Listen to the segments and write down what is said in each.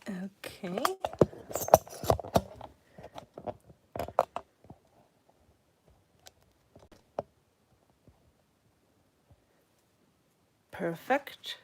Okay. Perfect.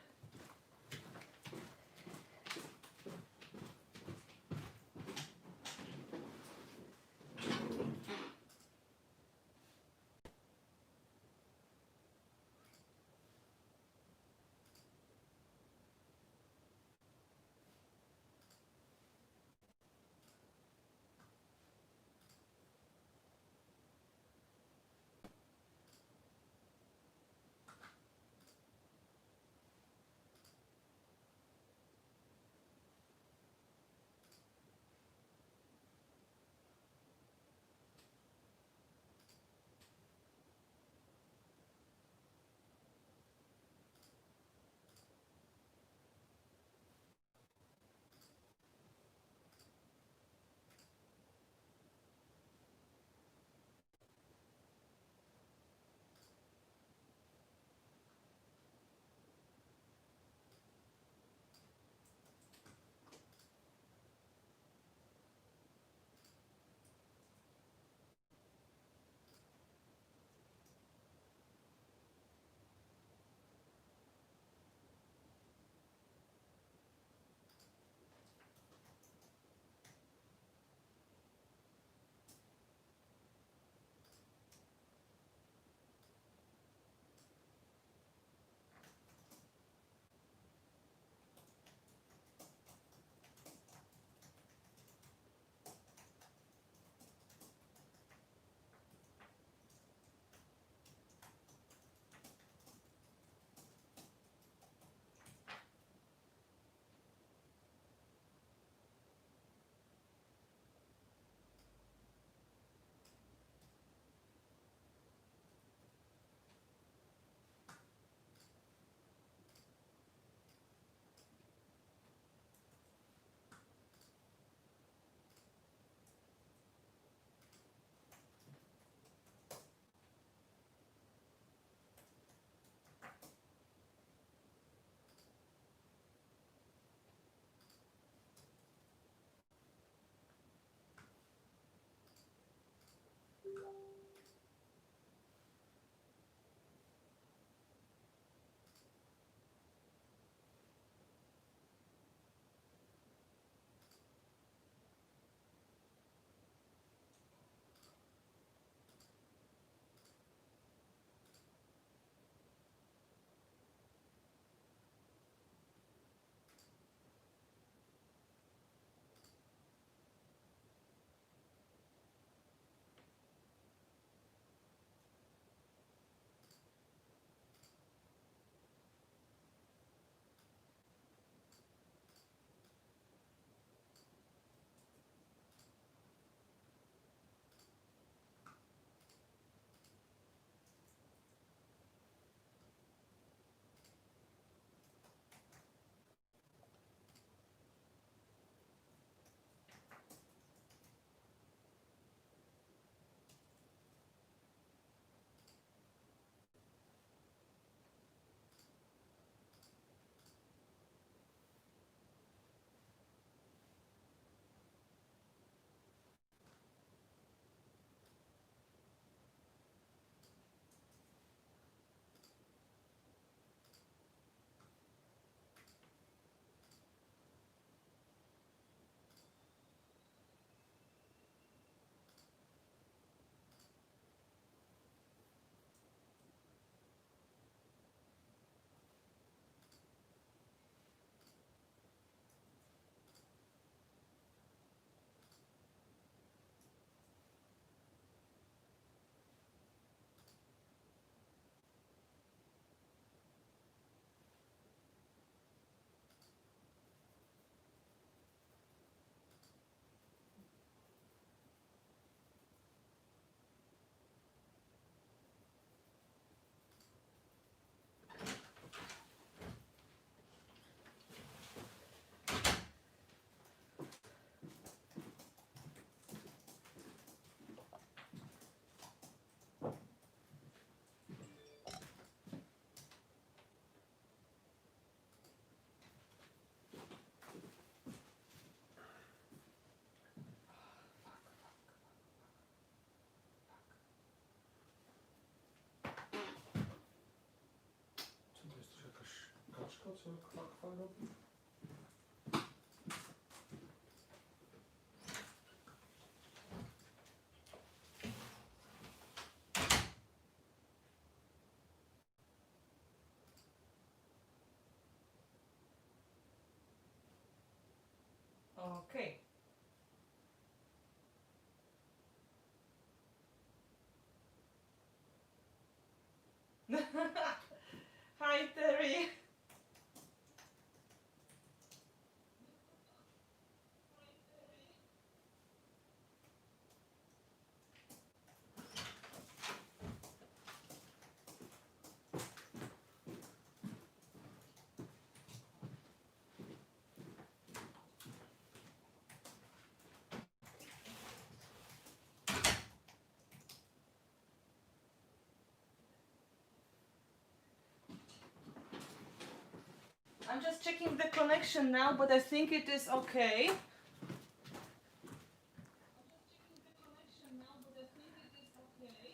Okay. Hi, Terry. I'm just checking the connection now, but I think it is okay.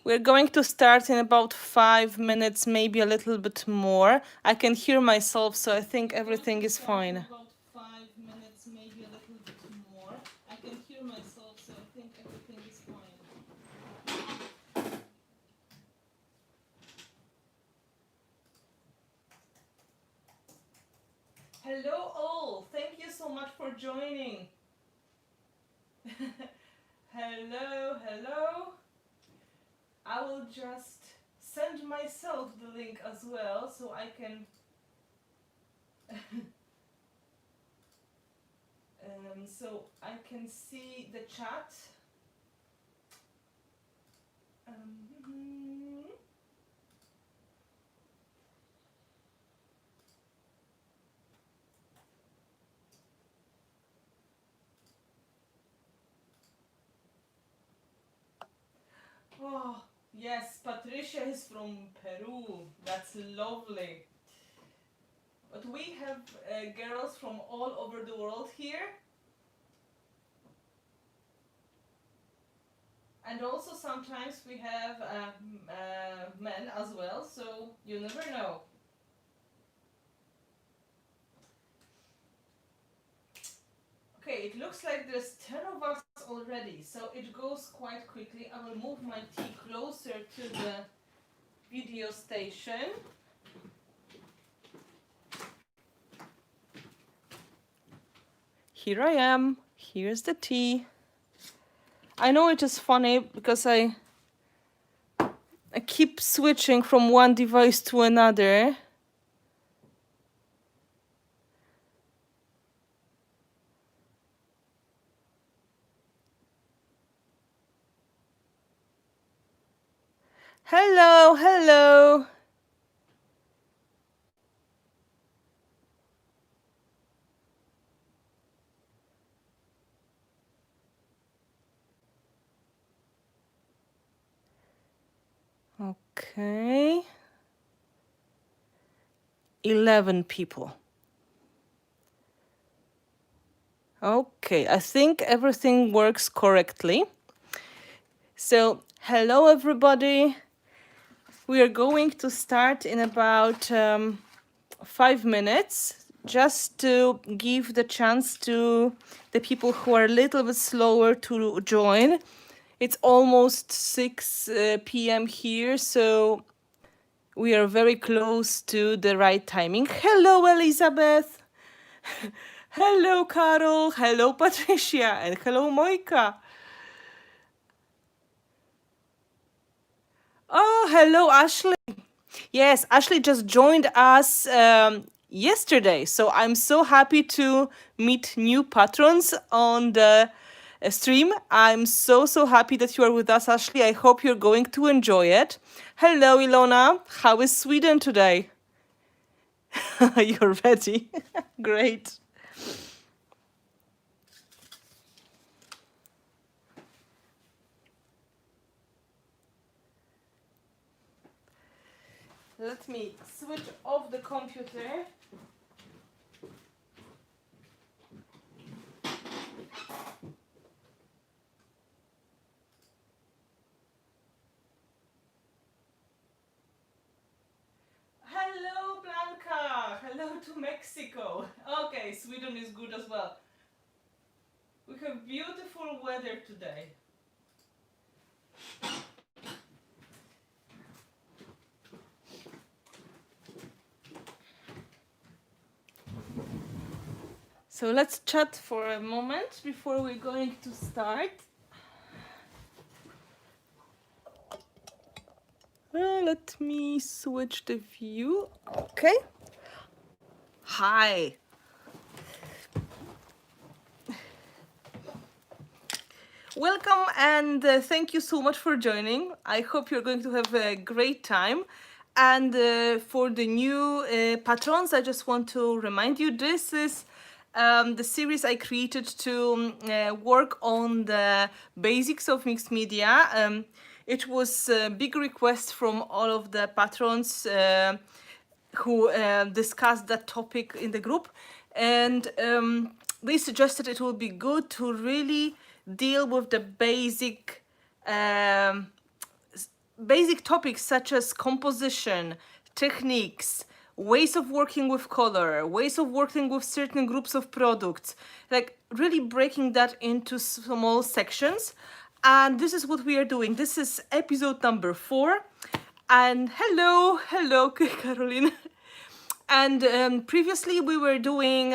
We're going to start in about 5 minutes, maybe a little bit more. I can hear myself, so I think everything is fine. About 5 minutes, maybe a little bit more. I can hear myself, so I think everything is fine. Hello all, thank you so much for joining. Hello, hello. I will just send myself the link as well so I can so I can see the chat. Um, Oh, yes, Patricia is from Peru. That's lovely. But we have girls from all over the world here. And also sometimes we have men as well, so you never know. Okay, it looks like there's 10 of us already, so it goes quite quickly. I will move my tea closer to the video station. Here I am. Here's the tea. I know it is funny because I keep switching from one device to another. Hello, hello. Okay. 11 people. Okay, I think everything works correctly. So, hello everybody. We are going to start in about 5 minutes, just to give the chance to the people who are a little bit slower to join. It's almost 6 p.m. here, so we are very close to the right timing. Hello, Elizabeth. Hello, Carol. Hello, Patricia. And hello, Moika. Oh, hello, Ashley. Yes, Ashley just joined us yesterday. So I'm so happy to meet new patrons on the stream. I'm so happy that you are with us, Ashley. I hope you're going to enjoy it. Hello, Ilona. How is Sweden today? You're ready. Great. Let me switch off the computer. Hello, Blanca. Hello, go to Mexico. Okay, Sweden is good as well. We have beautiful weather today. So let's chat for a moment before we're going to start. Let me switch the view. Okay. Hi. Welcome and thank you so much for joining. I hope you're going to have a great time. And for the new patrons, I just want to remind you this is the series I created to work on the basics of mixed media. It was a big request from all of the patrons who discussed that topic in the group, and they suggested it would be good to really deal with the basic topics such as composition, techniques, ways of working with color, ways of working with certain groups of products, like really breaking that into small sections. And this is what we are doing. This is episode number 4. And hello, Caroline. And previously we were doing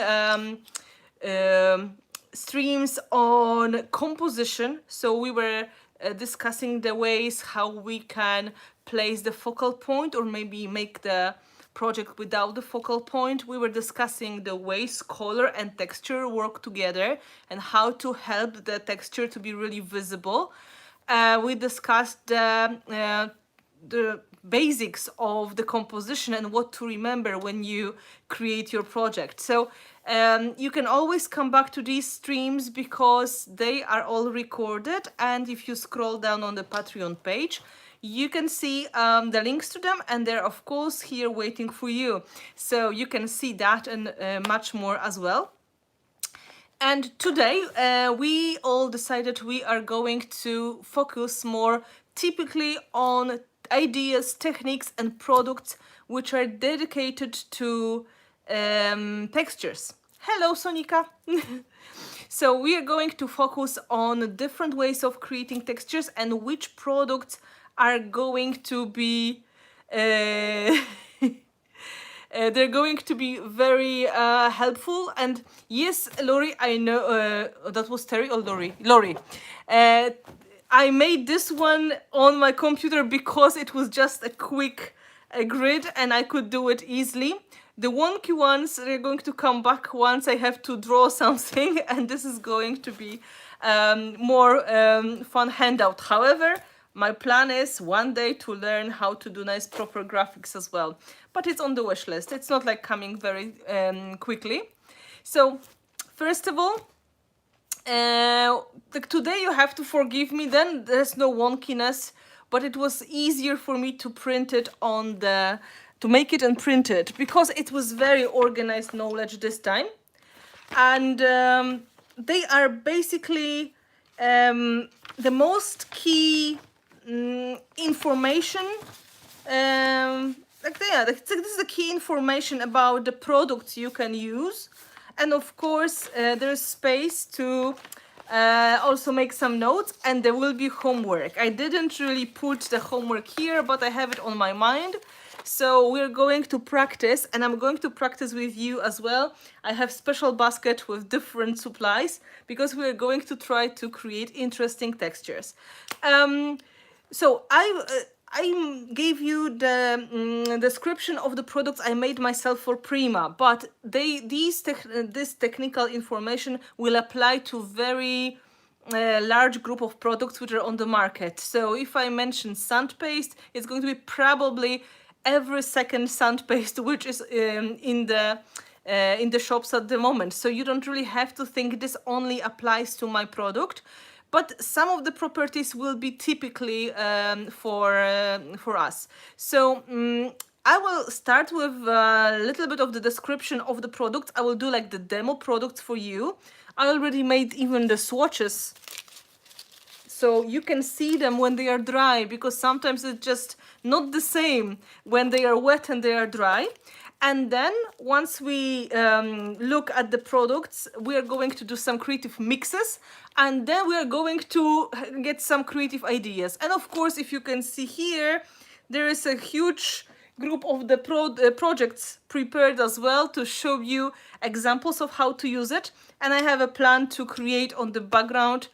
streams on composition. So we were discussing the ways how we can place the focal point or maybe make the project without the focal point. We were discussing the ways color and texture work together and how to help the texture to be really visible. We discussed the basics of the composition and what to remember when you create your project. So you can always come back to these streams because they are all recorded, and if you scroll down on the Patreon page you can see the links to them, and they're of course here waiting for you, so you can see that and much more as well. And today we all decided we are going to focus more typically on ideas, techniques and products which are dedicated to textures. Hello, Sonika. So we are going to focus on different ways of creating textures and which products are going to be they're going to be very helpful. And yes, Lori, I know that was Terry or Lori. I made this one on my computer because it was just a quick grid and I could do it easily. The wonky ones are going to come back once I have to draw something, and this is going to be more fun handout. However, my plan is one day to learn how to do nice proper graphics as well. But it's on the wish list. It's not like coming very quickly. So first of all, today you have to forgive me then, there's no wonkiness, but it was easier for me to print it on the, to make it and print it, because it was very organized knowledge this time. And they are basically the most key information, this is the key information about the products you can use. And of course there's space to also make some notes, and there will be homework. I didn't really put the homework here, but I have it on my mind. So we're going to practice, and I'm going to practice with you as well. I have special basket with different supplies because we're going to try to create interesting textures. So I gave you the description of the products I made myself for Prima, but this technical information will apply to very large group of products which are on the market. So if I mention sandpaste, it's going to be probably every second sandpaste which is in the shops at the moment. So you don't really have to think this only applies to my product. But some of the properties will be typically for us. So I will start with a little bit of the description of the product. I will do like the demo products for you. I already made even the swatches, so you can see them when they are dry, because sometimes it's just not the same when they are wet and they are dry. And then once we look at the products, we are going to do some creative mixes, and then we are going to get some creative ideas. And of course, if you can see here, there is a huge group of the projects prepared as well to show you examples of how to use it. And I have a plan to create on the background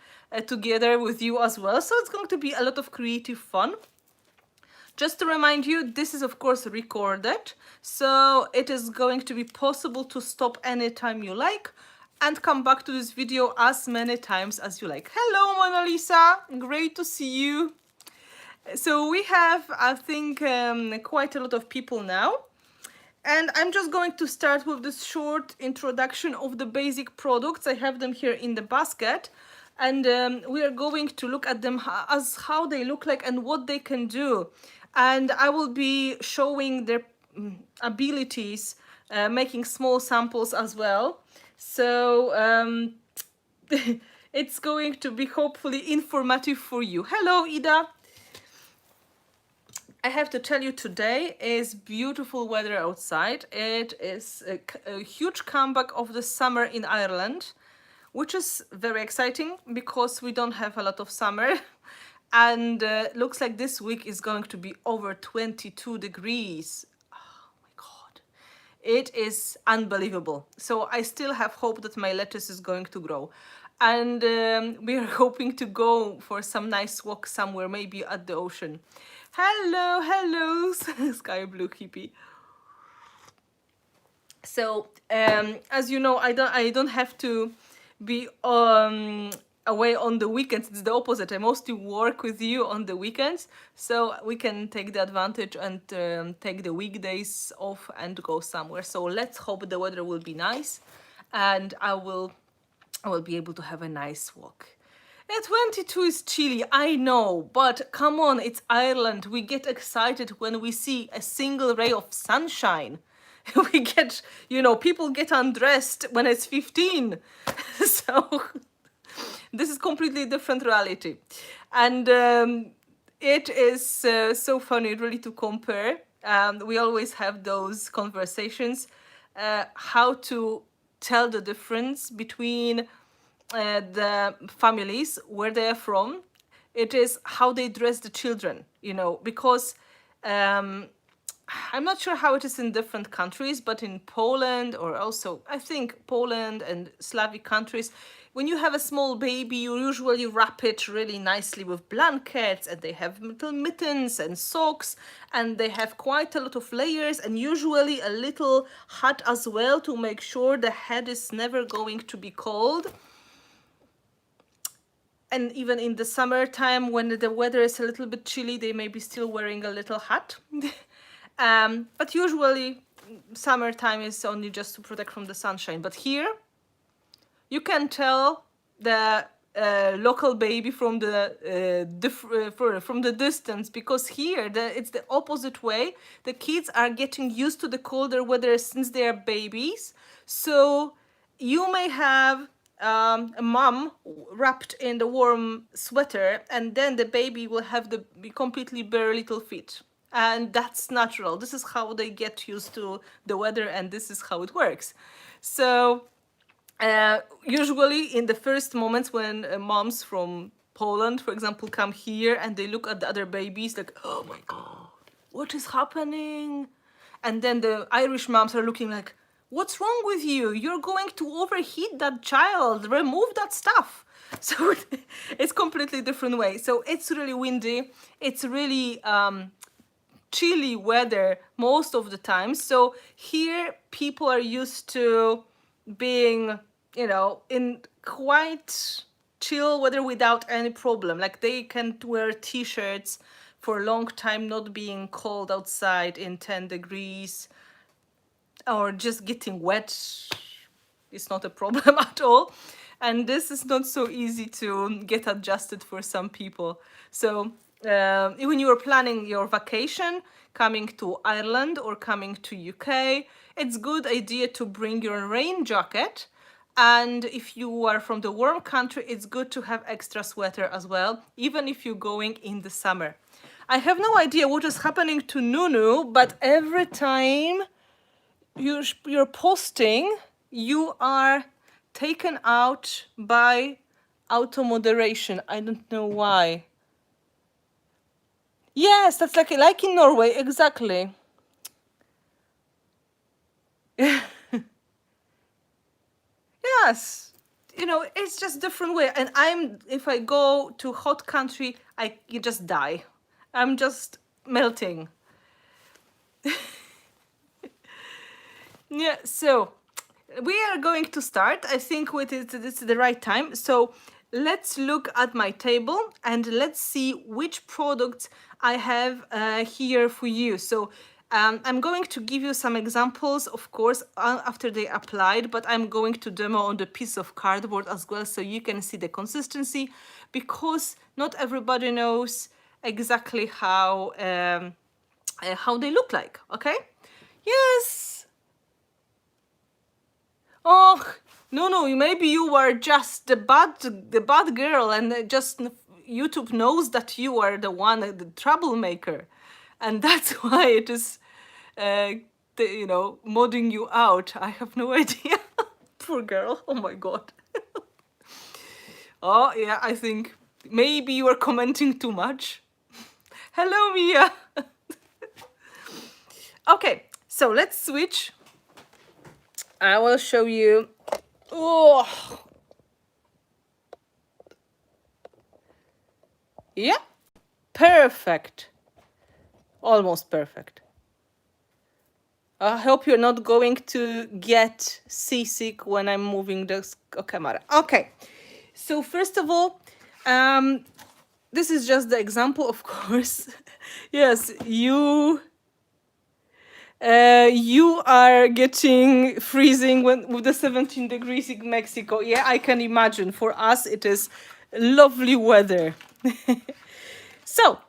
together with you as well. So it's going to be a lot of creative fun. Just to remind you, this is of course recorded, so it is going to be possible to stop anytime you like and come back to this video as many times as you like. Hello, Mona Lisa, great to see you. So we have, I think, quite a lot of people now. And I'm just going to start with this short introduction of the basic products. I have them here in the basket. And we are going to look at them as how they look like and what they can do. And I will be showing their abilities, making small samples as well. So it's going to be hopefully informative for you. Hello, Ida. I have to tell you, today is beautiful weather outside. It is a huge comeback of the summer in Ireland, which is very exciting because we don't have a lot of summer. And looks like this week is going to be over 22 degrees. Oh my God. It is unbelievable. So I still have hope that my lettuce is going to grow. And we are hoping to go for some nice walk somewhere, maybe at the ocean. Hello, hello, sky blue hippie. So as you know, I don't have to be away on the weekends. It's the opposite. I mostly work with you on the weekends, so we can take the advantage and take the weekdays off and go somewhere. So let's hope the weather will be nice, and I will be able to have a nice walk. 22 is chilly, I know, but come on, it's Ireland. We get excited when we see a single ray of sunshine. We get, people get undressed when it's 15. So this is completely different reality. And it is so funny really to compare. We always have those conversations, how to tell the difference between the families, where they're from. It is how they dress the children, because I'm not sure how it is in different countries, but in Poland, or also I think Poland and Slavic countries, when you have a small baby, you usually wrap it really nicely with blankets, and they have little mittens and socks, and they have quite a lot of layers, and usually a little hat as well to make sure the head is never going to be cold. And even in the summertime, when the weather is a little bit chilly, they may be still wearing a little hat. But usually, summertime is only just to protect from the sunshine. But here, you can tell the local baby from the distance, because here it's the opposite way. The kids are getting used to the colder weather since they are babies. So you may have a mom wrapped in the warm sweater, and then the baby will have the completely bare little feet. And that's natural. This is how they get used to the weather, and this is how it works. So usually in the first moments when moms from Poland, for example, come here and they look at the other babies like, oh my God, what is happening? And then the Irish moms are looking like, what's wrong with you? You're going to overheat that child. Remove that stuff. So it's completely different way. So it's really windy. It's really chilly weather most of the time. So here people are used to being, in quite chill weather without any problem. Like they can wear t-shirts for a long time, not being cold outside in 10 degrees. Or just getting wet is not a problem at all. And this is not so easy to get adjusted for some people. So when you are planning your vacation, coming to Ireland or coming to UK, it's good idea to bring your rain jacket. And if you are from the warm country, it's good to have extra sweater as well, even if you're going in the summer. I have no idea what is happening to Nunu, but every time you're posting, you are taken out by auto moderation. I don't know why. Yes, that's like in Norway, exactly. Yes, it's just different way. And if I go to hot country, you just die. I'm just melting. Yeah, so we are going to start. I think this is the right time. So let's look at my table and let's see which products I have here for you. So I'm going to give you some examples, of course, after they applied, but I'm going to demo on the piece of cardboard as well so you can see the consistency, because not everybody knows exactly how they look like, okay? Yes. Oh, no, maybe you were just the bad girl, and just YouTube knows that you are the one, the troublemaker, and that's why it is, uh, modding you out. I have no idea. Poor girl. Oh my god. Oh yeah, I think maybe you are commenting too much. Hello, Mia. Okay, so let's switch. I will show you. Oh, yeah, perfect. Almost perfect. I hope you're not going to get seasick when I'm moving the camera. Okay, so first of all, this is just the example, of course. Yes, you are getting freezing with the 17 degrees in Mexico. Yeah, I can imagine. For us, it is lovely weather. So,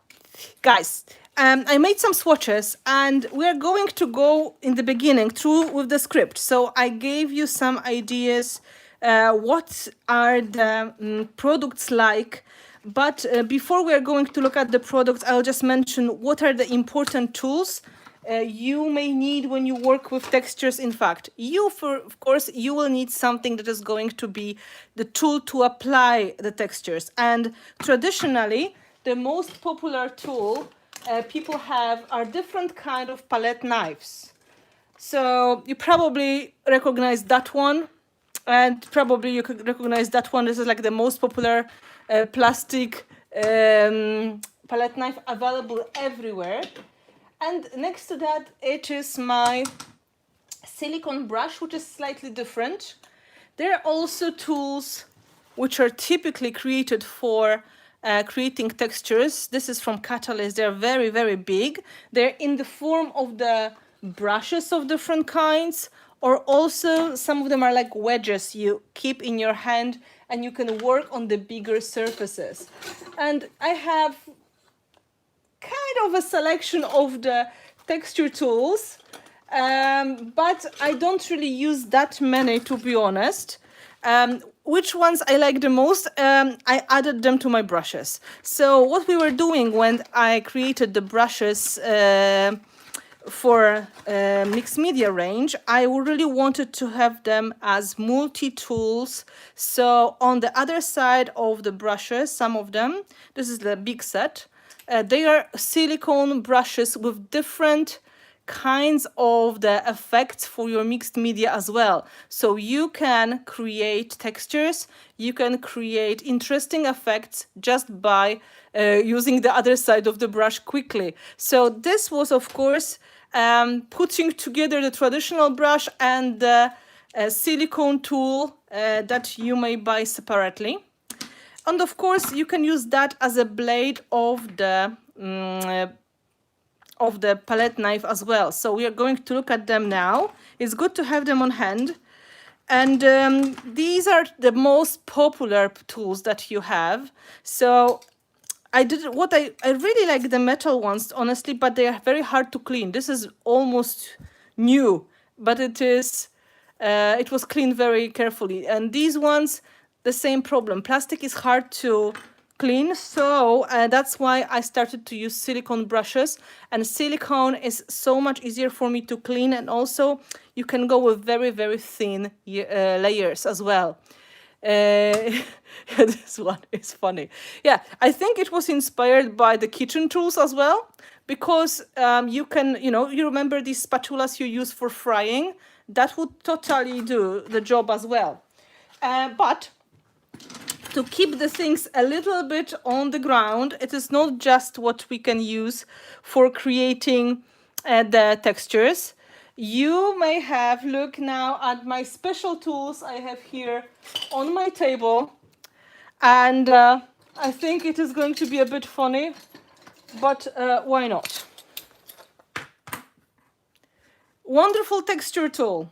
guys, I made some swatches, and we're going to go in the beginning through with the script. So I gave you some ideas, what are the products like. But before we are going to look at the products, I'll just mention what are the important tools you may need when you work with textures. In fact, of course, you will need something that is going to be the tool to apply the textures. And traditionally, the most popular tool people have are different kind of palette knives. So you probably recognize that one, and probably you could recognize that one. This is like the most popular plastic palette knife available everywhere. And next to that, it is my silicone brush, which is slightly different. There are also tools which are typically created for creating textures. This is from Catalyst. They're very, very big. They're in the form of the brushes of different kinds, or also some of them are like wedges you keep in your hand and you can work on the bigger surfaces. And I have kind of a selection of the texture tools, but I don't really use that many, to be honest. Which ones I like the most, I added them to my brushes. So what we were doing when I created the brushes for mixed media range, I really wanted to have them as multi-tools. So on the other side of the brushes, some of them, this is the big set, they are silicone brushes with different kinds of the effects for your mixed media as well. So you can create textures, you can create interesting effects just by using the other side of the brush quickly. So this was, of course, putting together the traditional brush and the silicone tool that you may buy separately. And of course, you can use that as a blade of the palette knife as well. So we are going to look at them now. It's good to have them on hand. And these are the most popular tools that you have. So I really like the metal ones, honestly, but they are very hard to clean. This is almost new, but it was cleaned very carefully. And these ones, the same problem. Plastic is hard to clean. So that's why I started to use silicone brushes, and silicone is so much easier for me to clean, and also you can go with very, very thin layers as well. This one is funny. Yeah, I think it was inspired by the kitchen tools as well, because you can, you remember these spatulas you use for frying? That would totally do the job as well. But to keep the things a little bit on the ground, it is not just what we can use for creating the textures. You may have, look now at my special tools I have here on my table, and I think it is going to be a bit funny, but why not? Wonderful texture tool.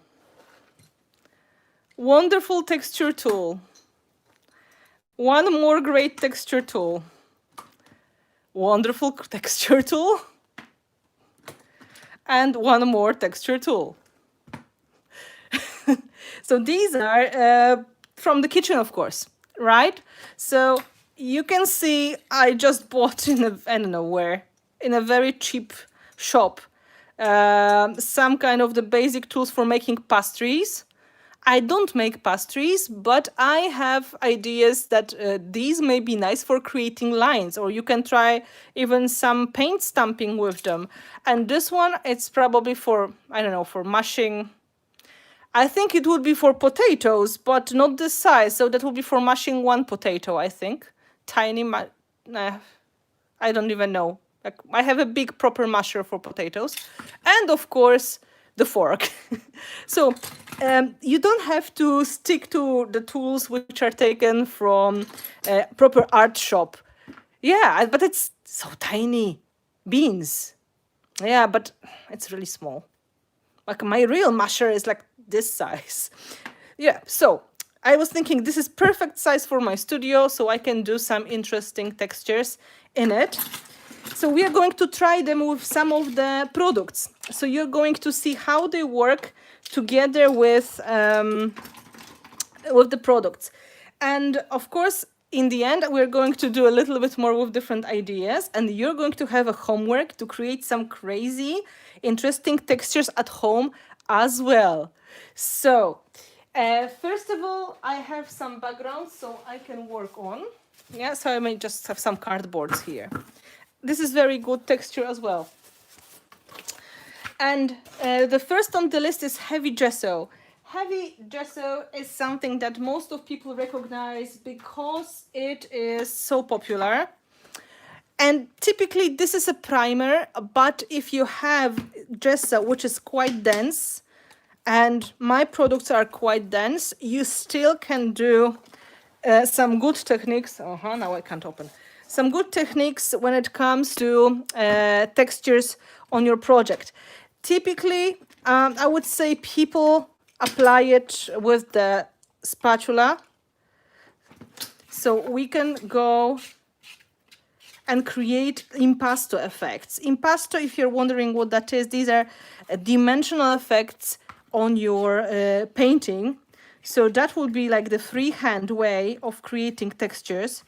Wonderful texture tool. One more great texture tool. Wonderful texture tool. And one more texture tool. So these are from the kitchen, of course, right? So you can see I just bought I don't know where, in a very cheap shop, some kind of the basic tools for making pastries. I don't make pastries, but I have ideas that these may be nice for creating lines, or you can try even some paint stamping with them. And this one, it's probably for, I don't know, for mashing. I think it would be for potatoes, but not this size. So that would be for mashing one potato, I think. Tiny, I don't even know. Like, I have a big proper masher for potatoes. And of course, the fork. So you don't have to stick to the tools which are taken from a proper art shop. Yeah, but it's so tiny. Beans. Yeah, but it's really small. Like my real masher is like this size. Yeah, so I was thinking this is perfect size for my studio, so I can do some interesting textures in it. So we are going to try them with some of the products. So you're going to see how they work together with the products. And of course, in the end, we're going to do a little bit more with different ideas, and you're going to have a homework to create some crazy, interesting textures at home as well. So, first of all, I have some backgrounds so I can work on. Yeah, so I may just have some cardboards here. This is very good texture as well. And the first on the list is heavy gesso. Heavy gesso is something that most of people recognize because it is so popular. And typically this is a primer, but if you have gesso, which is quite dense, and my products are quite dense, you still can do some good techniques. Now I can't open. Some good techniques when it comes to textures on your project. Typically, I would say people apply it with the spatula. So we can go and create impasto effects. Impasto, if you're wondering what that is, these are dimensional effects on your painting. So that would be like the freehand way of creating textures.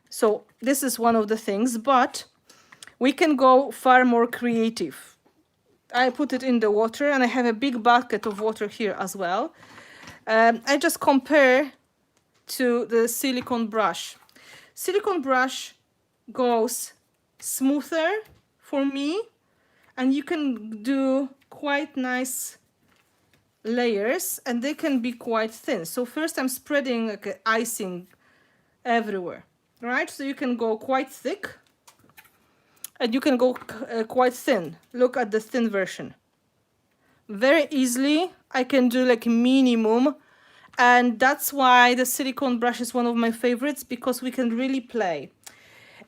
So this is one of the things, but we can go far more creative. I put it in the water, and I have a big bucket of water here as well. I just compare to the silicone brush. Silicone brush goes smoother for me, and you can do quite nice layers, and they can be quite thin. So first I'm spreading like icing everywhere, right? So you can go quite thick, and you can go quite thin. Look at the thin version. Very easily I can do like minimum, and that's why the silicone brush is one of my favorites, because we can really play.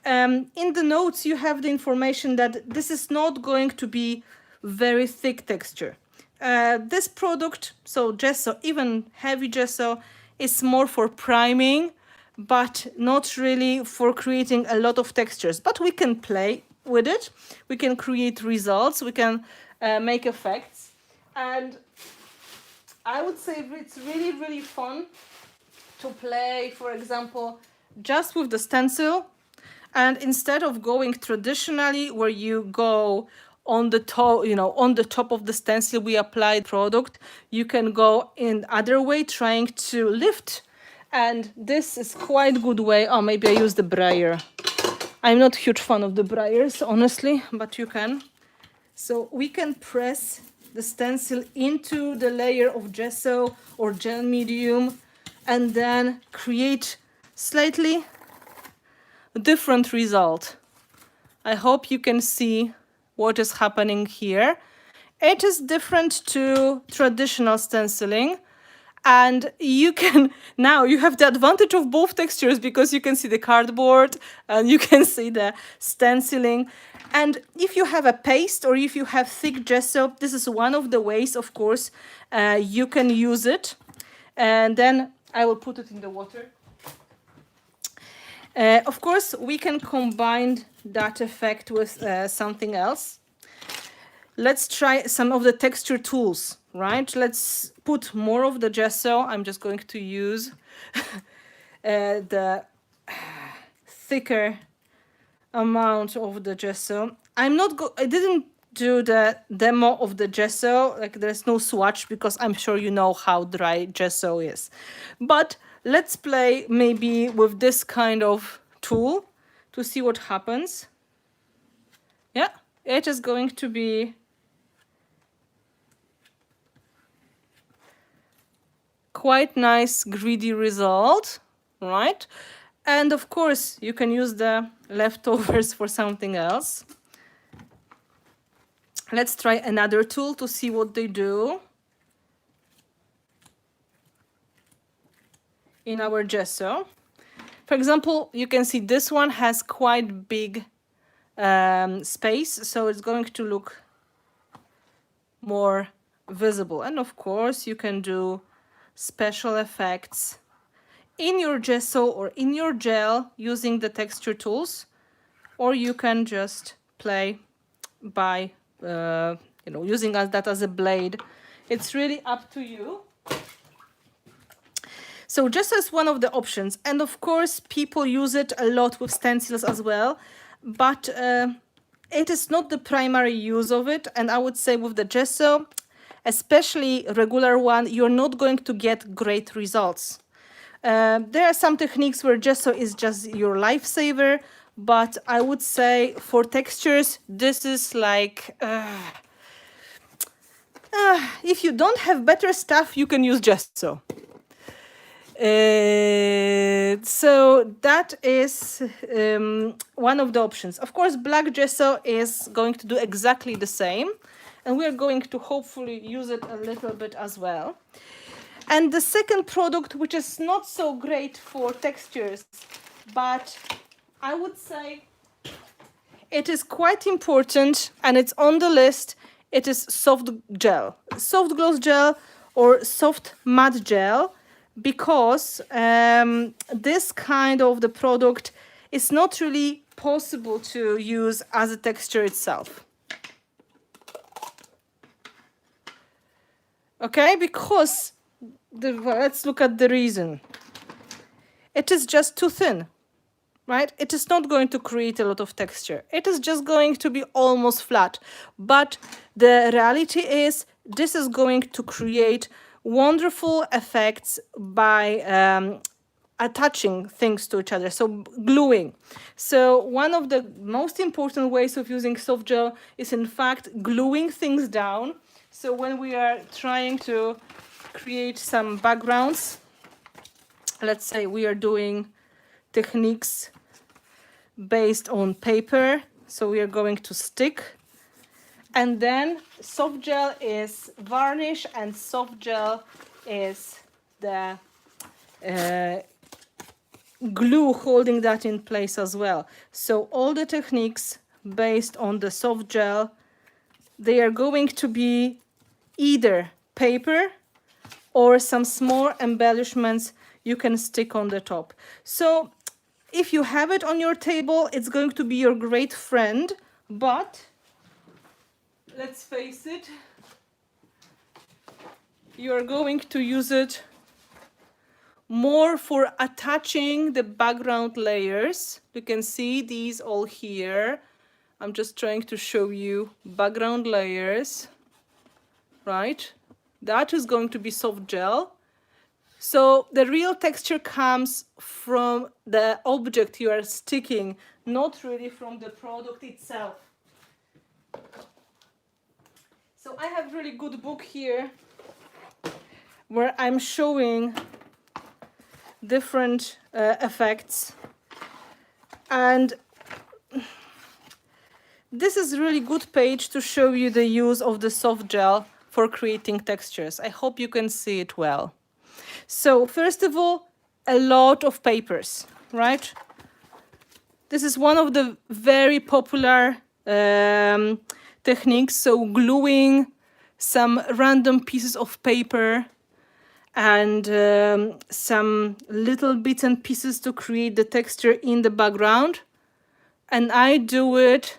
In the notes you have the information that this is not going to be very thick texture. This product, so gesso, even heavy gesso, is more for priming, but not really for creating a lot of textures. But we can play with it, we can create results, we can make effects. And I would say it's really, really fun to play, for example, just with the stencil. And instead of going traditionally where you go on the top, on the top of the stencil, we apply product, you can go in other way, trying to lift. And this is quite good way. Oh, maybe I use the brayer. I'm not a huge fan of the brayers, honestly, but you can. So we can press the stencil into the layer of gesso or gel medium and then create slightly different result. I hope you can see what is happening here. It is different to traditional stenciling, and you can now you have the advantage of both textures because you can see the cardboard and you can see the stenciling. And if you have a paste or if you have thick gesso, this is one of the ways, of course, you can use it. And then I will put it in the water. Of course, we can combine that effect with something else. Let's try some of the texture tools, right? Let's put more of the gesso. I'm just going to use the thicker amount of the gesso. I didn't do the demo of the gesso, like there's no swatch because I'm sure you know how dry gesso is. But let's play maybe with this kind of tool to see what happens. Yeah, it is going to be quite nice greedy result, right? And of course you can use the leftovers for something else. Let's try another tool to see what they do in our gesso. For example, you can see this one has quite big space, so it's going to look more visible. And of course you can do special effects in your gesso or in your gel using the texture tools, or you can just play by using that as a blade. It's really up to you. So just as one of the options, and of course people use it a lot with stencils as well, but it is not the primary use of it. And I would say with the gesso, especially regular one, you're not going to get great results. There are some techniques where gesso is just your lifesaver, but I would say for textures, this is like, if you don't have better stuff, you can use gesso. So that is one of the options. Of course, black gesso is going to do exactly the same, and we are going to hopefully use it a little bit as well. And the second product, which is not so great for textures, but I would say it is quite important and it's on the list, it is soft gel. Soft gloss gel or soft matte gel, because this kind of the product is not really possible to use as a texture itself. Okay, because let's look at the reason. It is just too thin, right? It is not going to create a lot of texture. It is just going to be almost flat. But the reality is this is going to create wonderful effects by attaching things to each other, so gluing. So one of the most important ways of using soft gel is in fact gluing things down. So when we are trying to create some backgrounds, let's say we are doing techniques based on paper, so we are going to stick, and then soft gel is varnish and soft gel is the glue holding that in place as well. So all the techniques based on the soft gel, they are going to be either paper or some small embellishments you can stick on the top. So if you have it on your table, it's going to be your great friend, but let's face it, you're going to use it more for attaching the background layers. You can see these all here. I'm just trying to show you background layers, right? That is going to be soft gel. So the real texture comes from the object you are sticking, not really from the product itself. So I have really good book here where I'm showing different effects, and this is really good page to show you the use of the soft gel for creating textures. I hope you can see it well. So first of all, a lot of papers, right? This is one of the very popular techniques. So gluing some random pieces of paper and some little bits and pieces to create the texture in the background. And I do it.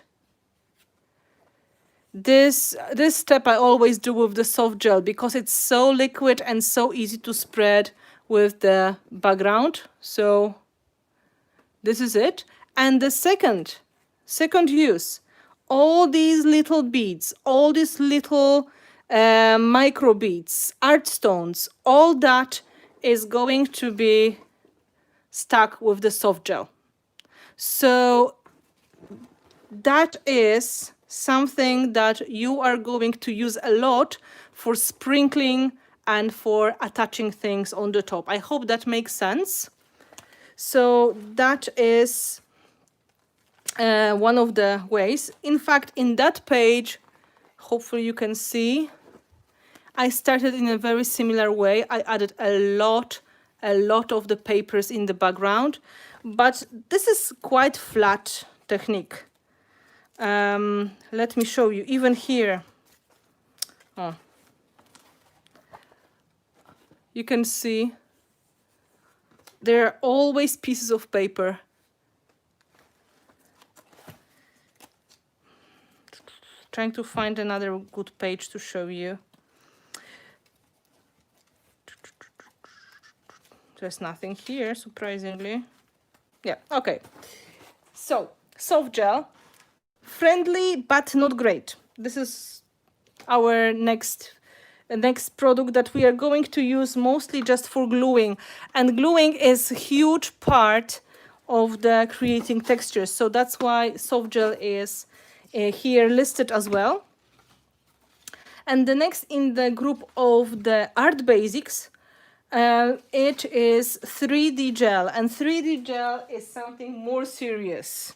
This step I always do with the soft gel because it's so liquid and so easy to spread with the background. So this is it. And the second use, all these little beads, all these little micro beads, art stones, all that is going to be stuck with the soft gel. So that is something that you are going to use a lot for sprinkling and for attaching things on the top. I hope that makes sense. So that is one of the ways. In fact, in that page, hopefully you can see, I started in a very similar way. I added a lot of the papers in the background, but this is quite flat technique. Let me show you, even here. Oh. You can see there are always pieces of paper. Trying to find another good page to show you. There's nothing here, surprisingly. Yeah, okay. So, soft gel, friendly but not great. This is our next product that we are going to use mostly just for gluing. And gluing is a huge part of the creating textures. So that's why soft gel is here listed as well. And the next in the group of the art basics, it is 3D gel. And 3D gel is something more serious.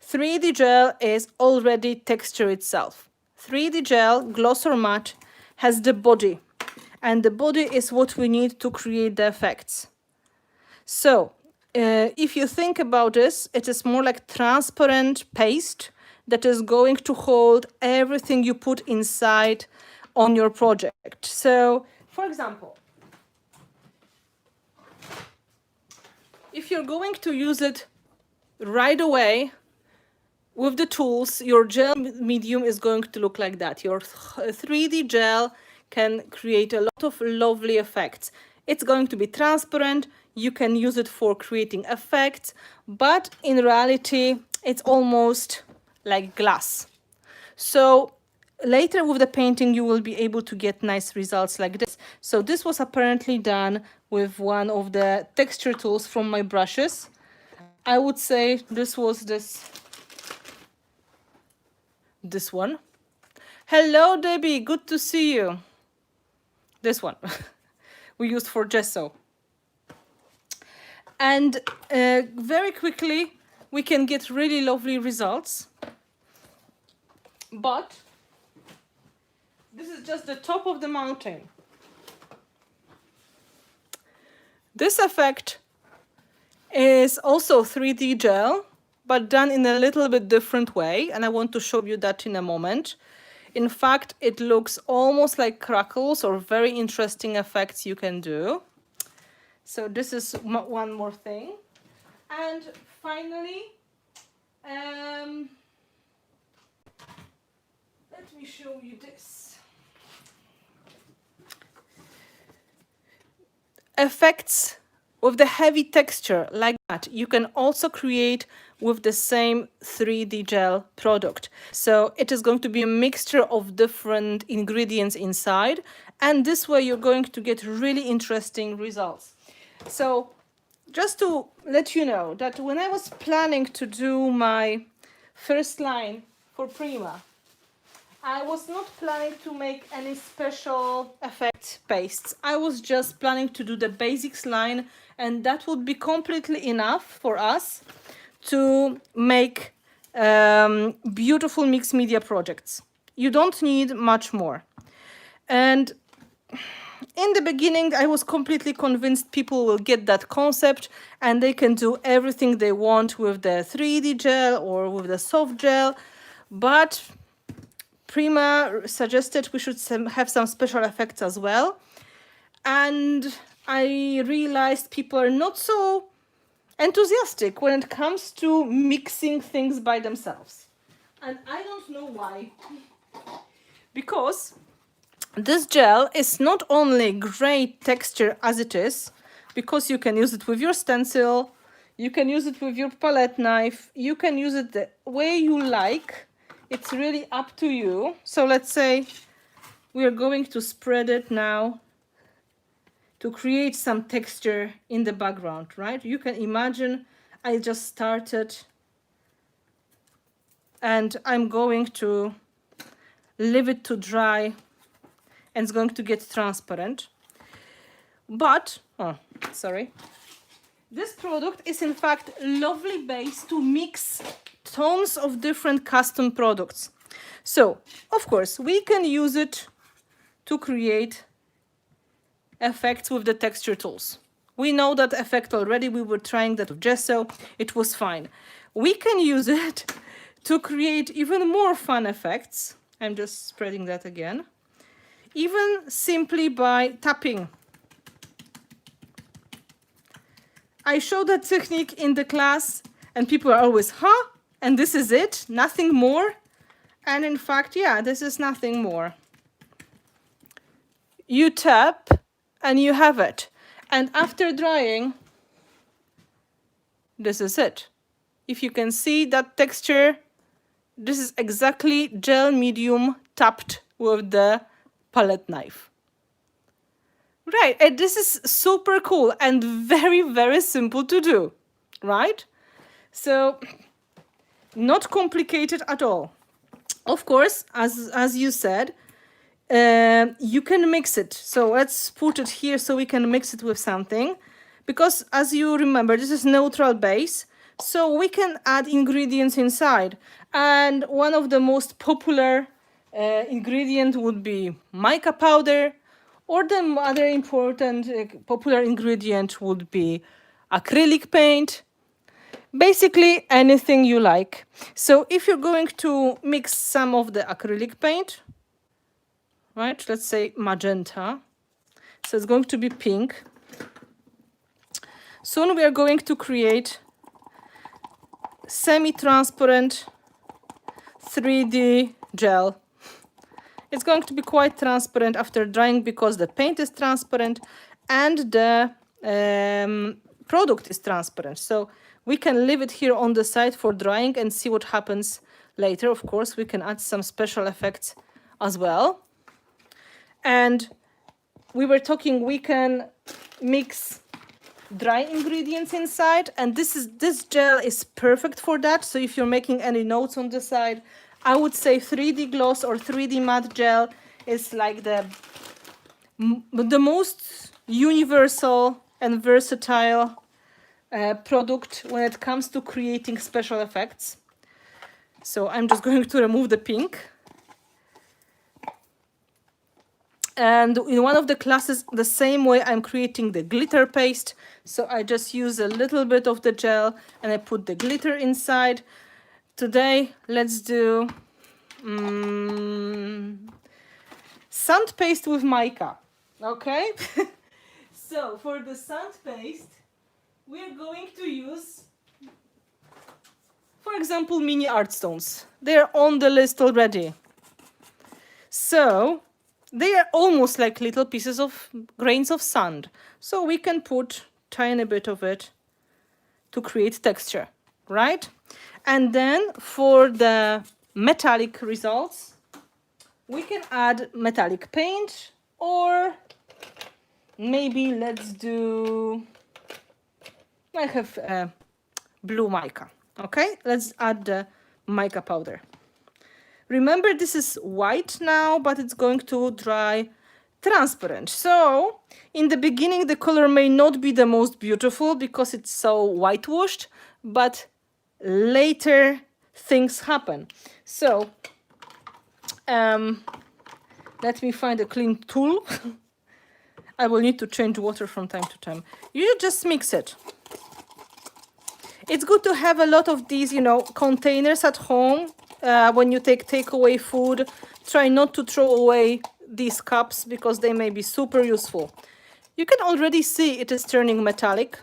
3D gel is already texture itself. 3D gel, gloss or matte, has the body. And the body is what we need to create the effects. So if you think about this, it is more like transparent paste that is going to hold everything you put inside on your project. So, for example, if you're going to use it right away with the tools, your gel medium is going to look like that. Your 3D gel can create a lot of lovely effects. It's going to be transparent. You can use it for creating effects, but in reality, it's almost like glass. So later with the painting, you will be able to get nice results like this. So this was apparently done with one of the texture tools from my brushes. I would say this was this one. Hello, Debbie. Good to see you. This one we used for gesso. And very quickly, we can get really lovely results. But this is just the top of the mountain. This effect is also 3D gel, but done in a little bit different way. And I want to show you that in a moment. In fact, it looks almost like crackles or very interesting effects you can do. So this is one more thing. And finally, let me show you this. Effects with the heavy texture like that, you can also create with the same 3D gel product. So it is going to be a mixture of different ingredients inside, and this way you're going to get really interesting results. So just to let you know that when I was planning to do my first line for Prima, I was not planning to make any special effect pastes. I was just planning to do the basics line, and that would be completely enough for us to make beautiful mixed media projects. You don't need much more. And in the beginning, I was completely convinced people will get that concept and they can do everything they want with the 3D gel or with the soft gel. But Prima suggested we should have some special effects as well. And I realized people are not so enthusiastic when it comes to mixing things by themselves. And I don't know why. Because this gel is not only great texture as it is, because you can use it with your stencil, you can use it with your palette knife, you can use it the way you like. It's really up to you. So let's say we are going to spread it now to create some texture in the background, right? You can imagine I just started and I'm going to leave it to dry and it's going to get transparent. But, this product is in fact lovely base to mix tons of different custom products. So, of course, we can use it to create effects with the texture tools. We know that effect already. We were trying that with gesso. It was fine. We can use it to create even more fun effects. I'm just spreading that again. Even simply by tapping. I show that technique in the class and people are always, huh? And this is it? Nothing more? And in fact, yeah, this is nothing more. You tap and you have it. And after drying, this is it. If you can see that texture, this is exactly gel medium tapped with the palette knife. Right, and this is super cool and very, very simple to do, right? So, not complicated at all. Of course, as you said, you can mix it. So let's put it here so we can mix it with something. Because as you remember, this is neutral base. So we can add ingredients inside. And one of the most popular ingredient would be mica powder. Or the other important popular ingredient would be acrylic paint. Basically anything you like. So if you're going to mix some of the acrylic paint, right, let's say magenta, so it's going to be pink. Soon we are going to create semi-transparent 3D gel. It's going to be quite transparent after drying because the paint is transparent and the product is transparent. So we can leave it here on the side for drying and see what happens later. Of course, we can add some special effects as well. And we were talking we can mix dry ingredients inside, and this gel is perfect for that. So if you're making any notes on the side, I would say 3D gloss or 3D matte gel is like the most universal and versatile product when it comes to creating special effects. So I'm just going to remove the pink. And in one of the classes, the same way I'm creating the glitter paste. So I just use a little bit of the gel and I put the glitter inside. Today, let's do sand paste with mica. Okay? So for the sand paste, we're going to use, for example, mini art stones. They're on the list already. So they are almost like little pieces of grains of sand. So we can put tiny bit of it to create texture, right? And then for the metallic results, we can add metallic paint, or maybe let's do, I have blue mica. Okay, let's add the mica powder. Remember, this is white now, but it's going to dry transparent. So in the beginning, the color may not be the most beautiful because it's so whitewashed, but later things happen. So let me find a clean tool. I will need to change water from time to time. You just mix it. It's good to have a lot of these, you know, containers at home. When you take takeaway food, try not to throw away these cups because they may be super useful. You can already see it is turning metallic.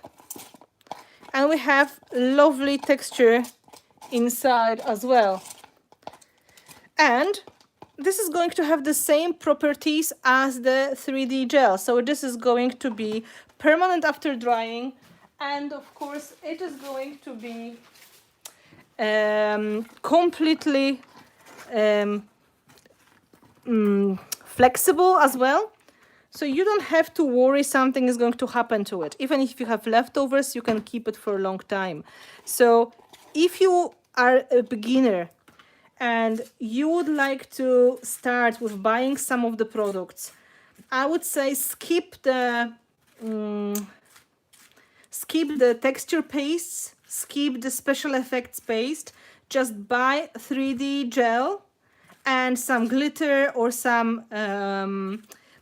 And we have lovely texture inside as well. And this is going to have the same properties as the 3D gel. So this is going to be permanent after drying. And of course, it is going to be completely flexible as well. So you don't have to worry something is going to happen to it. Even if you have leftovers, you can keep it for a long time. So if you are a beginner and you would like to start with buying some of the products, I would say skip the texture pastes, skip the special effects paste, just buy 3D gel and some glitter or some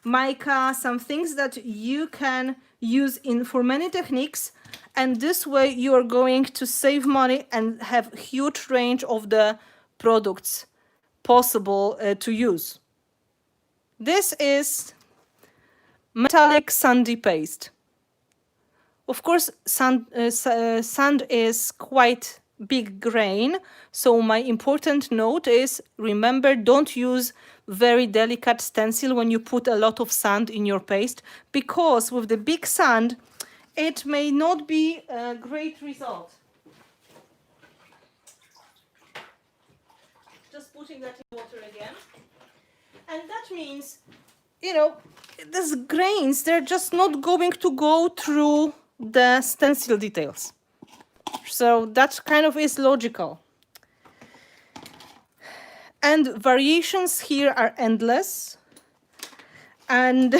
mica, some things that you can use for many techniques. And this way you are going to save money and have huge range of the products possible to use. This is metallic sandy paste. Of course, sand is quite big grain, so my important note is, remember, don't use very delicate stencil when you put a lot of sand in your paste, because with the big sand, it may not be a great result. Just putting that in water again. And that means, you know, these grains, they're just not going to go through the stencil details. So that kind of is logical. And variations here are endless. And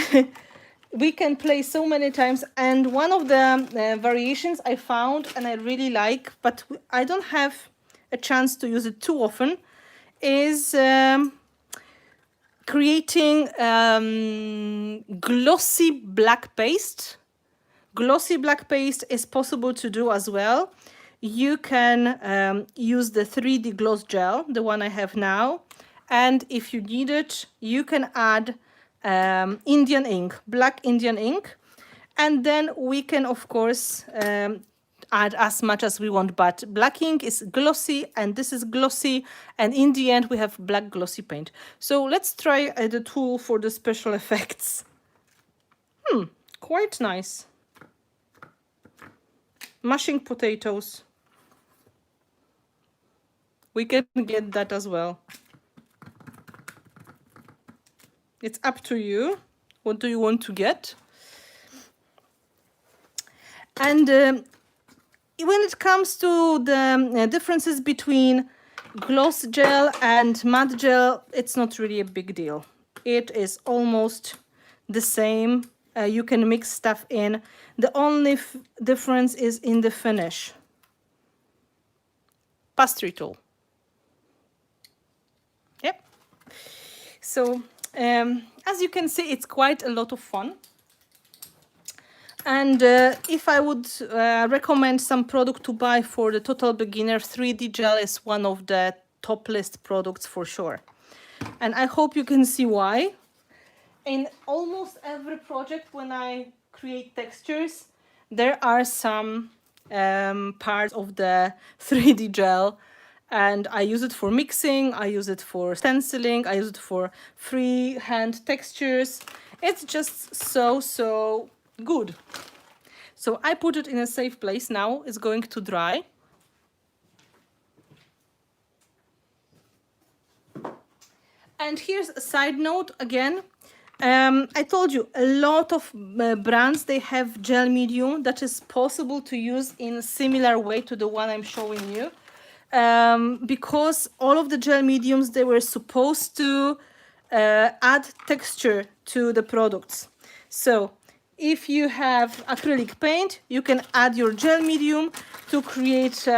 we can play so many times. And one of the variations I found and I really like, but I don't have a chance to use it too often, is creating glossy black paste. Glossy black paste is possible to do as well. You can use the 3D gloss gel, the one I have now. And if you need it, you can add Indian ink, black Indian ink. And then we can, of course, add as much as we want. But black ink is glossy and this is glossy. And in the end, we have black glossy paint. So let's try the tool for the special effects. Quite nice. Mashing potatoes. We can get that as well. It's up to you. What do you want to get? And when it comes to the differences between gloss gel and matte gel, it's not really a big deal. It is almost the same. You can mix stuff in. The only difference is in the finish. Pastry tool. Yep. So as you can see, it's quite a lot of fun. And if I would recommend some product to buy for the total beginner, 3D gel is one of the top list products for sure. And I hope you can see why. In almost every project when I create textures, there are some parts of the 3D gel, and I use it for mixing, I use it for stenciling, I use it for freehand textures. It's just so good. So I put it in a safe place now. It's going to dry. And here's a side note again. I told you a lot of brands, they have gel medium that is possible to use in a similar way to the one I'm showing you. Because all of the gel mediums, they were supposed to add texture to the products. So if you have acrylic paint, you can add your gel medium to create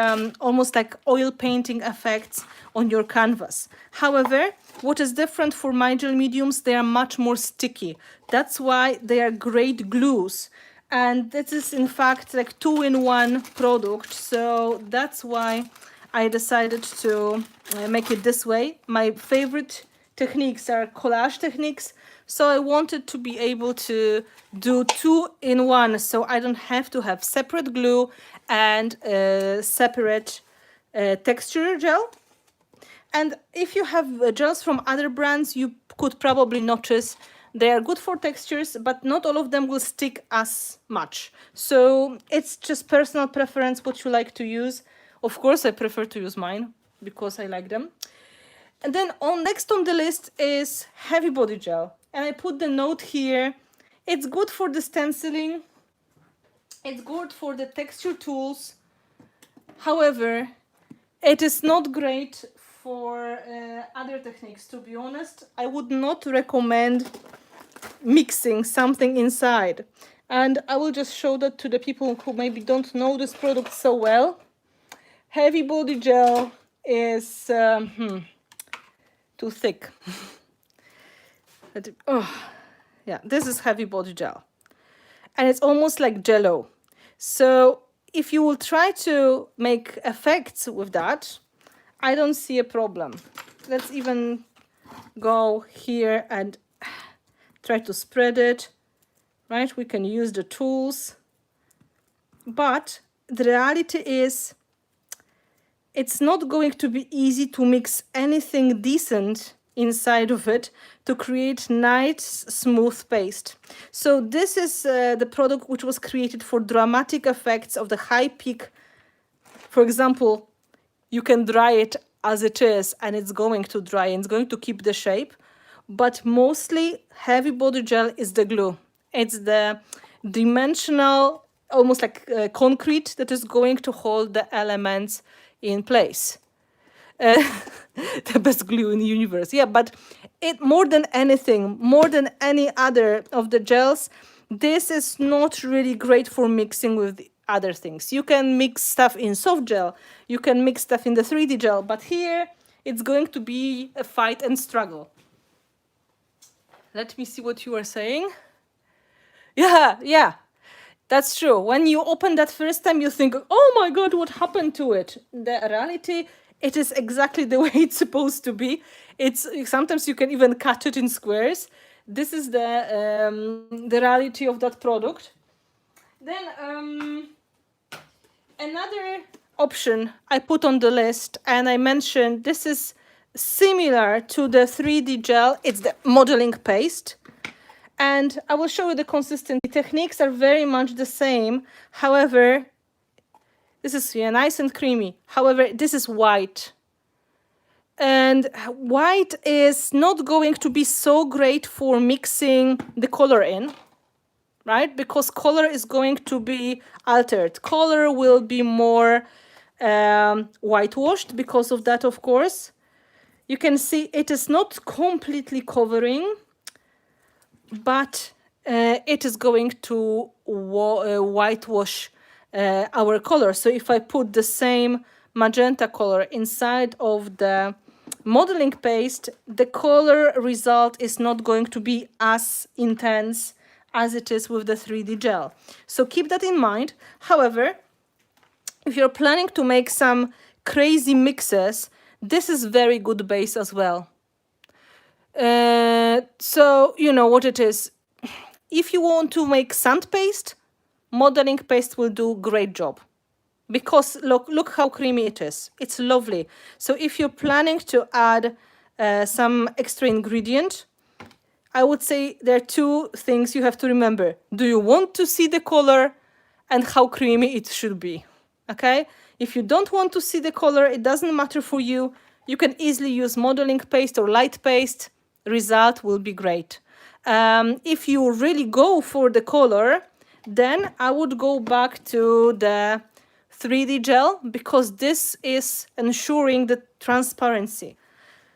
almost like oil painting effects on your canvas. However, what is different for my gel mediums, they are much more sticky. That's why they are great glues. And this is in fact like 2-in-1 product. So that's why I decided to make it this way. My favorite techniques are collage techniques. So I wanted to be able to do 2-in-1. So I don't have to have separate glue and separate texture gel. And if you have gels from other brands, you could probably notice they are good for textures, but not all of them will stick as much. So it's just personal preference what you like to use. Of course, I prefer to use mine because I like them. And then next on the list is heavy body gel. And I put the note here. It's good for the stenciling. It's good for the texture tools. However, it is not great for other techniques, to be honest. I would not recommend mixing something inside. And I will just show that to the people who maybe don't know this product so well. Heavy body gel is too thick. Yeah, this is heavy body gel. And it's almost like Jello. So if you will try to make effects with that, I don't see a problem. Let's even go here and try to spread it, right? We can use the tools. But the reality is, it's not going to be easy to mix anything decent inside of it to create nice, smooth paste. So this is the product which was created for dramatic effects of the high peak. For example, you can dry it as it is and it's going to dry and it's going to keep the shape. But mostly heavy body gel is the glue. It's the dimensional, almost like concrete that is going to hold the elements in place. The best glue in the universe. Yeah, but it more than anything, more than any other of the gels, this is not really great for mixing with other things. You can mix stuff in soft gel, you can mix stuff in the 3D gel, but here it's going to be a fight and struggle. Let me see what you are saying. Yeah, that's true. When you open that first time, you think, oh my God, what happened to it? The reality, it is exactly the way it's supposed to be. It's sometimes you can even cut it in squares. This is the reality of that product. Then another option I put on the list, and I mentioned this is similar to the 3D gel. It's the modeling paste. And I will show you the consistency. Techniques are very much the same. However, this is nice and creamy. However, this is white. And white is not going to be so great for mixing the color in, right? Because color is going to be altered. Color will be more whitewashed because of that, of course. You can see it is not completely covering, but it is going to whitewash our color. So if I put the same magenta color inside of the modeling paste, the color result is not going to be as intense as it is with the 3D gel. So keep that in mind. However, if you're planning to make some crazy mixes, this is very good base as well. So you know what it is. If you want to make sand paste, modeling paste will do great job. Because look how creamy it is. It's lovely. So if you're planning to add some extra ingredient, I would say there are two things you have to remember. Do you want to see the color? and how creamy it should be. Okay, if you don't want to see the color, it doesn't matter for you. You can easily use modeling paste or light paste. Result will be great. If you really go for the color, then I would go back to the 3D gel, because this is ensuring the transparency.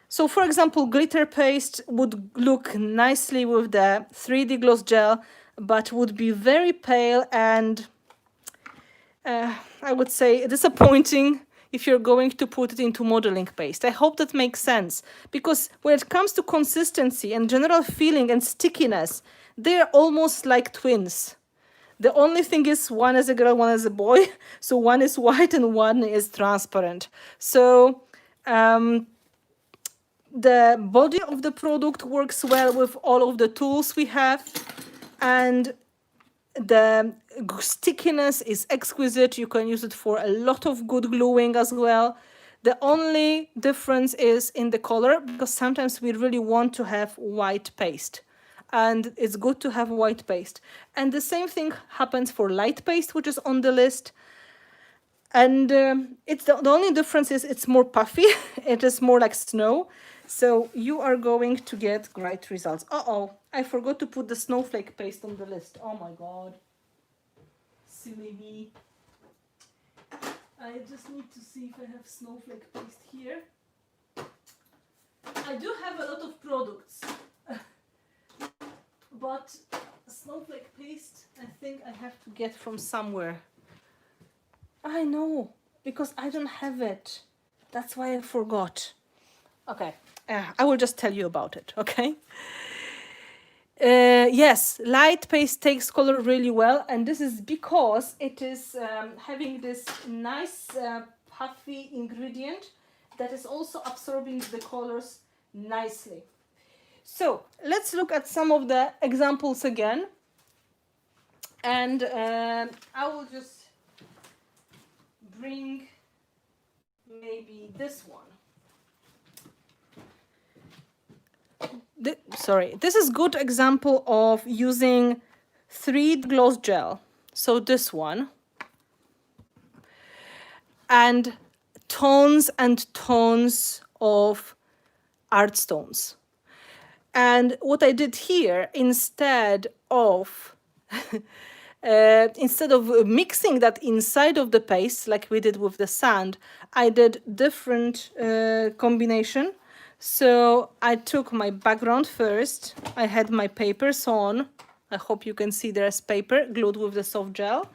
So for example, glitter paste would look nicely with the 3D gloss gel, but would be very pale and I would say disappointing if you're going to put it into modeling paste. I hope that makes sense, because when it comes to consistency and general feeling and stickiness, they're almost like twins. The only thing is one is a girl, one is a boy. So one is white and one is transparent. So the body of the product works well with all of the tools we have, and the stickiness is exquisite. You can use it for a lot of good gluing as well. The only difference is in the color, because sometimes we really want to have white paste, and it's good to have white paste. And the same thing happens for light paste, which is on the list. And it's the only difference is it's more puffy. It is more like snow. So you are going to get great results. Uh-oh, I forgot to put the snowflake paste on the list. Oh my God. Silly me. I just need to see if I have snowflake paste here. I do have a lot of products. But snowflake paste, I think I have to get from somewhere. I know, because I don't have it. That's why I forgot. Okay, I will just tell you about it, okay? Yes, light paste takes color really well, and this is because it is having this nice puffy ingredient that is also absorbing the colors nicely. So let's look at some of the examples again, and I will just bring maybe this one. This is good example of using 3D gloss gel. So this one, and tons of art stones. And what I did here, instead of mixing that inside of the paste like we did with the sand, I did different combination. So I took my background first. I had my papers on. I hope you can see there's paper glued with the soft gel.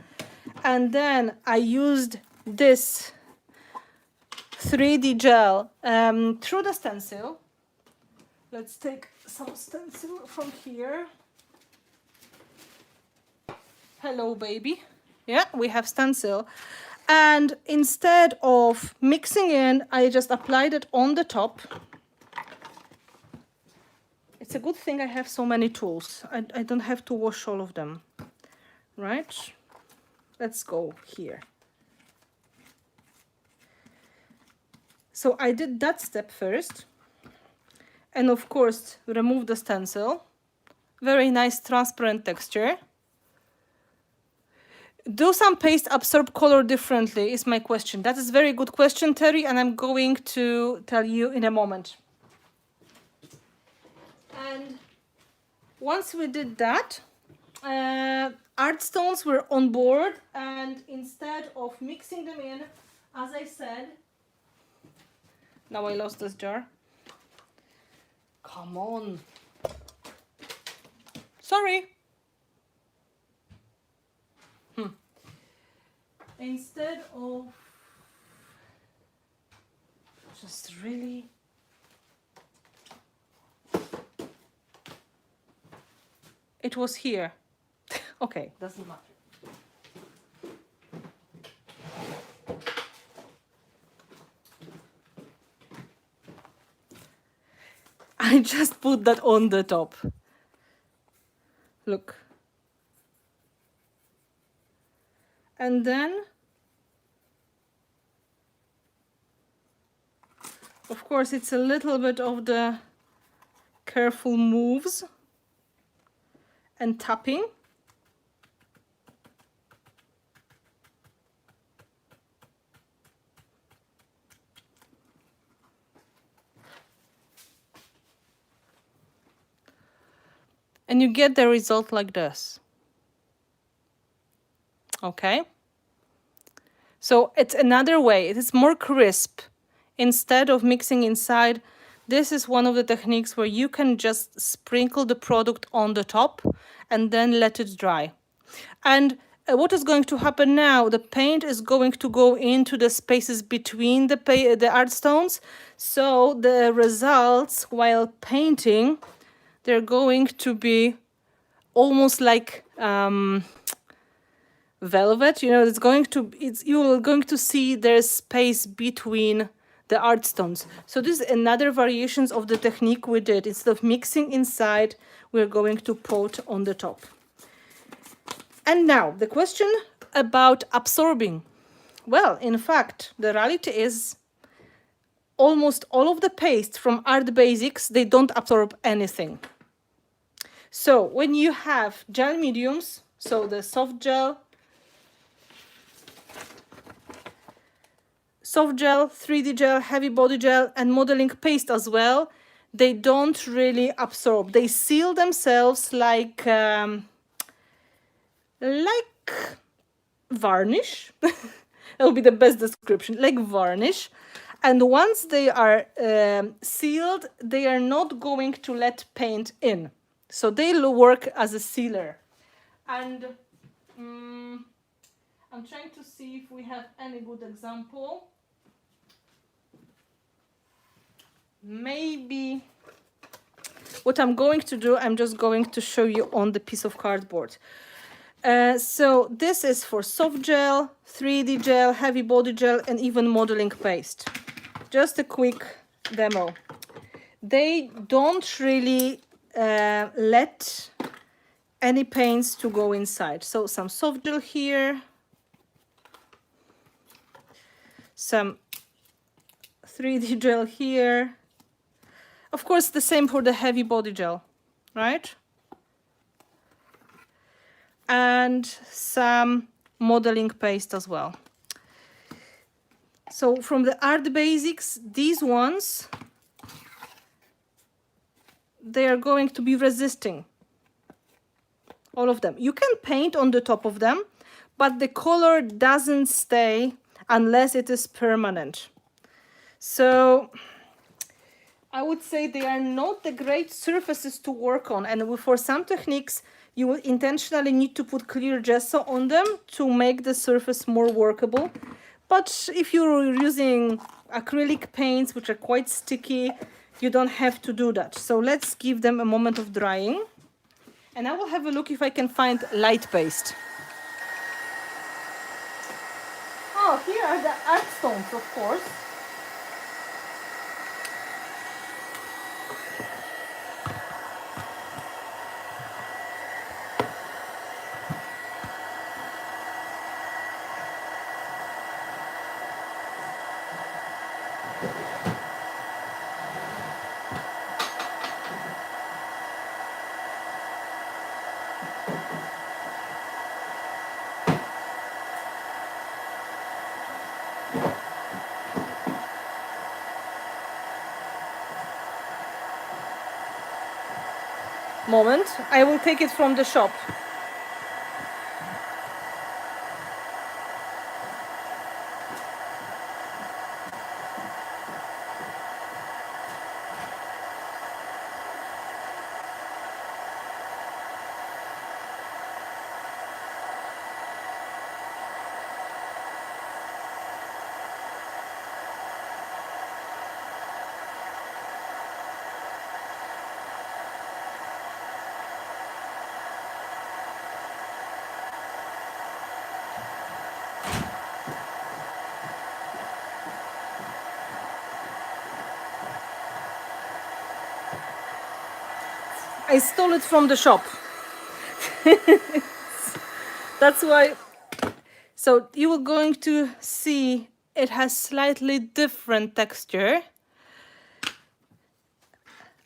And then I used this 3D gel through the stencil. Let's take some stencil from here. Hello, baby. Yeah, we have stencil. And instead of mixing in, I just applied it on the top. It's a good thing I have so many tools. I don't have to wash all of them, right? Let's go here. So I did that step first. And of course, remove the stencil. Very nice transparent texture. Do some paste absorb color differently is my question. That is a very good question, Terry, and I'm going to tell you in a moment. And once we did that, art stones were on board, and instead of mixing them in, as I said, now I lost this jar. Come on. Sorry. Instead of just really it was here. Okay, doesn't matter. I just put that on the top. Look. And then, of course, it's a little bit of the careful moves and tapping. And you get the result like this. Okay? So it's another way. It is more crisp. Instead of mixing inside, this is one of the techniques where you can just sprinkle the product on the top and then let it dry. And what is going to happen now? The paint is going to go into the spaces between the art stones. So the results while painting, they're going to be almost like velvet. You know, you're going to see there's space between the art stones. So this is another variations of the technique we did. Instead of mixing inside, we're going to pot on the top. And now the question about absorbing. Well, in fact, the reality is almost all of the paste from Art Basics, they don't absorb anything. So when you have gel mediums, so the soft gel, 3D gel, heavy body gel, and modeling paste as well, they don't really absorb. They seal themselves like varnish. That would be the best description, like varnish. And once they are sealed, they are not going to let paint in. So they work as a sealer. And I'm trying to see if we have any good example. Maybe what I'm going to do, I'm just going to show you on the piece of cardboard. So this is for soft gel, 3D gel, heavy body gel, and even modeling paste. Just a quick demo. They don't really let any paints to go inside. So some soft gel here, some 3D gel here. Of course, the same for the heavy body gel, right? And some modeling paste as well. So from the Art Basics, these ones, they are going to be resisting. All of them. You can paint on the top of them, but the color doesn't stay unless it is permanent. So I would say they are not the great surfaces to work on. And for some techniques, you will intentionally need to put clear gesso on them to make the surface more workable. But if you're using acrylic paints, which are quite sticky, you don't have to do that. So let's give them a moment of drying. And I will have a look if I can find light paste. Oh, here are the art stones, of course. Moment, I will take it from the shop. I stole it from the shop. That's why. So you are going to see it has slightly different texture.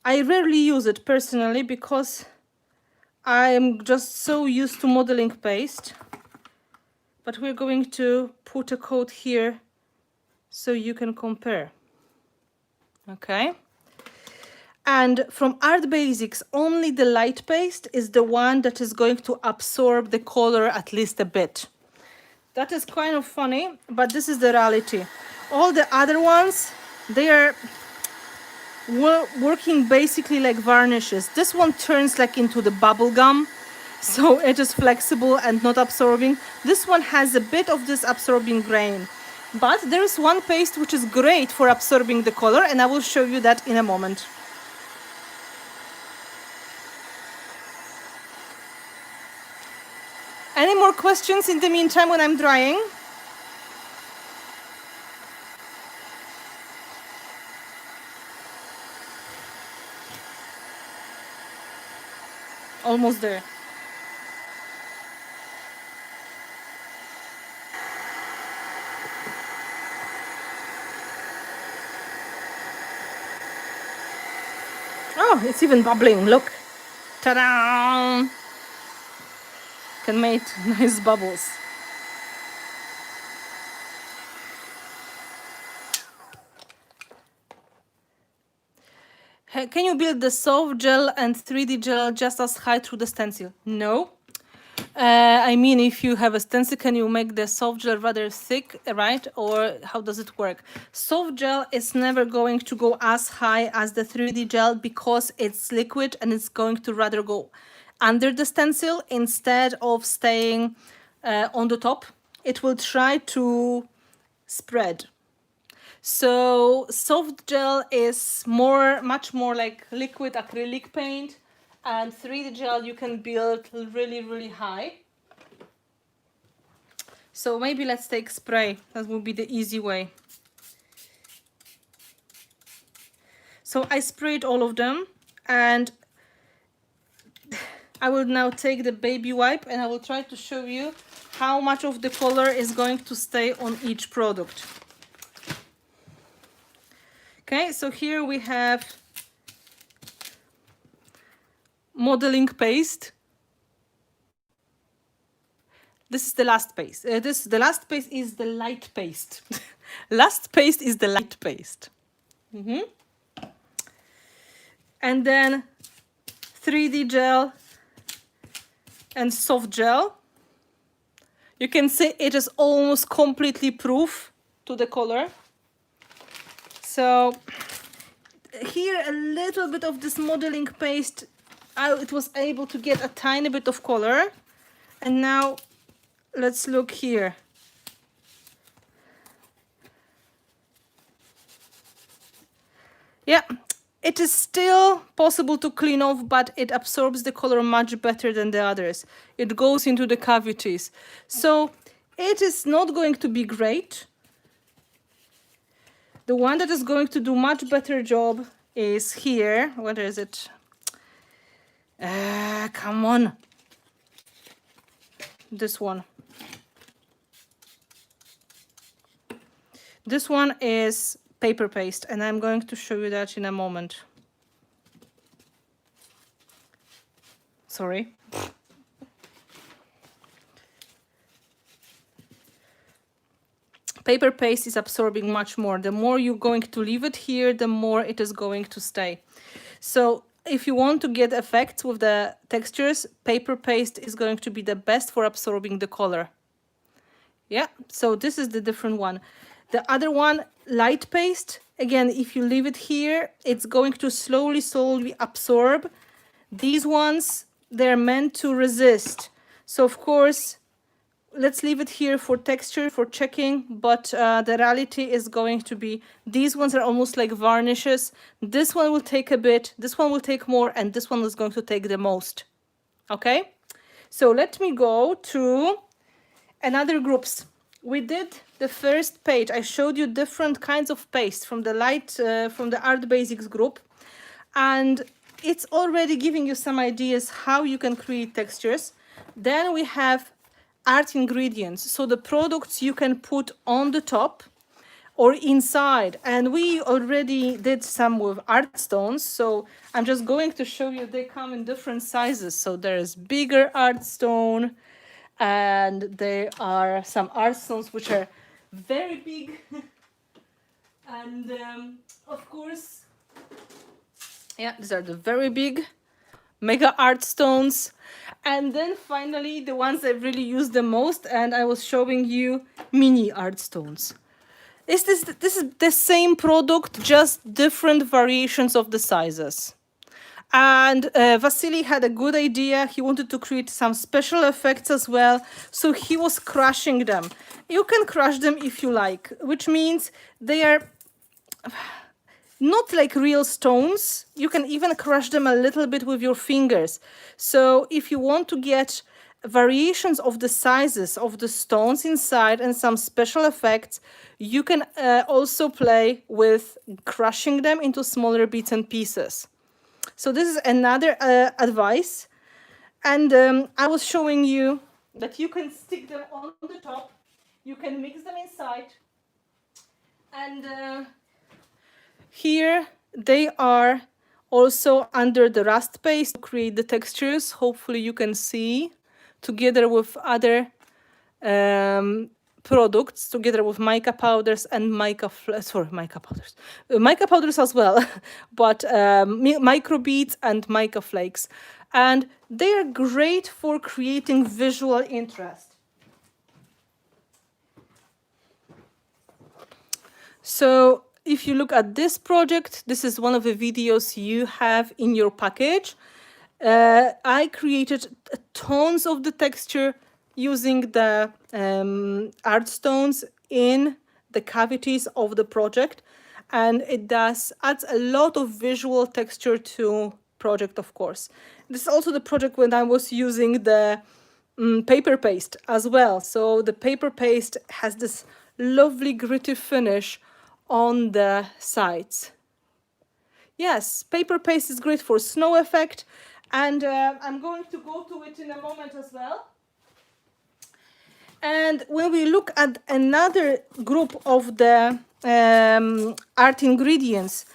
I rarely use it personally because I'm just so used to modeling paste. But we're going to put a coat here so you can compare. Okay. And from Art Basics, only the light paste is the one that is going to absorb the color at least a bit. That is kind of funny, but this is the reality. All the other ones, they are working basically like varnishes. This one turns like into the bubble gum, so it is flexible and not absorbing. This one has a bit of this absorbing grain, but there is one paste which is great for absorbing the color, and I will show you that in a moment. Any more questions in the meantime when I'm drying? Almost there. Oh, it's even bubbling, look. Ta-da! Can make nice bubbles. Can you build the soft gel and 3D gel just as high through the stencil? No. I mean, if you have a stencil, can you make the soft gel rather thick, right? Or how does it work? Soft gel is never going to go as high as the 3D gel because it's liquid and it's going to rather go under the stencil instead of staying on the top. It will try to spread. So soft gel is much more like liquid acrylic paint, and 3D gel you can build really, really high. So maybe let's take spray. That will be the easy way. So I sprayed all of them, and I will now take the baby wipe and I will try to show you how much of the color is going to stay on each product. Okay, so here we have modeling paste. This is the last paste. The last paste is the light paste. Last paste is the light paste. And then 3D gel and soft gel. You can see it is almost completely proof to the color. So here a little bit of this modeling paste, it was able to get a tiny bit of color. And now let's look here. Yeah, it is still possible to clean off, but it absorbs the color much better than the others. It goes into the cavities. So it is not going to be great. The one that is going to do much better job is here. What is it? Come on. This one. This one is paper paste, and I'm going to show you that in a moment. Sorry. Paper paste is absorbing much more. The more you're going to leave it here, the more it is going to stay. So if you want to get effects with the textures, paper paste is going to be the best for absorbing the color. Yeah, so this is the different one. The other one, light paste, again, if you leave it here, it's going to slowly absorb. These ones, they're meant to resist. So of course, let's leave it here for texture, for checking, but the reality is going to be, these ones are almost like varnishes. This one will take a bit, this one will take more, and this one is going to take the most. Okay, so let me go to another groups. We did the first page. I showed you different kinds of paste from the Art Basics group, and it's already giving you some ideas how you can create textures. Then we have art ingredients, so the products you can put on the top or inside, and we already did some with art stones, so I'm just going to show you. They come in different sizes, so there's bigger art stone, and there are some art stones which are very big. And of course, Yeah, these are the very big mega art stones. And then finally, the ones I really use the most, and I was showing you mini art stones. This is the same product, just different variations of the sizes. And Vasily had a good idea. He wanted to create some special effects as well. So he was crushing them. You can crush them if you like, which means they are not like real stones. You can even crush them a little bit with your fingers. So if you want to get variations of the sizes of the stones inside and some special effects, you can also play with crushing them into smaller bits and pieces. So this is another advice. And I was showing you that you can stick them on the top. You can mix them inside. And here they are also under the rust paste to create the textures. Hopefully you can see together with other products, together with mica powders and mica powders as well, but microbeads and mica flakes. And they are great for creating visual interest. So if you look at this project, this is one of the videos you have in your package. I created tons of the texture using the art stones in the cavities of the project, and it adds a lot of visual texture to project, of course. This is also the project when I was using the paper paste as well. So the paper paste has this lovely gritty finish on the sides. Yes, paper paste is great for snow effect, and I'm going to go to it in a moment as well. And when we look at another group of the art ingredients,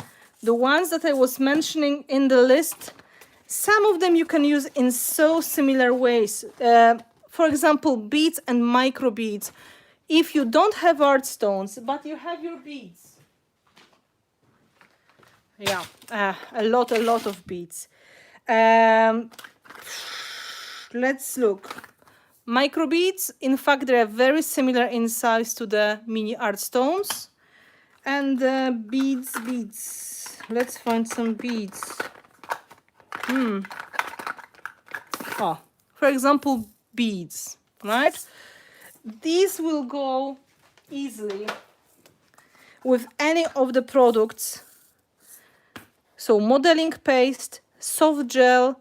the ones that I was mentioning in the list, some of them you can use in so similar ways. For example, beads and micro beads. If you don't have art stones, but you have your beads. Yeah, a lot of beads. Let's look. Microbeads, in fact, they are very similar in size to the mini art stones. And beads. Let's find some beads. Oh, for example, beads, right? These will go easily with any of the products. So modeling paste, soft gel,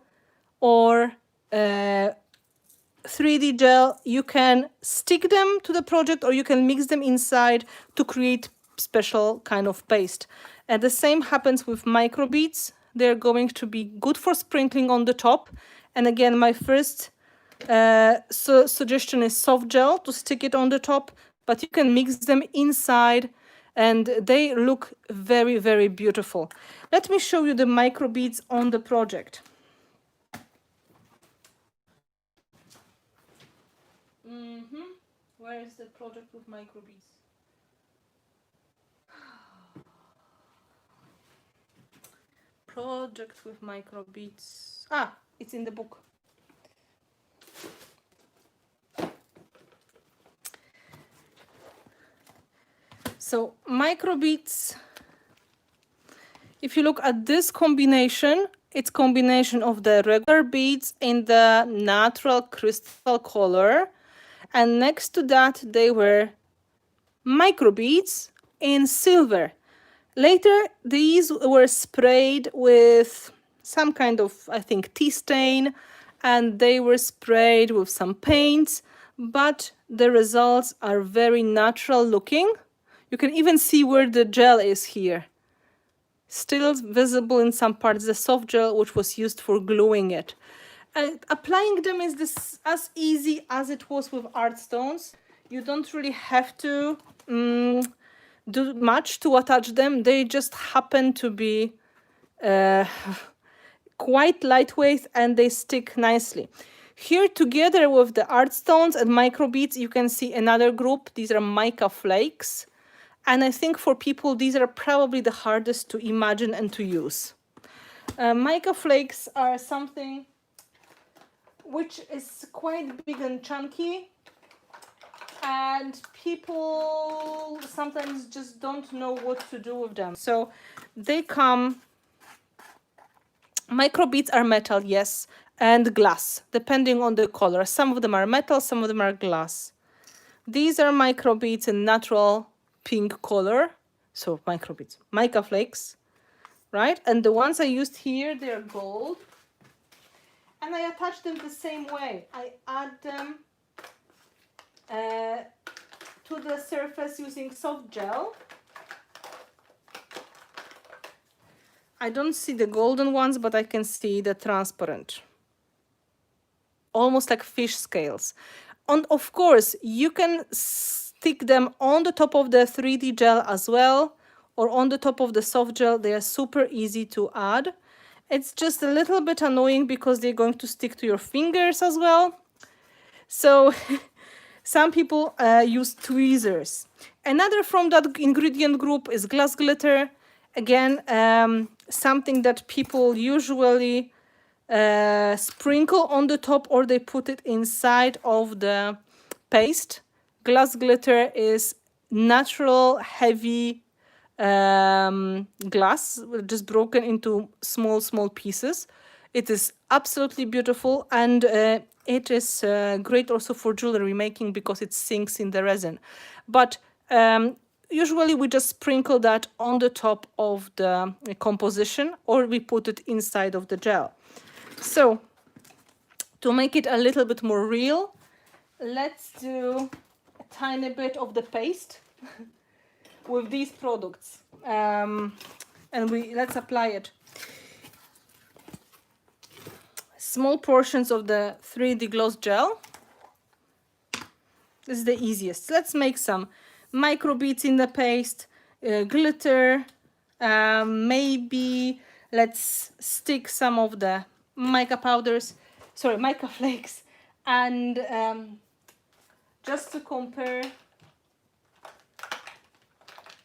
or 3D gel, you can stick them to the project or you can mix them inside to create special kind of paste. And the same happens with microbeads. They're going to be good for sprinkling on the top. And again, my first suggestion is soft gel to stick it on the top, but you can mix them inside and they look very, very beautiful. Let me show you the microbeads on the project. Where is the project with microbeads? Project with microbeads. Ah, it's in the book. So microbeads, if you look at this combination, it's combination of the regular beads in the natural crystal color. And next to that, they were microbeads in silver. Later, these were sprayed with some kind of, I think, tea stain, and they were sprayed with some paints, but the results are very natural looking. You can even see where the gel is here. Still visible in some parts, the soft gel, which was used for gluing it. Applying them is this as easy as it was with art stones. You don't really have to do much to attach them. They just happen to be quite lightweight and they stick nicely. Here, together with the art stones and microbeads, you can see another group. These are mica flakes. And I think for people, these are probably the hardest to imagine and to use. Mica flakes are something which is quite big and chunky, and people sometimes just don't know what to do with them. So they come, microbeads are metal, yes, and glass, depending on the color. Some of them are metal, some of them are glass. These are microbeads in natural pink color. So microbeads, mica flakes, right? And the ones I used here, they're gold. And I attach them the same way. I add them to the surface using soft gel. I don't see the golden ones, but I can see the transparent. Almost like fish scales. And of course, you can stick them on the top of the 3D gel as well, or on the top of the soft gel. They are super easy to add. It's just a little bit annoying because they're going to stick to your fingers as well. So some people use tweezers. Another from that ingredient group is glass glitter. Again, something that people usually sprinkle on the top, or they put it inside of the paste. Glass glitter is natural, heavy glass, just broken into small pieces. It is absolutely beautiful, and it is great also for jewelry making because it sinks in the resin. But usually we just sprinkle that on the top of the composition, or we put it inside of the gel. So to make it a little bit more real, let's do a tiny bit of the paste with these products, and let's apply it. Small portions of the 3D gloss gel. This is the easiest. Let's make some microbeads in the paste, glitter, maybe let's stick some of the mica powders, sorry, mica flakes, and just to compare,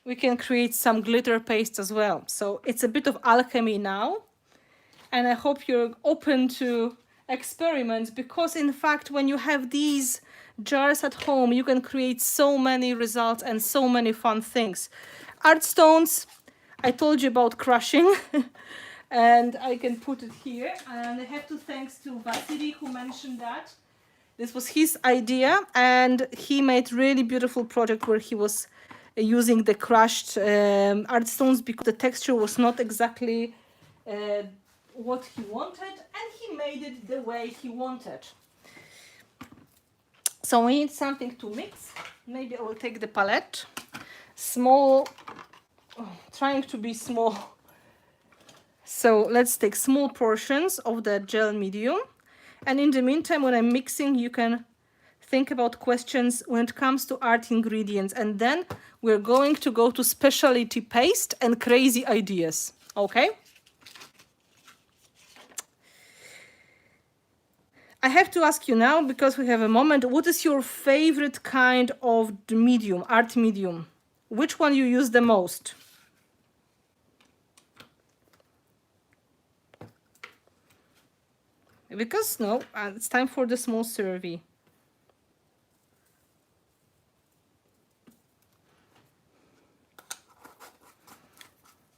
we can create some glitter paste as well. So it's a bit of alchemy now, and I hope you're open to experiments, because in fact, when you have these jars at home, you can create so many results and so many fun things. Art stones, I told you about crushing, and I can put it here. And I have to thanks to Vasily who mentioned that. This was his idea, and he made really beautiful project where he was using the crushed art stones because the texture was not exactly what he wanted, and he made it the way he wanted. So we need something to mix. Maybe I will take the palette. Small, trying to be small. So let's take small portions of the gel medium. And in the meantime, when I'm mixing, you can think about questions when it comes to art ingredients. And then we're going to go to specialty paste and crazy ideas. Okay? I have to ask you now, because we have a moment, what is your favorite kind of medium, art medium? Which one you use the most? Because no, it's time for the small survey.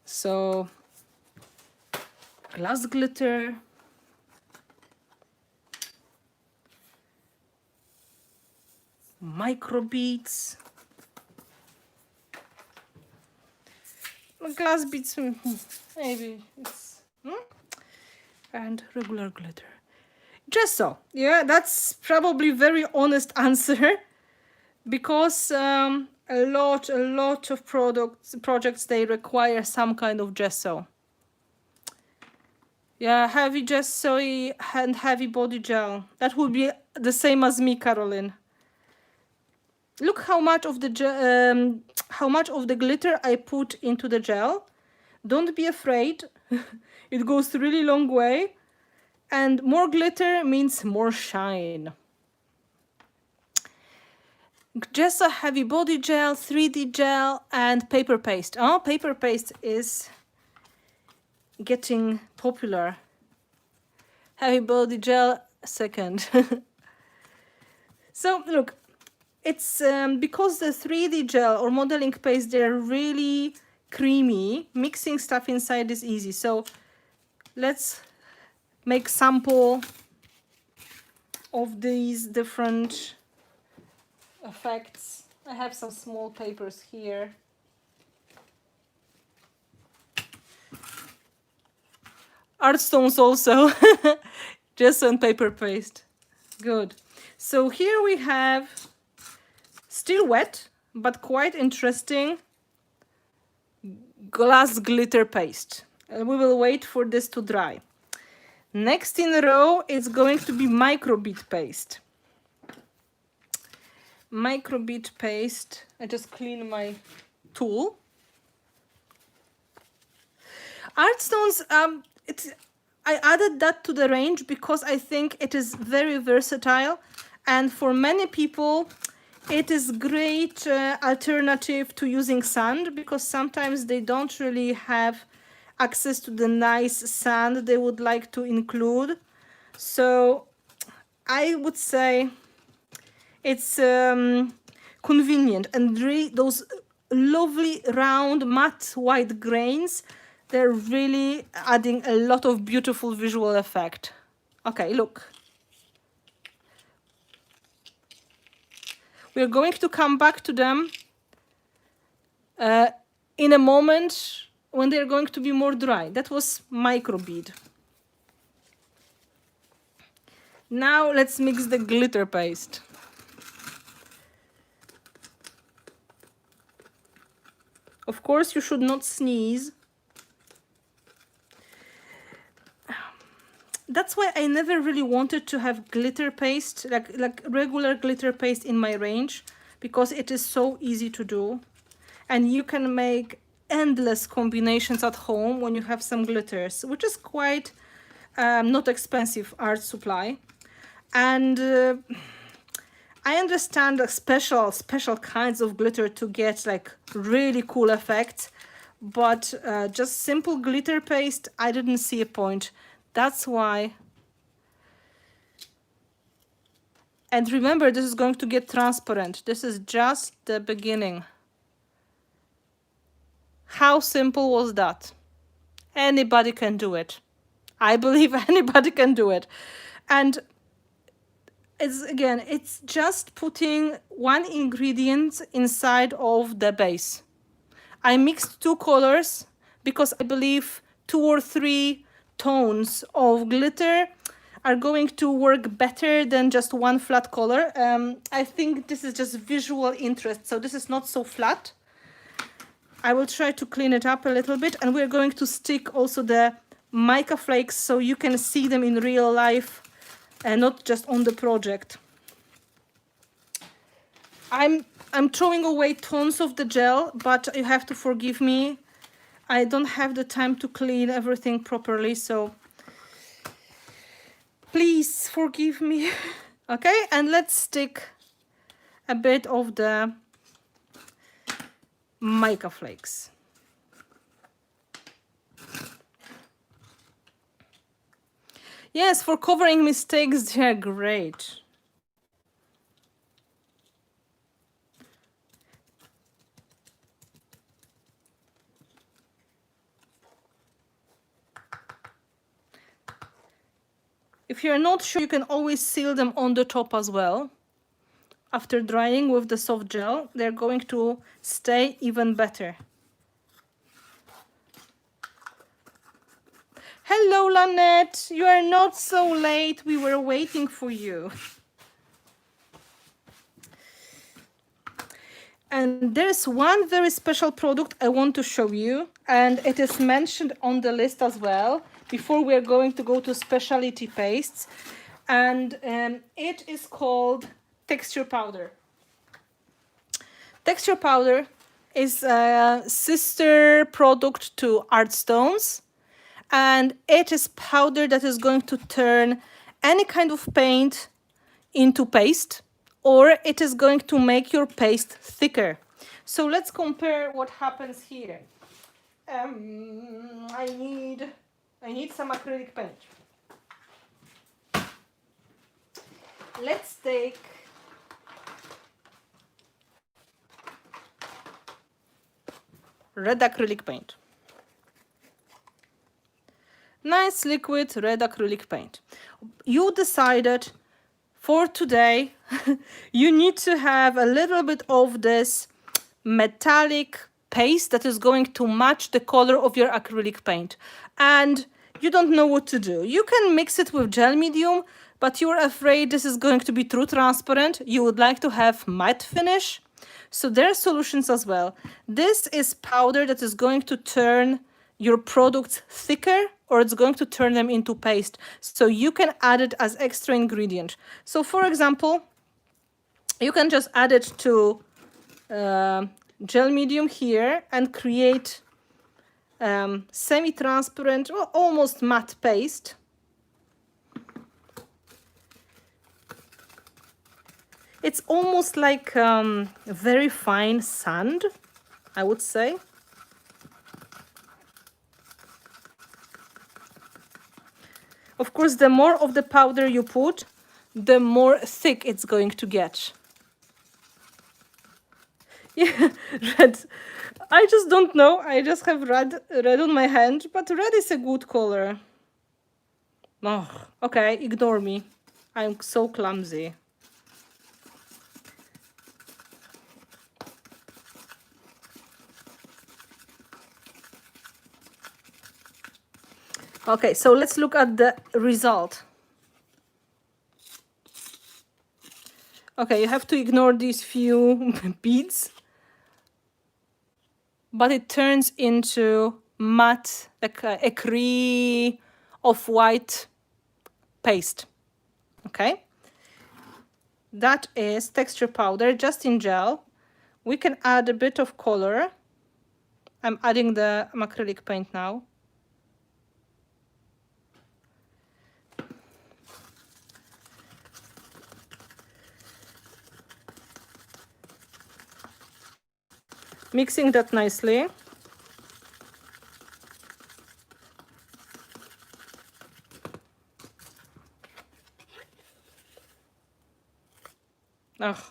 So, glass glitter. Microbeads. Glass beads, maybe it's, and regular glitter. Gesso, yeah, that's probably very honest answer, because a lot of projects, they require some kind of gesso. Yeah, heavy gesso and heavy body gel. That would be the same as me, Caroline. Look how much of the glitter I put into the gel. Don't be afraid. It goes a really long way. And more glitter means more shine. Gesso, heavy body gel, 3D gel, and paper paste. Oh, paper paste is getting popular. Happy Body Gel, second. So look, it's because the 3D gel or modeling paste, they're really creamy. Mixing stuff inside is easy. So let's make sample of these different effects. I have some small papers here. Art stones also, just on paper paste. Good. So here we have still wet, but quite interesting glass glitter paste. And we will wait for this to dry. Next in a row, it's going to be microbead paste. Microbead paste. I just clean my tool. Art stones, I added that to the range because I think it is very versatile, and for many people it is great alternative to using sand, because sometimes they don't really have access to the nice sand they would like to include. So I would say it's convenient, and those lovely round matte white grains, they're really adding a lot of beautiful visual effect. Okay, look. We're going to come back to them in a moment when they're going to be more dry. That was microbead. Now let's mix the glitter paste. Of course, you should not sneeze. That's why I never really wanted to have glitter paste, like regular glitter paste in my range, because it is so easy to do. And you can make endless combinations at home when you have some glitters, which is quite not expensive art supply. And I understand the special kinds of glitter to get like really cool effects, but just simple glitter paste, I didn't see a point. That's why. And remember, this is going to get transparent. This is just the beginning. How simple was that? Anybody can do it. I believe anybody can do it. And it's just putting one ingredient inside of the base. I mixed two colors because I believe 2 or 3 tones of glitter are going to work better than just one flat color. I think this is just visual interest, so this is not so flat. I will try to clean it up a little bit, and we're going to stick also the mica flakes so you can see them in real life and not just on the project. I'm throwing away tons of the gel, but you have to forgive me. I don't have the time to clean everything properly, so please forgive me. Okay, and let's stick a bit of the mica flakes. Yes, for covering mistakes, they're great. If you're not sure, you can always seal them on the top as well. After drying with the soft gel, they're going to stay even better. Hello, Lynette. You are not so late. We were waiting for you. And there's one very special product I want to show you, and it is mentioned on the list as well before we're going to go to specialty pastes. And it is called texture powder. Texture powder is a sister product to art stones, and it is powder that is going to turn any kind of paint into paste, or it is going to make your paste thicker. So let's compare what happens here. I need I need some acrylic paint. Let's take red acrylic paint. Nice liquid red acrylic paint. You decided for today you need to have a little bit of this metallic paste that is going to match the color of your acrylic paint, and you don't know what to do. You can mix it with gel medium, but you're afraid this is going to be too transparent. You would like to have matte finish, so there are solutions as well. This is powder that is going to turn your products thicker, or it's going to turn them into paste, so you can add it as extra ingredient. So for example, you can just add it to gel medium here and create semi-transparent or almost matte paste. It's almost like very fine sand, I would say. Of course, the more of the powder you put, the more thick it's going to get. Yeah, red. I just don't know. I just have red on my hand, but red is a good color. Oh, okay, ignore me. I'm so clumsy. Okay, so let's look at the result. Okay, you have to ignore these few beads, but it turns into matte, like a ecru of white paste. Okay, that is texture powder just in gel. We can add a bit of color. I'm adding the acrylic paint now. Mixing that nicely. Oh,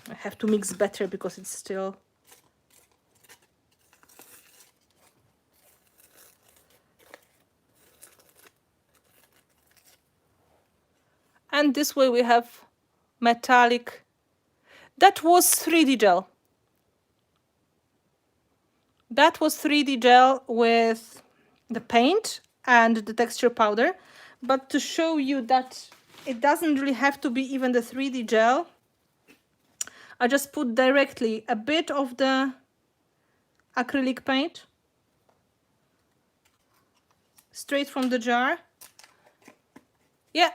I have to mix better because it's still... And this way we have metallic. That was 3D gel. That was 3D gel with the paint and the texture powder. But to show you that it doesn't really have to be even the 3D gel, I just put directly a bit of the acrylic paint straight from the jar. Yeah.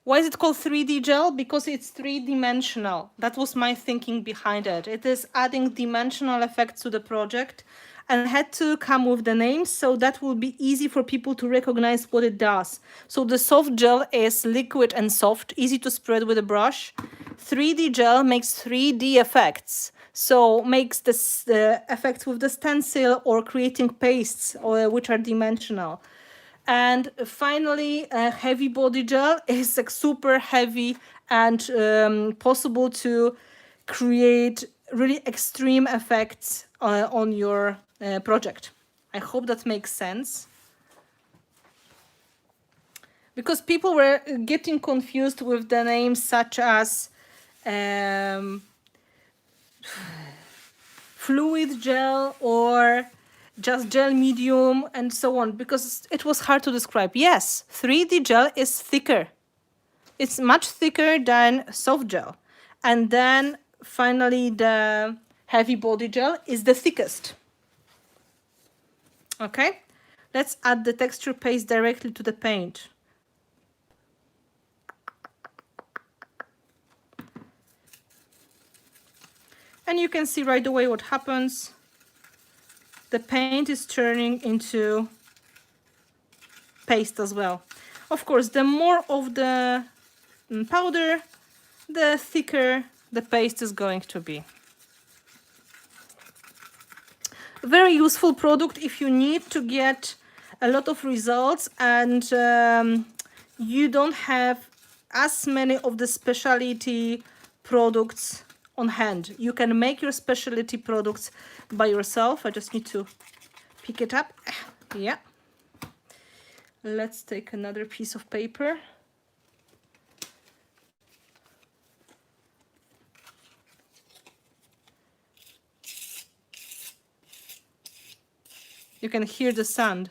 Why is it called 3D gel? Because it's three-dimensional. That was my thinking behind it. It is adding dimensional effects to the project, and had to come with the name so that will be easy for people to recognize what it does. So the soft gel is liquid and soft, easy to spread with a brush. 3D gel makes 3D effects. So makes this effects with the stencil or creating pastes which are dimensional. And finally, heavy body gel is like super heavy and possible to create really extreme effects on your project. I hope that makes sense. Because people were getting confused with the names such as fluid gel or just gel medium and so on, because it was hard to describe. Yes, 3D gel is thicker. It's much thicker than soft gel. And then finally the heavy body gel is the thickest. Okay, let's add the texture paste directly to the paint. And you can see right away what happens. The paint is turning into paste as well. Of course, the more of the powder, the thicker the paste is going to be. very useful product if you need to get a lot of results and you don't have as many of the specialty products on hand. You can make your specialty products by yourself. I just need to pick it up. Yeah. Let's take another piece of paper. You can hear the sound.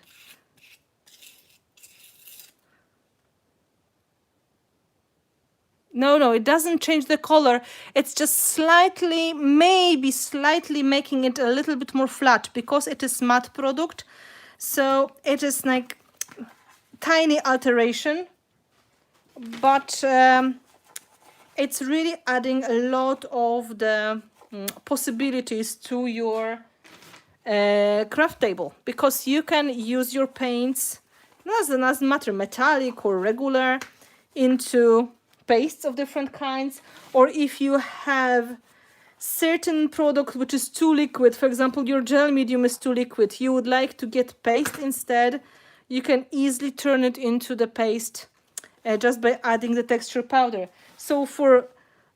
No, it doesn't change the color. It's just slightly, maybe slightly making it a little bit more flat because it is matte product. So it is like tiny alteration, but it's really adding a lot of the possibilities to your craft table, because you can use your paints, doesn't matter, metallic or regular, into pastes of different kinds. Or if you have certain product which is too liquid, for example your gel medium is too liquid, you would like to get paste instead, you can easily turn it into the paste just by adding the texture powder. So for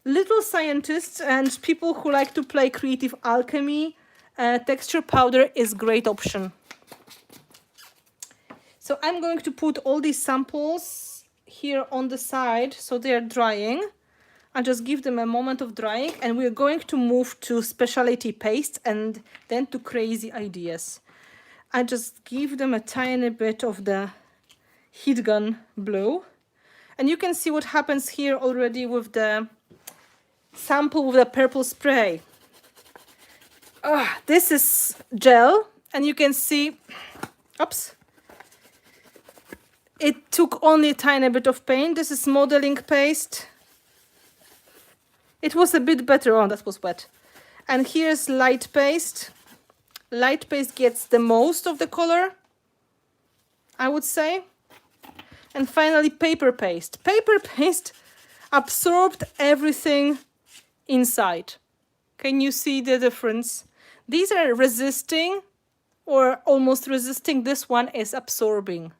little scientists and people who like to play creative alchemy, texture powder is great option. So I'm going to put all these samples here on the side so they're drying. I'll just give them a moment of drying, and we're going to move to specialty paste and then to crazy ideas. I just give them a tiny bit of the heat gun blow, and you can see what happens here already with the sample with the purple spray. This is gel, and you can see, oops, it took only a tiny bit of paint. This is modeling paste. It was a bit better. Oh, that was wet. And here's light paste. Light paste gets the most of the color, I would say. And finally, paper paste. Paper paste absorbed everything inside. Can you see the difference? These are resisting or almost resisting. This one is absorbing.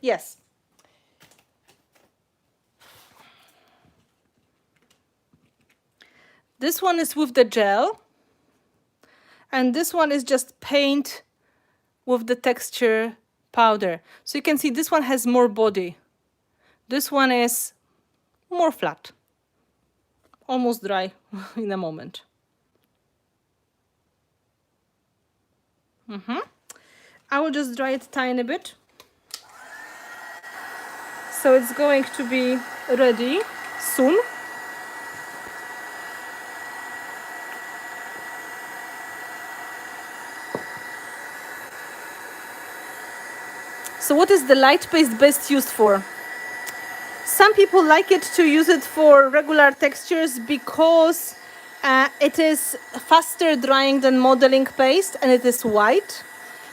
Yes. This one is with the gel, and this one is just paint with the texture powder. So you can see this one has more body. This one is more flat, almost dry in a moment. I will just dry it a tiny bit. So it's going to be ready soon. So what is the light paste best used for? Some people like it to use it for regular textures because it is faster drying than modeling paste, and it is white.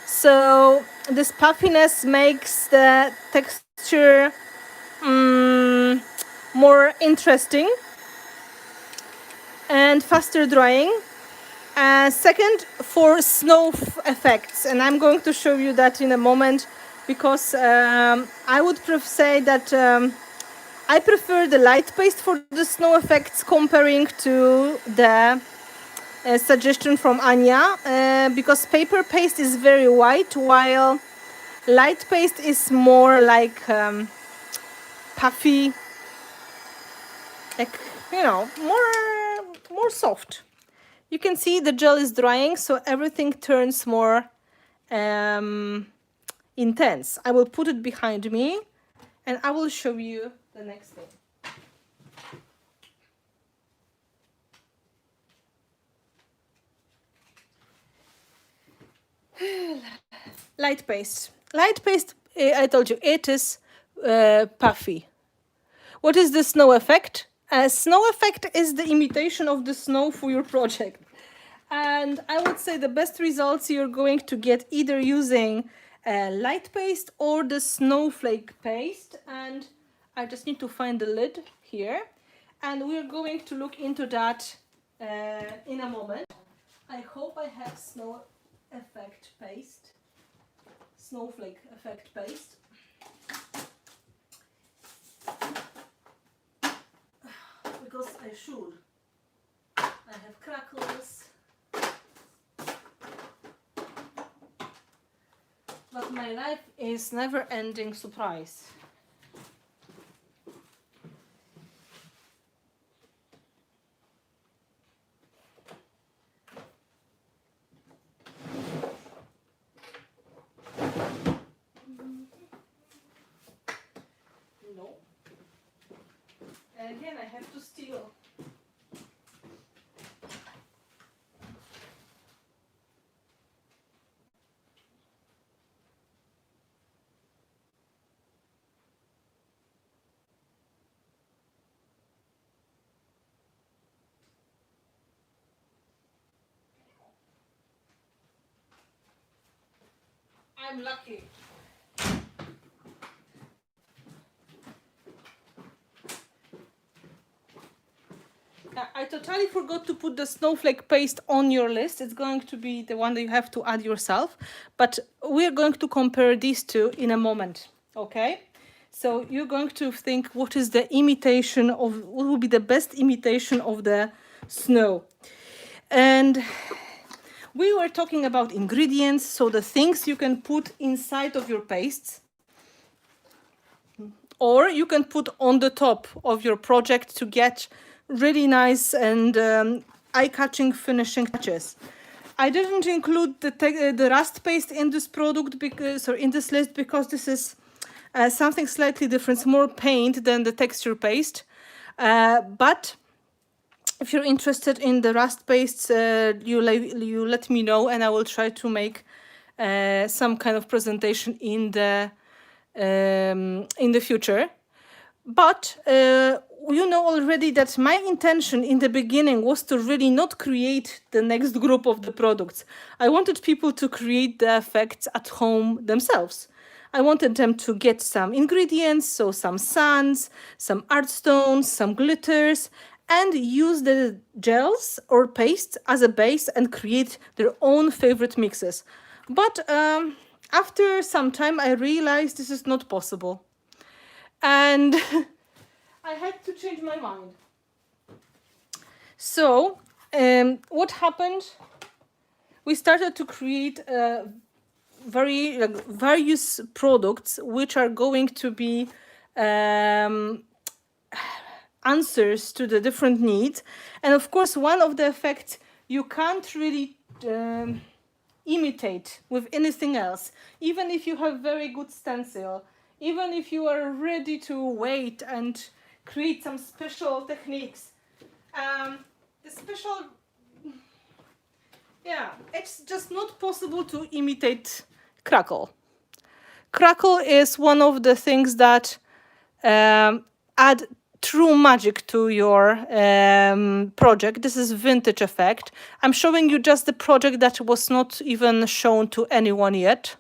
So this puffiness makes the texture more interesting and faster drying. Second, for snow effects, and I'm going to show you that in a moment, because I would say that I prefer the light paste for the snow effects comparing to the suggestion from Anya, because paper paste is very white, while light paste is more like puffy, like, you know, more soft. You can see the gel is drying, so everything turns more intense. I will put it behind me and I will show you the next thing. Light paste. Light paste, I told you, it is puffy. What is the snow effect? Snow effect is the imitation of the snow for your project. And I would say the best results you're going to get either using light paste or the snowflake paste. And I just need to find the lid here. And we're going to look into that in a moment. I hope I have snowflake effect paste. Because I should. I have crackles. But my life is never-ending surprise. No. And again, I have to steal. I'm lucky. I totally forgot to put the snowflake paste on your list. It's going to be the one that you have to add yourself. But we're going to compare these two in a moment, okay? So you're going to think what is the imitation of, what will be the best imitation of the snow. And we were talking about ingredients, so the things you can put inside of your pastes, or you can put on the top of your project to get really nice and eye-catching finishing touches. I didn't include the rust paste in this product because, or in this list, because this is something slightly different. It's more paint than the texture paste. But if you're interested in the rust paste, you let me know, and I will try to make some kind of presentation in the future. But you know already that my intention in the beginning was to really not create the next group of the products. I wanted people to create the effects at home themselves. I wanted them to get some ingredients, so some sands, some art stones, some glitters, and use the gels or pastes as a base and create their own favorite mixes. But after some time, I realized this is not possible. And I had to change my mind. So what happened? We started to create various products which are going to be answers to the different needs. And of course, one of the effects you can't really imitate with anything else, even if you have very good stencil, even if you are ready to wait and create some special techniques. It's just not possible to imitate crackle. Crackle is one of the things that add true magic to your project. This is vintage effect. I'm showing you just the project that was not even shown to anyone yet.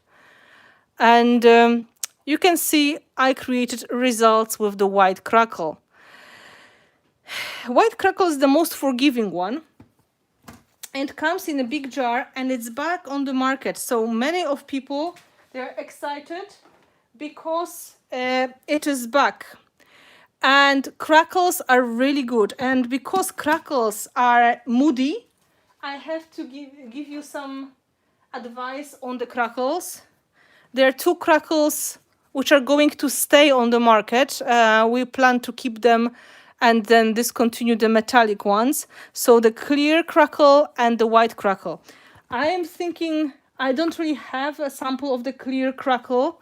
And you can see I created results with the white crackle. White crackle is the most forgiving one. It comes in a big jar and it's back on the market. So many of people, they're excited because it is back. And crackles are really good. And because crackles are moody, I have to give you some advice on the crackles. There are two crackles which are going to stay on the market. We plan to keep them and then discontinue the metallic ones. So the clear crackle and the white crackle. I am thinking I don't really have a sample of the clear crackle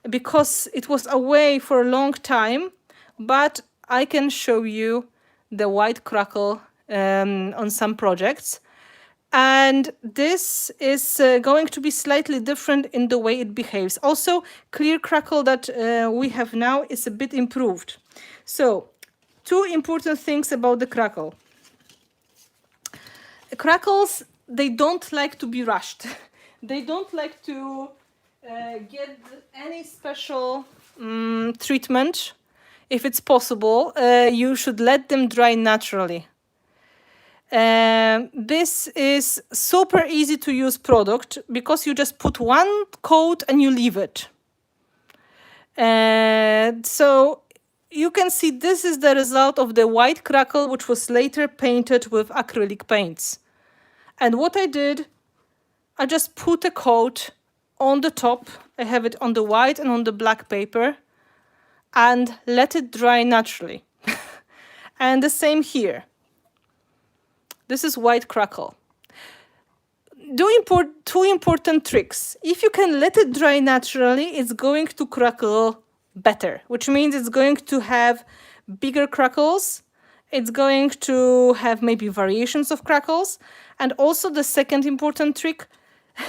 because it was away for a long time, but I can show you the white crackle on some projects. And this is going to be slightly different in the way it behaves. Also, clear crackle that we have now is a bit improved. So, two important things about the crackle. Crackles, they don't like to be rushed. They don't like to get any special treatment. if it's possible, you should let them dry naturally. This is super easy to use product because you just put one coat and you leave it. So you can see this is the result of the white crackle, which was later painted with acrylic paints. And what I did, I just put a coat on the top. I have it on the white and on the black paper and let it dry naturally. And the same here. This is white crackle. Two important tricks. If you can let it dry naturally, it's going to crackle better, which means it's going to have bigger crackles. It's going to have maybe variations of crackles. And also the second important trick,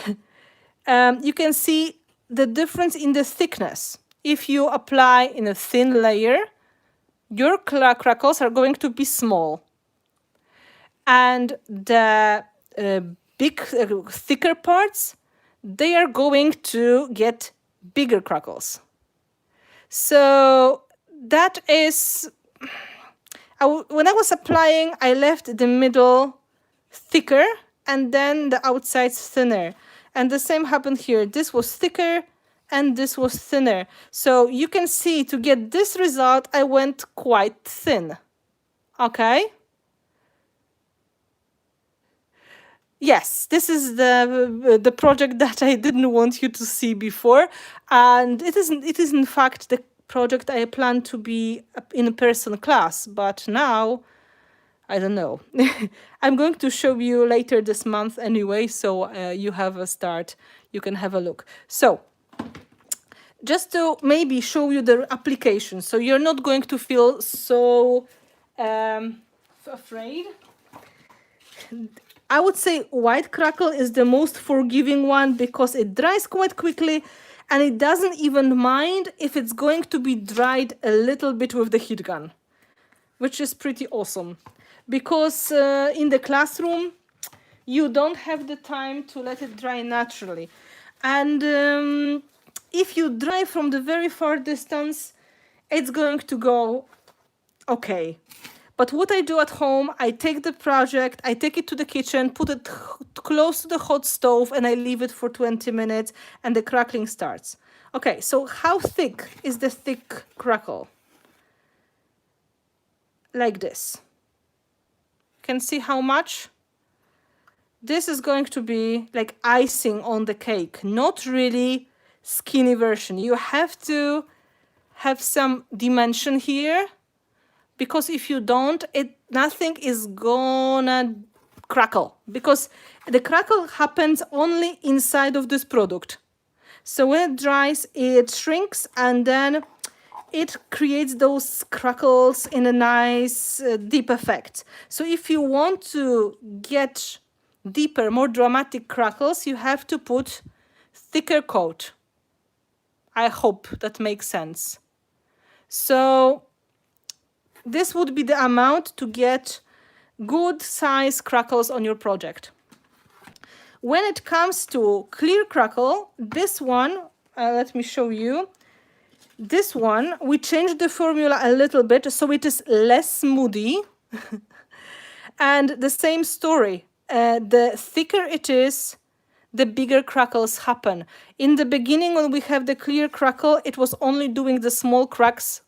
you can see the difference in the thickness. If you apply in a thin layer, your crackles are going to be small. And the big, thicker parts, they are going to get bigger crackles. So that is, when I was applying, I left the middle thicker and then the outsides thinner. And the same happened here. This was thicker and this was thinner. So you can see to get this result, I went quite thin. Okay? Yes, this is the project that I didn't want you to see before. And it is in fact the project I planned to be in-person class. But now, I don't know. I'm going to show you later this month anyway, so you have a start. You can have a look. So, just to maybe show you the application, so you're not going to feel so afraid. I would say white crackle is the most forgiving one because it dries quite quickly and it doesn't even mind if it's going to be dried a little bit with the heat gun, which is pretty awesome. Because in the classroom, you don't have the time to let it dry naturally. And if you dry from the very far distance, it's going to go okay. But what I do at home, I take the project, I take it to the kitchen, put it close to the hot stove, and I leave it for 20 minutes, and the crackling starts. Okay, so how thick is the thick crackle? Like this. Can see how much? This is going to be like icing on the cake, not really skinny version. You have to have some dimension here, because if you don't, nothing is gonna crackle, because the crackle happens only inside of this product. So when it dries, it shrinks and then it creates those crackles in a nice deep effect. So if you want to get deeper, more dramatic crackles, you have to put thicker coat. I hope that makes sense. So this would be the amount to get good size crackles on your project. When it comes to clear crackle, this one, let me show you. This one, we changed the formula a little bit, so it is less smoothie. And the same story. The thicker it is, the bigger crackles happen. In the beginning, when we have the clear crackle, it was only doing the small cracks.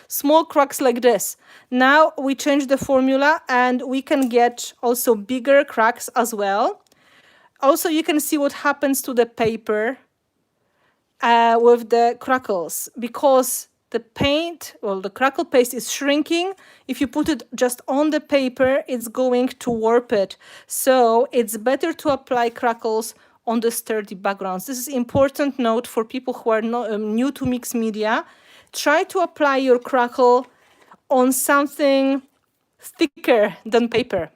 Small cracks like this. Now we change the formula and we can get also bigger cracks as well. Also, you can see what happens to the paper with the crackles, because the paint, the crackle paste is shrinking. If you put it just on the paper, it's going to warp it. So it's better to apply crackles on the sturdy backgrounds. This is important note for people who are not, new to mixed media. Try to apply your crackle on something thicker than paper.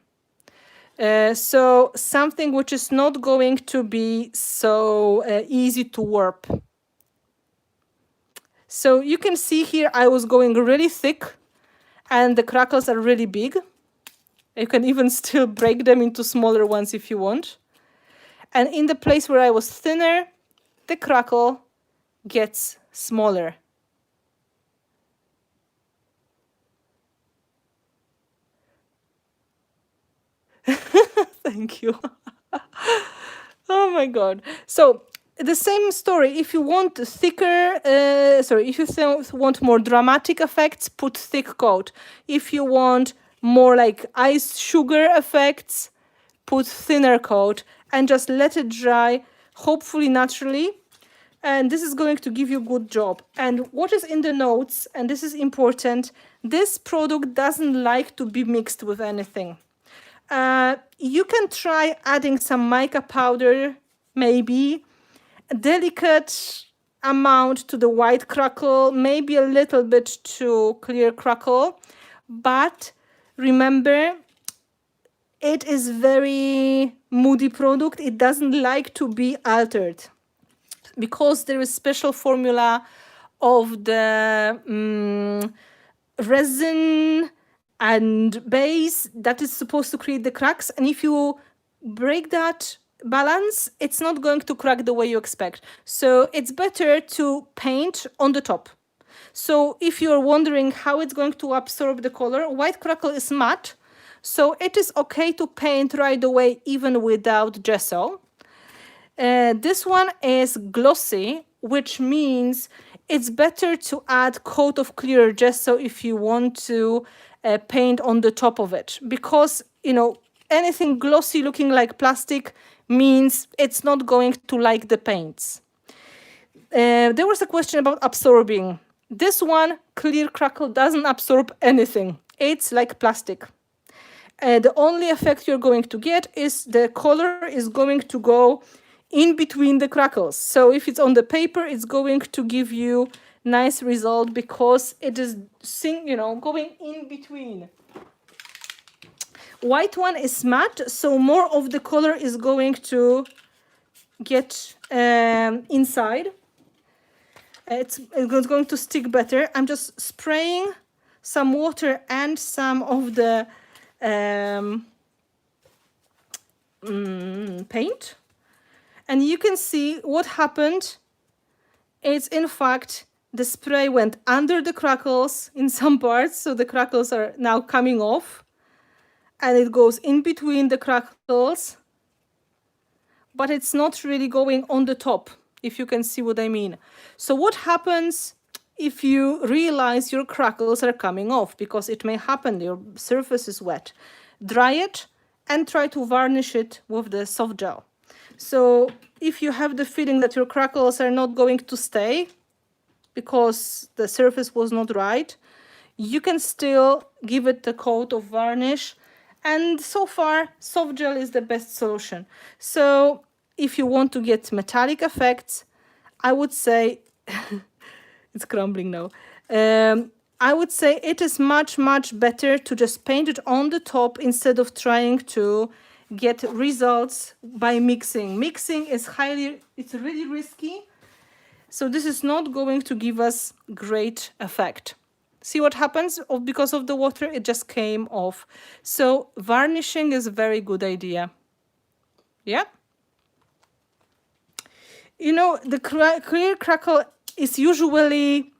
So something which is not going to be so easy to warp. So you can see here I was going really thick and the crackles are really big. You can even still break them into smaller ones if you want. And in the place where I was thinner, the crackle gets smaller. Thank you. Oh my God. So the same story. If you want thicker, if you want more dramatic effects, put thick coat. If you want more like ice sugar effects, put thinner coat and just let it dry, hopefully naturally. And this is going to give you a good job. And what is in the notes, and this is important, this product doesn't like to be mixed with anything. You can try adding some mica powder, maybe a delicate amount to the white crackle, maybe a little bit to clear crackle, but remember, it is very moody product. It doesn't like to be altered because there is special formula of the resin and base that is supposed to create the cracks, and if you break that balance, it's not going to crack the way you expect. So it's better to paint on the top. So if you're wondering how it's going to absorb the color, white crackle is matte, so it is okay to paint right away even without gesso. This one is glossy, which means it's better to add coat of clear gesso if you want to paint on the top of it, because anything glossy looking like plastic means it's not going to like the paints. There was a question about absorbing. This one, clear crackle, doesn't absorb anything. It's like plastic. The only effect you're going to get is the color is going to go in between the crackles. So if it's on the paper, it's going to give you nice result because it is going in between. White one is matte, so more of the color is going to get inside. It's going to stick better. I'm just spraying some water and some of the paint. And you can see what happened. It's in fact, the spray went under the crackles in some parts, so the crackles are now coming off. And it goes in between the crackles, but it's not really going on the top, if you can see what I mean. So what happens if you realize your crackles are coming off? Because it may happen, your surface is wet. Dry it and try to varnish it with the soft gel. So if you have the feeling that your crackles are not going to stay because the surface was not right, you can still give it a coat of varnish. And so far, soft gel is the best solution. So if you want to get metallic effects, I would say, it's crumbling now. I would say it is much, much better to just paint it on the top instead of trying to get results by mixing. Mixing is it's really risky. So this is not going to give us great effect. See what happens? Because of the water, it just came off. So varnishing is a very good idea. Yeah. The clear crackle is usually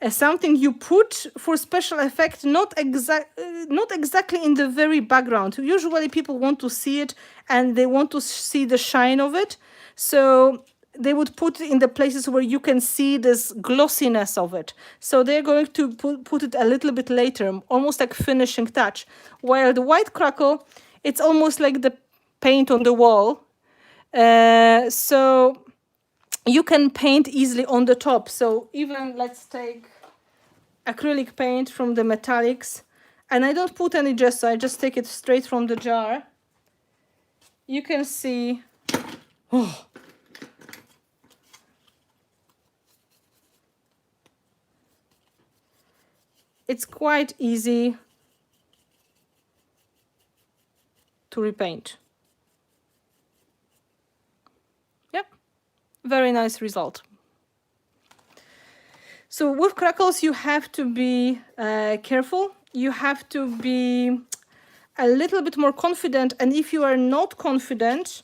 something you put for special effect, not exactly in the very background. Usually people want to see it and they want to see the shine of it. So they would put it in the places where you can see this glossiness of it. So they're going to put it a little bit later, almost like finishing touch. While the white crackle, it's almost like the paint on the wall. So you can paint easily on the top. So even let's take acrylic paint from the metallics, and I don't put any gesso, I just take it straight from the jar. You can see, it's quite easy to repaint. Yep, very nice result. So with crackles, you have to be careful. You have to be a little bit more confident. And if you are not confident,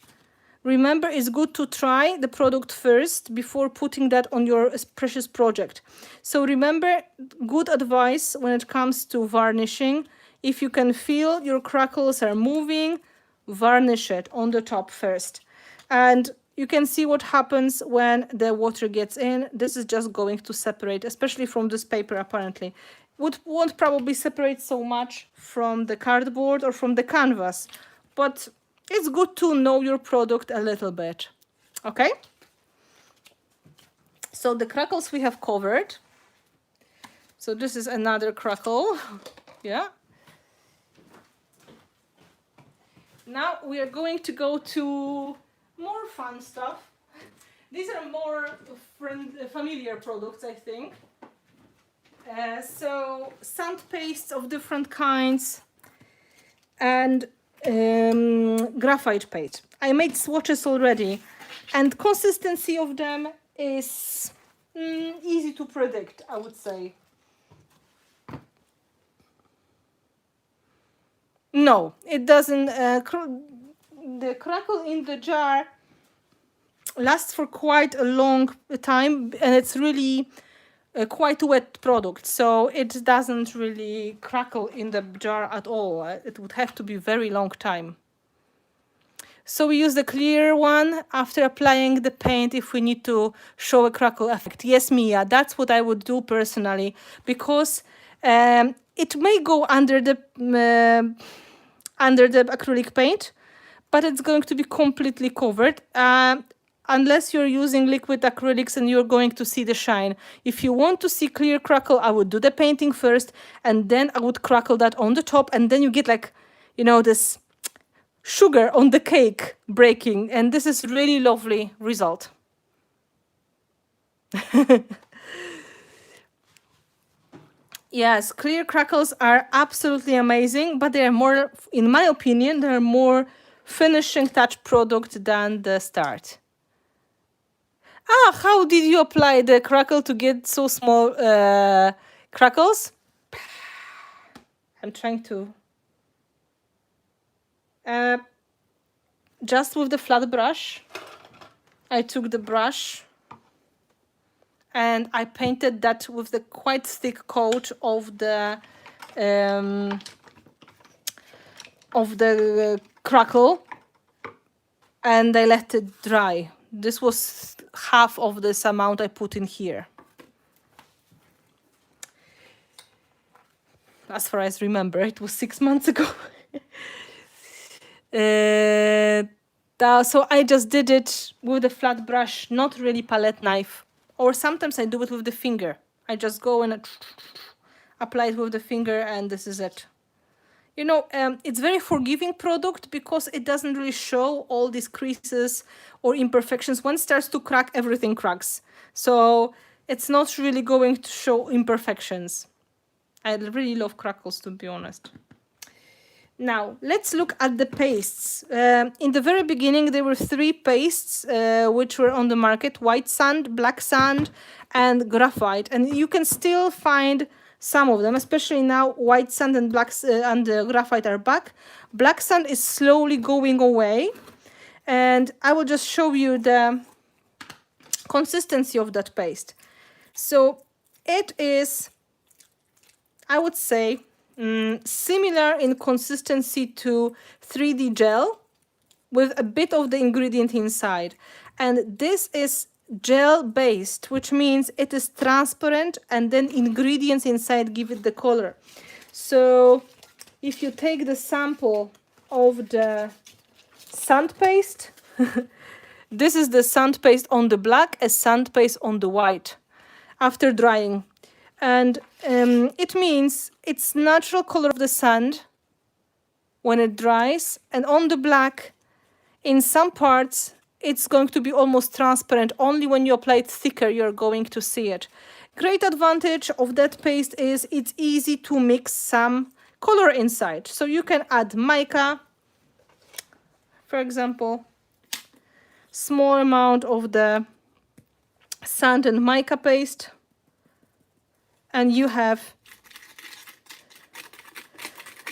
remember it's good to try the product first before putting that on your precious project. So remember, good advice when it comes to varnishing. If you can feel your crackles are moving, varnish it on the top first. And you can see what happens when the water gets in. This is just going to separate, especially from this paper apparently. Won't probably separate so much from the cardboard or from the canvas, but it's good to know your product a little bit. Okay? So the crackles we have covered. So this is another crackle. Yeah. Now we are going to go to more fun stuff. These are more familiar products, I think. So sand pastes of different kinds and graphite paste. I made swatches already, and consistency of them is easy to predict, I would say. No, it doesn't. The crackle in the jar lasts for quite a long time, and it's really quite a wet product, so it doesn't really crackle in the jar at all. It would have to be very long time. So we use the clear one after applying the paint if we need to show a crackle effect. Yes, Mia, that's what I would do personally, because it may go under the acrylic paint, but it's going to be completely covered unless you're using liquid acrylics and you're going to see the shine. If you want to see clear crackle, I would do the painting first, and then I would crackle that on the top, and then you get like, you know, this sugar on the cake breaking, and this is really lovely result. Yes, clear crackles are absolutely amazing, but they are more, in my opinion, they're more finishing touch product than the start. Ah, how did you apply the crackle to get so small crackles? I'm trying to... just with the flat brush. I took the brush and I painted that with the quite thick coat of the crackle, and I let it dry. This was half of this amount I put in here. As far as I remember, it was 6 months ago. So I just did it with a flat brush, not really palette knife. Or sometimes I do it with the finger. I just go and apply it with the finger, and this is it. You know, it's very forgiving product because it doesn't really show all these creases or imperfections. When it starts to crack, everything cracks. So it's not really going to show imperfections. I really love crackles, to be honest. Now, let's look at the pastes. In the very beginning, there were 3 pastes which were on the market: white sand, black sand, and graphite. And you can still find some of them, especially now white sand and graphite are back. Black sand is slowly going away. And I will just show you the consistency of that paste. So it is, I would say, similar in consistency to 3D gel with a bit of the ingredient inside. And this is gel based, which means it is transparent, and then ingredients inside give it the color. So if you take the sample of the sand paste, this is the sand paste on the black, a sand paste on the white after drying. And it means it's natural color of the sand when it dries, and on the black, in some parts, it's going to be almost transparent. Only when you apply it thicker, you're going to see it. Great advantage of that paste is it's easy to mix some color inside. So you can add mica, for example, small amount of the sand and mica paste, and you have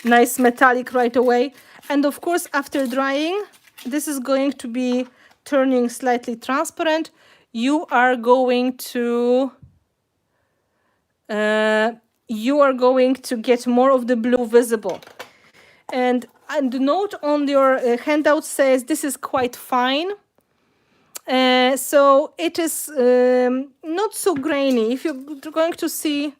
nice metallic right away. And of course, after drying, this is going to be turning slightly transparent. You are going to get more of the blue visible. And and the note on your handout says this is quite fine. So it is not so grainy. If you're going to see,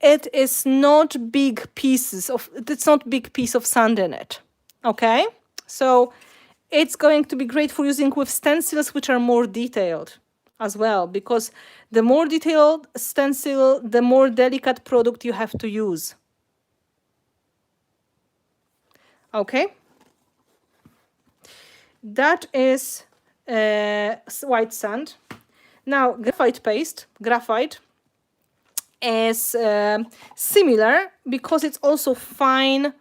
it is not big pieces of, it's not big piece of sand in it. Okay, so it's going to be great for using with stencils which are more detailed as well, because the more detailed stencil, the more delicate product you have to use. Okay, that is white sand. Now graphite paste, graphite is similar because it's also fine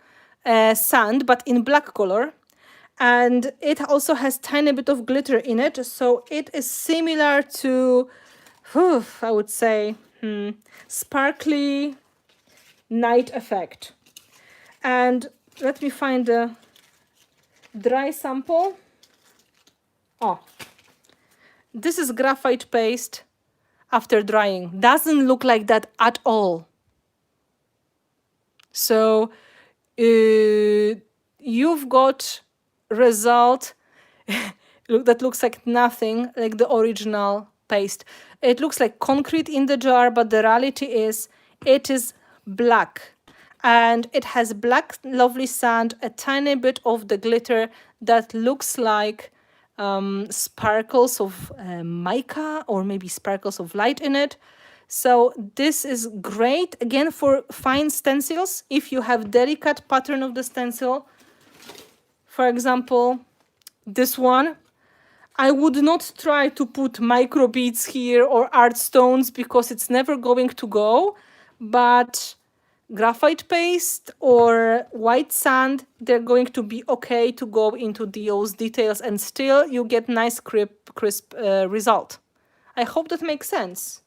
sand, but in black color, and it also has tiny bit of glitter in it, so it is similar to, I would say, sparkly night effect. And let me find the dry sample. Oh, this is graphite paste after drying. Doesn't look like that at all. So you've got result that looks like nothing like the original paste. It looks like concrete in the jar, but the reality is it is black, and it has black lovely sand, a tiny bit of the glitter that looks like sparkles of mica, or maybe sparkles of light in it. So this is great again for fine stencils. If you have delicate pattern of the stencil, for example this one, I would not try to put micro beads here or art stones because it's never going to go, but graphite paste or white sand, they're going to be okay to go into those details, and still you get nice crisp result. I hope that makes sense.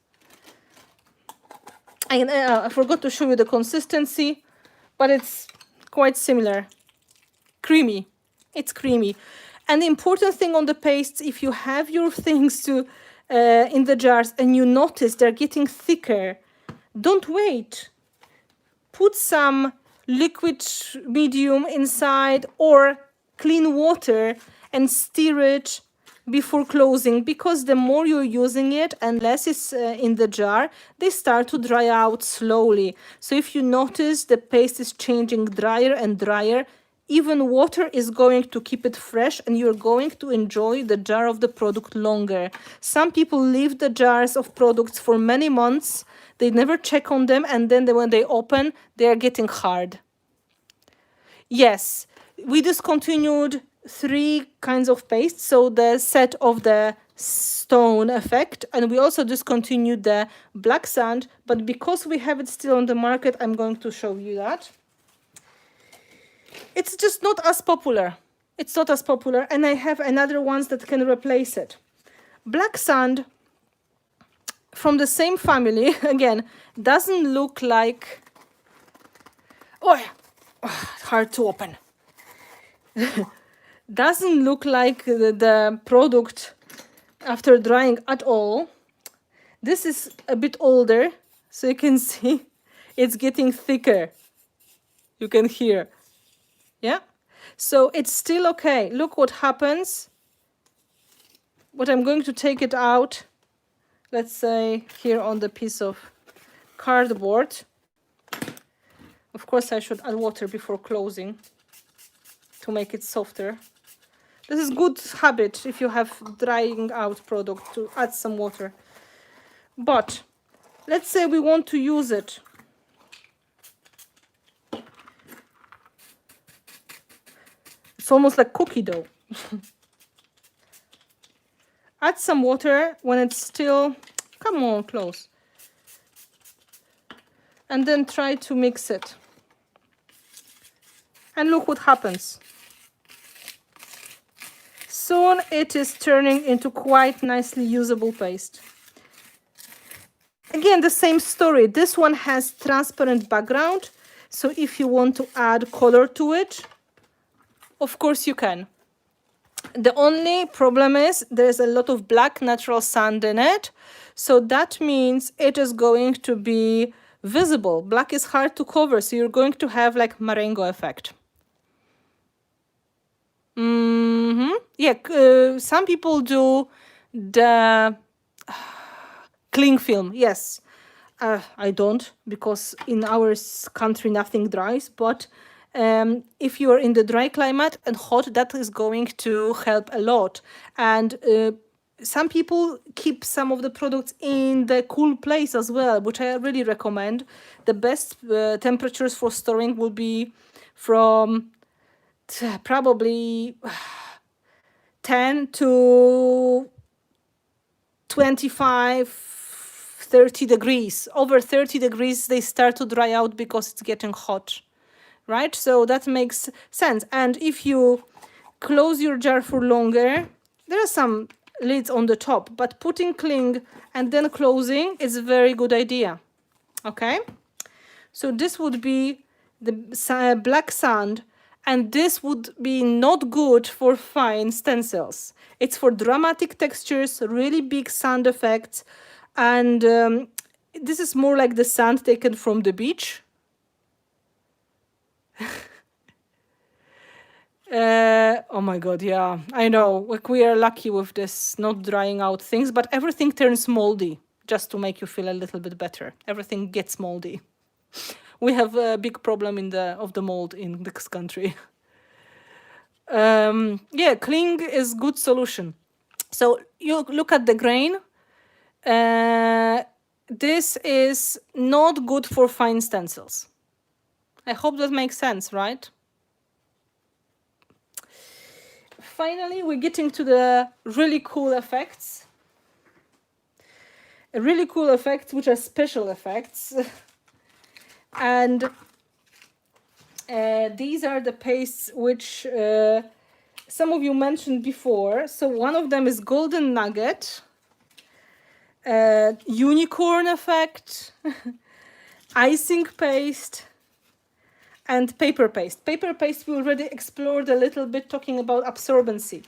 I forgot to show you the consistency, but it's quite similar. Creamy. It's creamy. And the important thing on the pastes, if you have your things to in the jars and you notice they're getting thicker, don't wait. Put some liquid medium inside or clean water and stir it before closing, because the more you're using it and less is in the jar, they start to dry out slowly. So if you notice the paste is changing drier and drier, even water is going to keep it fresh, and you're going to enjoy the jar of the product longer. Some people leave the jars of products for many months, they never check on them, and then when they open, they are getting hard. Yes, we discontinued 3 kinds of paste, so the set of the stone effect, and we also discontinued the black sand, but because we have it still on the market, I'm going to show you that. It's just not as popular. It's not as popular, and I have another ones that can replace it. Black sand from the same family, again, doesn't look like, hard to open. Doesn't look like the product after drying at all. This is a bit older, so you can see it's getting thicker. You can hear. Yeah, so it's still okay. Look what happens. But I'm going to take it out, let's say here on the piece of cardboard. Of course, I should add water before closing to make it softer. This is good habit if you have drying out product, to add some water. But let's say we want to use it. It's almost like cookie dough. Add some water when it's still, come on, close. And then try to mix it. And look what happens. Soon it is turning into quite nicely usable paste. Again, the same story. This one has transparent background, so if you want to add color to it, of course you can. The only problem is there's a lot of black natural sand in it, so that means it is going to be visible. Black is hard to cover, so you're going to have like Marengo effect. Yeah, some people do the cling film. Yes, I don't, because in our country nothing dries. But if you are in the dry climate and hot, that is going to help a lot. And some people keep some of the products in the cool place as well, which I really recommend. The best temperatures for storing will be from probably 10 to 25, 30 degrees. Over 30 degrees, they start to dry out because it's getting hot, right? So that makes sense. And if you close your jar for longer, there are some lids on the top, but putting cling and then closing is a very good idea. Okay? So this would be the black sand, and this would be not good for fine stencils. It's for dramatic textures, really big sand effects, and this is more like the sand taken from the beach. Oh my god, yeah, I know. Like, we are lucky with this not drying out things, but everything turns moldy, just to make you feel a little bit better. Everything gets moldy. We have a big problem of the mold in this country. Yeah, cling is good solution. So you look at the grain. This is not good for fine stencils. I hope that makes sense, right? Finally, we're getting to the really cool effects. Really cool effects, which are special effects. And these are the pastes which some of you mentioned before. So one of them is golden nugget, unicorn effect, icing paste, and paper paste. Paper paste we already explored a little bit, talking about absorbency.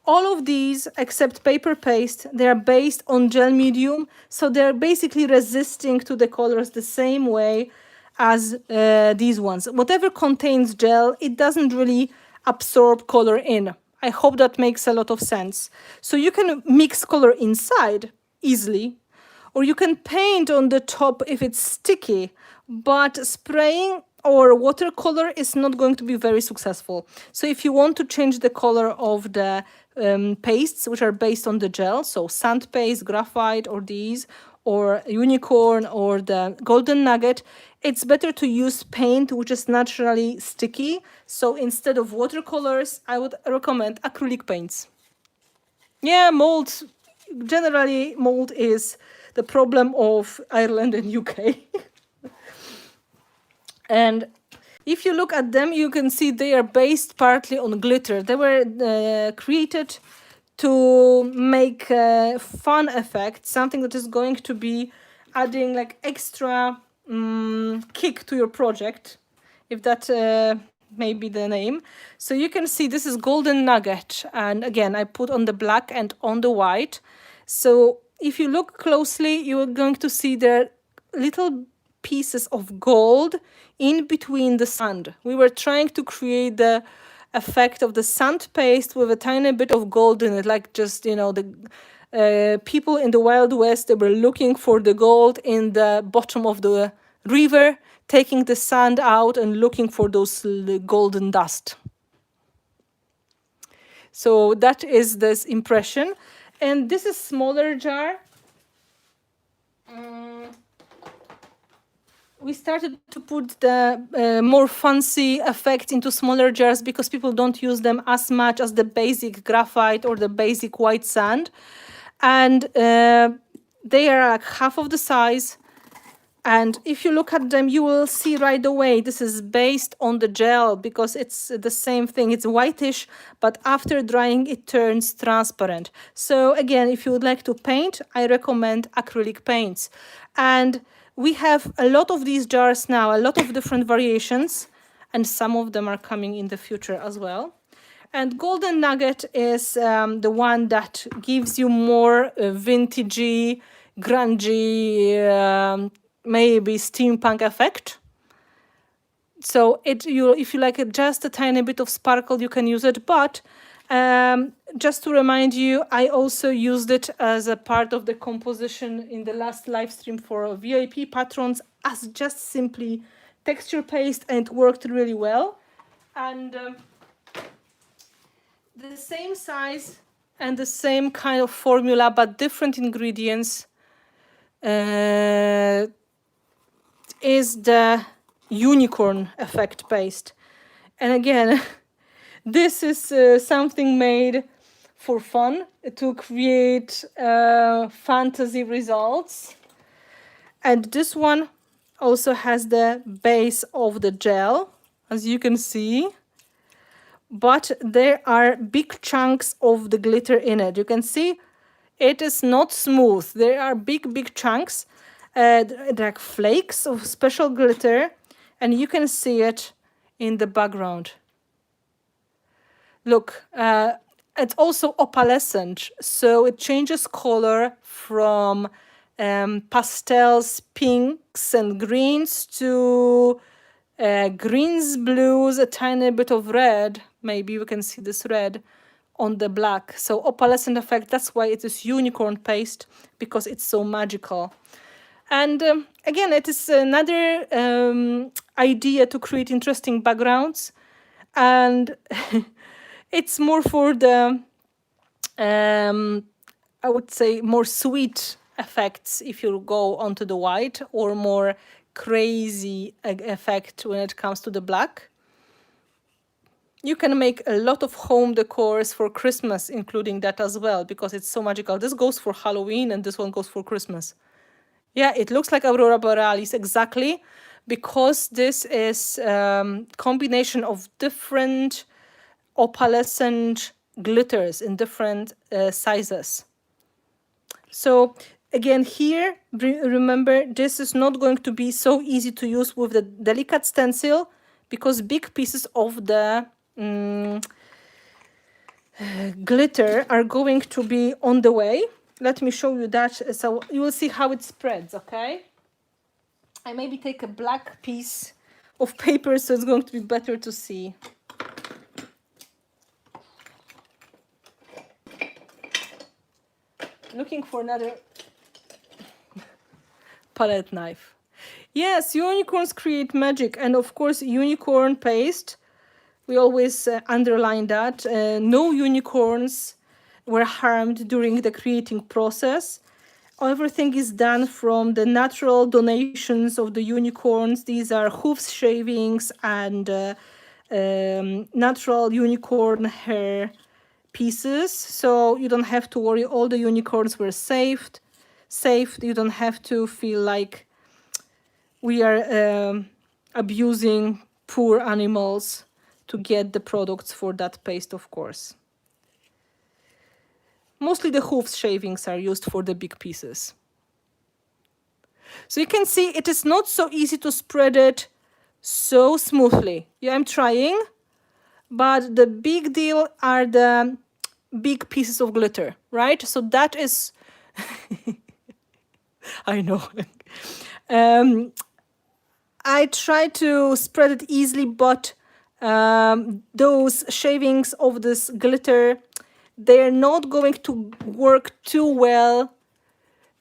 All of these, except paper paste, they are based on gel medium, so they're basically resisting to the colors the same way as these ones. Whatever contains gel, it doesn't really absorb color in. I hope that makes a lot of sense. So you can mix color inside easily, or you can paint on the top if it's sticky, but spraying or watercolor is not going to be very successful. So if you want to change the color of the pastes, which are based on the gel, so sand paste, graphite, or these, or unicorn, or the golden nugget, it's better to use paint, which is naturally sticky. So instead of watercolors, I would recommend acrylic paints. Yeah, mold. Generally, mold is the problem of Ireland and UK. And if you look at them, you can see they are based partly on glitter. They were created to make fun effect, something that is going to be adding like extra kick to your project, if that may be the name. So you can see this is golden nugget, and again I put on the black and on the white. So if you look closely, you are going to see there little pieces of gold in between the sand. We were trying to create the effect of the sand paste with a tiny bit of gold in it, like just, you know, the people in the Wild West, they were looking for the gold in the bottom of the river, taking the sand out and looking for those golden dust. So that is this impression. And this is smaller jar. We started to put the more fancy effects into smaller jars because people don't use them as much as the basic graphite or the basic white sand. And they are like half of the size. And if you look at them, you will see right away this is based on the gel because it's the same thing. It's whitish, but after drying, it turns transparent. So again, if you would like to paint, I recommend acrylic paints. And we have a lot of these jars now, a lot of different variations, and some of them are coming in the future as well. And golden nugget is the one that gives you more vintagey, grungy, maybe steampunk effect. So if you like just a tiny bit of sparkle, you can use it. But just to remind you, I also used it as a part of the composition in the last live stream for VIP patrons as just simply texture paste, and it worked really well. And the same size and the same kind of formula, but different ingredients, is the unicorn effect paste. And again, this is something made for fun to create fantasy results. And this one also has the base of the gel, as you can see. But there are big chunks of the glitter in it. You can see it is not smooth. There are big chunks, like flakes of special glitter, and you can see it in the background. Look, it's also opalescent, so it changes color from pastels, pinks and greens to greens, blues, a tiny bit of red. Maybe you can see this red on the black. So opalescent effect, that's why it is unicorn paste, because it's so magical. And again, it is another idea to create interesting backgrounds. And it's more for the, I would say, more sweet effects if you go onto the white, or more crazy effect when it comes to the black. You can make a lot of home decors for Christmas, including that as well, because it's so magical. This goes for Halloween and this one goes for Christmas. Yeah, it looks like Aurora Borealis, exactly, because this is combination of different opalescent glitters in different sizes. So again, here, remember, this is not going to be so easy to use with the delicate stencil, because big pieces of the glitter are going to be on the way. Let me show you that, so you will see how it spreads, okay? I maybe take a black piece of paper, so it's going to be better to see. Looking for another palette knife. Yes, unicorns create magic, and of course unicorn paste, we always underline that. No unicorns were harmed during the creating process. Everything is done from the natural donations of the unicorns. These are hoof shavings and natural unicorn hair pieces, so you don't have to worry. All the unicorns were saved. You don't have to feel like we are abusing poor animals to get the products for that paste, of course. Mostly the hoof shavings are used for the big pieces. So you can see it is not so easy to spread it so smoothly. Yeah, I'm trying, but the big deal are the big pieces of glitter, right? So that is, I know. I try to spread it easily, but those shavings of this glitter, they're not going to work too well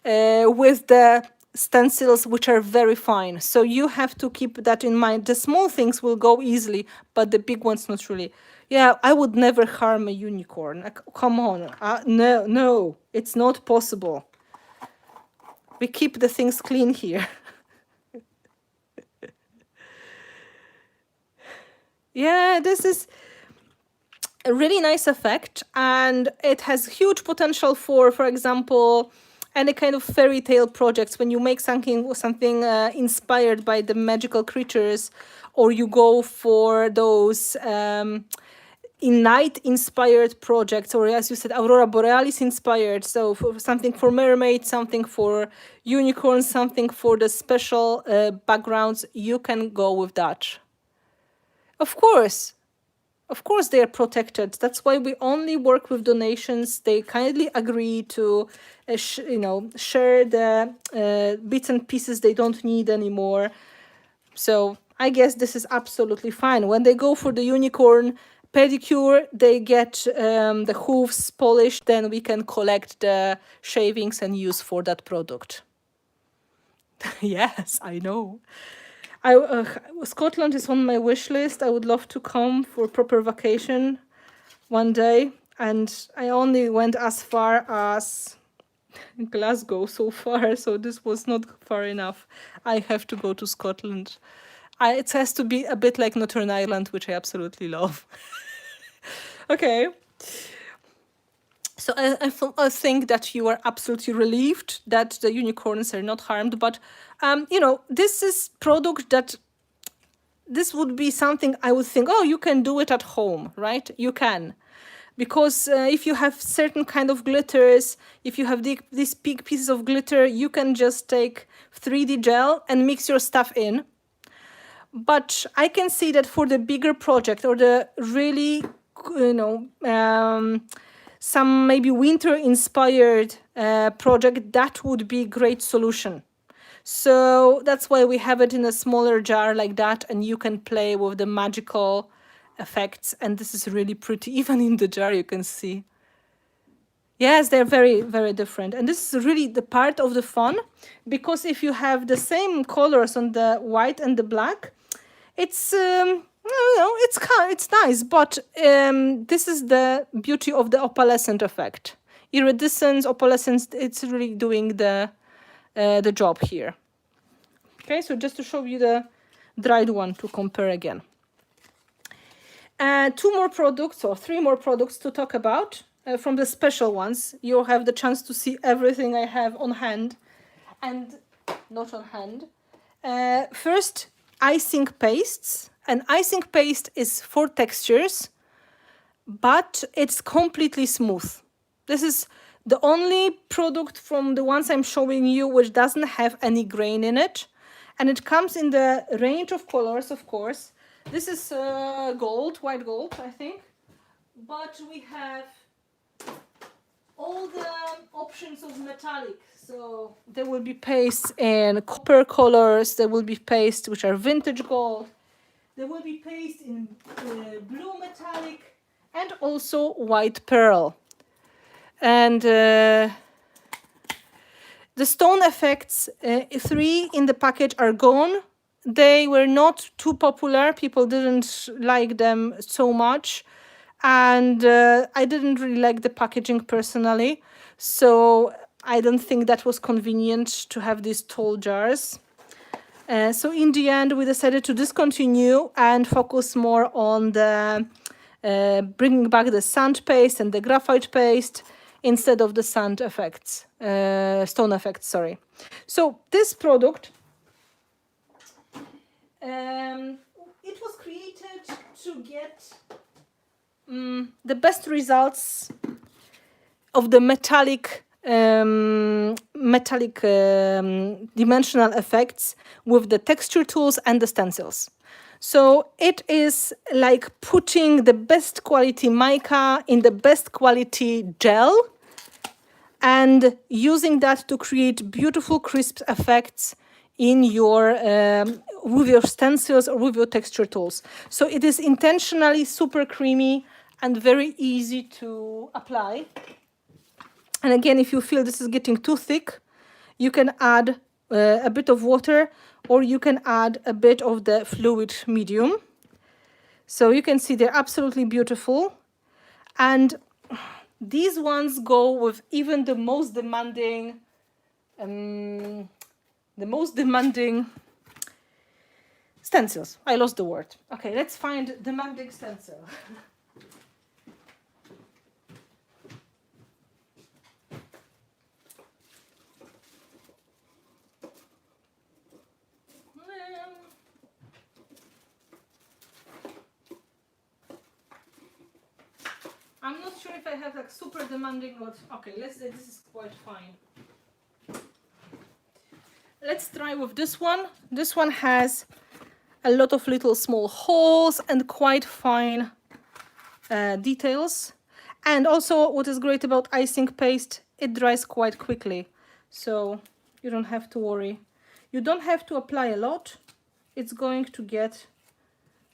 with the stencils, which are very fine. So you have to keep that in mind. The small things will go easily, but the big ones not really. Yeah, I would never harm a unicorn. Come on. No, it's not possible. We keep the things clean here. Yeah, this is a really nice effect, and it has huge potential for example, any kind of fairy tale projects. When you make something inspired by the magical creatures, or you go for those in night inspired projects, or as you said, Aurora Borealis inspired, so for something for mermaids, something for unicorns, something for the special backgrounds, you can go with that. Of course, they are protected. That's why we only work with donations. They kindly agree to, share the bits and pieces they don't need anymore. So I guess this is absolutely fine. When they go for the unicorn pedicure, they get the hooves polished, then we can collect the shavings and use for that product. Yes, I know. Scotland is on my wish list. I would love to come for proper vacation one day, and I only went as far as Glasgow so far, so this was not far enough. I have to go to Scotland. It has to be a bit like Northern Ireland, which I absolutely love. Okay. So I think that you are absolutely relieved that the unicorns are not harmed, but this is product that this would be something I would think, oh, you can do it at home, right? You can. Because if you have certain kind of glitters, if you have these big pieces of glitter, you can just take 3D gel and mix your stuff in. But I can see that for the bigger project or the really, some maybe winter inspired project, that would be a great solution. So that's why we have it in a smaller jar like that, and you can play with the magical effects. And this is really pretty. Even in the jar you can see. Yes, they're very, very different. And this is really the part of the fun, because if you have the same colors on the white and the black, it's it's nice, but this is the beauty of the opalescent effect. Iridescence, opalescence, it's really doing the job here. Okay, so just to show you the dried one to compare again. Two more products or three more products to talk about from the special ones. You'll have the chance to see everything I have on hand and not on hand. First, icing pastes. And icing paste is for textures, but it's completely smooth. This is the only product from the ones I'm showing you which doesn't have any grain in it. And it comes in the range of colors, of course. This is gold, white gold, I think. But we have all the options of metallic. So there will be pastes in copper colors. There will be pastes which are vintage gold. There will be paste in blue metallic and also white pearl. And the stone effects, 3 in the package are gone. They were not too popular. People didn't like them so much. And I didn't really like the packaging personally. So I don't think that was convenient to have these tall jars. So in the end, we decided to discontinue and focus more on the bringing back the sand paste and the graphite paste instead of the sand effects, stone effects, sorry. So this product, it was created to get the best results of the metallic dimensional effects with the texture tools and the stencils. So it is like putting the best quality mica in the best quality gel and using that to create beautiful crisp effects in your with your stencils or with your texture tools. So it is intentionally super creamy and very easy to apply. And again, if you feel this is getting too thick, you can add a bit of water, or you can add a bit of the fluid medium. So you can see they're absolutely beautiful. And these ones go with even the most demanding stencils. I lost the word. Okay, let's find demanding stencil. I'm not sure if I have like super demanding, but okay, let's say this is quite fine. Let's try with this one. This one has a lot of little small holes and quite fine details. And also what is great about icing paste, it dries quite quickly. So you don't have to worry. You don't have to apply a lot. it's going to get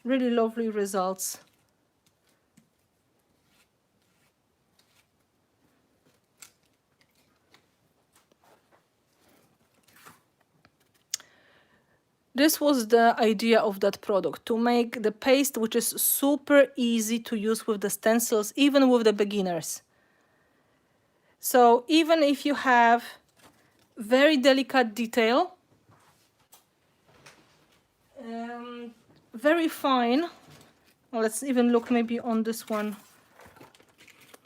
really lovely results. This was the idea of that product, to make the paste which is super easy to use with the stencils, even with the beginners. So even if you have very delicate detail, very fine, well, let's even look maybe on this one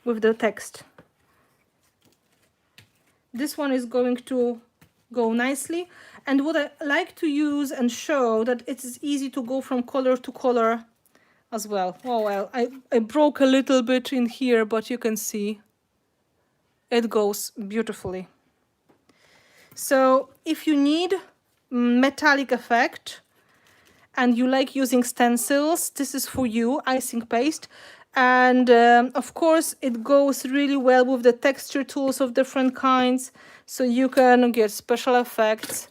with the text. This one is going to go nicely. And what I like to use and show that it is easy to go from color to color as well. Oh, well, I broke a little bit in here, but you can see it goes beautifully. So if you need metallic effect and you like using stencils, this is for you, icing paste. And of course, it goes really well with the texture tools of different kinds, so you can get special effects.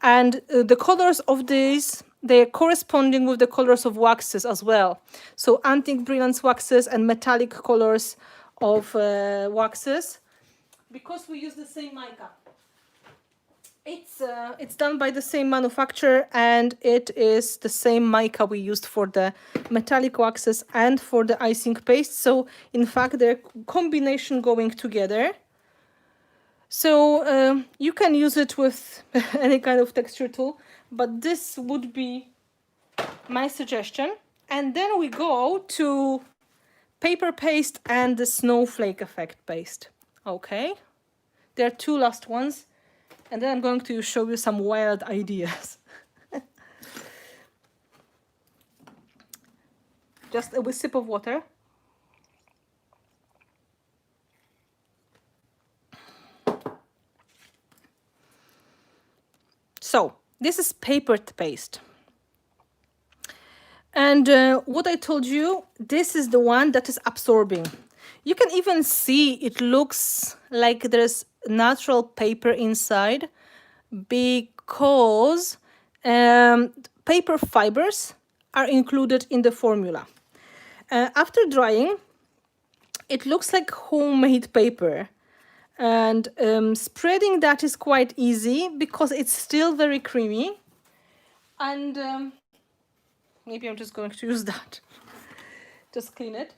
And the colors of these, they are corresponding with the colors of waxes as well. So antique brilliance waxes and metallic colors of waxes, because we use the same mica. It's done by the same manufacturer, and it is the same mica we used for the metallic waxes and for the icing paste. So in fact, they're combination going together. So you can use it with any kind of texture tool, but this would be my suggestion. And then we go to paper paste and the snowflake effect paste. Okay, there are two last ones. And then I'm going to show you some wild ideas. Just a sip of water. So this is papered paste. And what I told you, this is the one that is absorbing. You can even see it looks like there's natural paper inside, because paper fibers are included in the formula. After drying, it looks like homemade paper. And spreading that is quite easy because it's still very creamy. And maybe I'm just going to use that. Just clean it.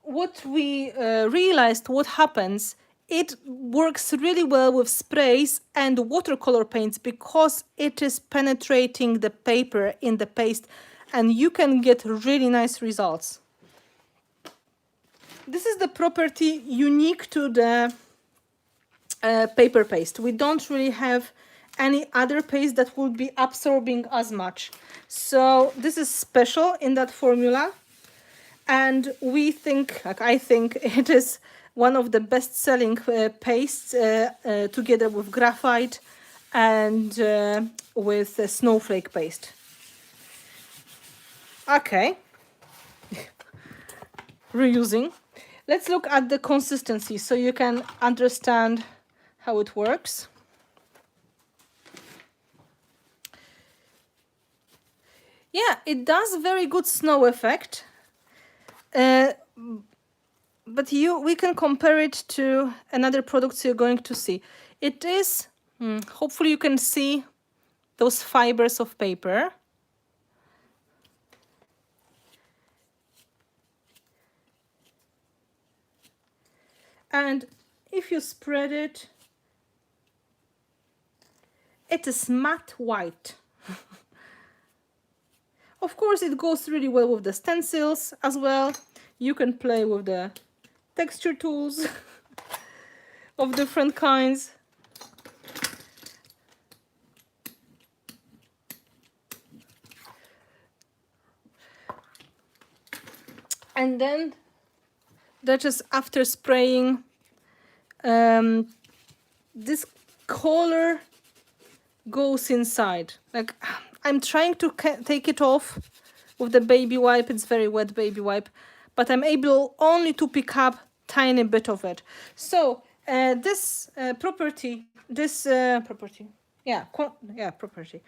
What we realized, what happens, it works really well with sprays and watercolor paints because it is penetrating the paper in the paste, and you can get really nice results. This is the property unique to the paper paste. We don't really have any other paste that would be absorbing as much. So this is special in that formula. And we think, like I think, it is one of the best-selling pastes together with graphite and with snowflake paste. Okay, reusing. Let's look at the consistency so you can understand how it works. Yeah, it does very good snow effect. But we can compare it to another product you're going to see. It is, hopefully you can see those fibers of paper. And if you spread it, it is matte white. Of course, it goes really well with the stencils as well. You can play with the texture tools of different kinds. And then that is after spraying, this color goes inside. Like, I'm trying to take it off with the baby wipe. It's very wet baby wipe, but I'm able only to pick up tiny bit of it. So this property, yeah, property.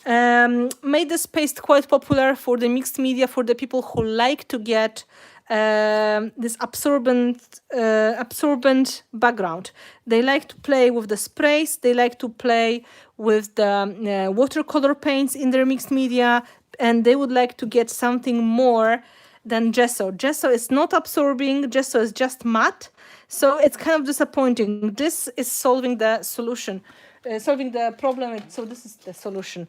Made this paste quite popular for the mixed media, for the people who like to get this absorbent background. They like to play with the sprays. They like to play with the watercolor paints in their mixed media, and they would like to get something more than gesso. Gesso is not absorbing. Gesso is just matte, so it's kind of disappointing. This is solving the solution. Solving the problem, so this is the solution.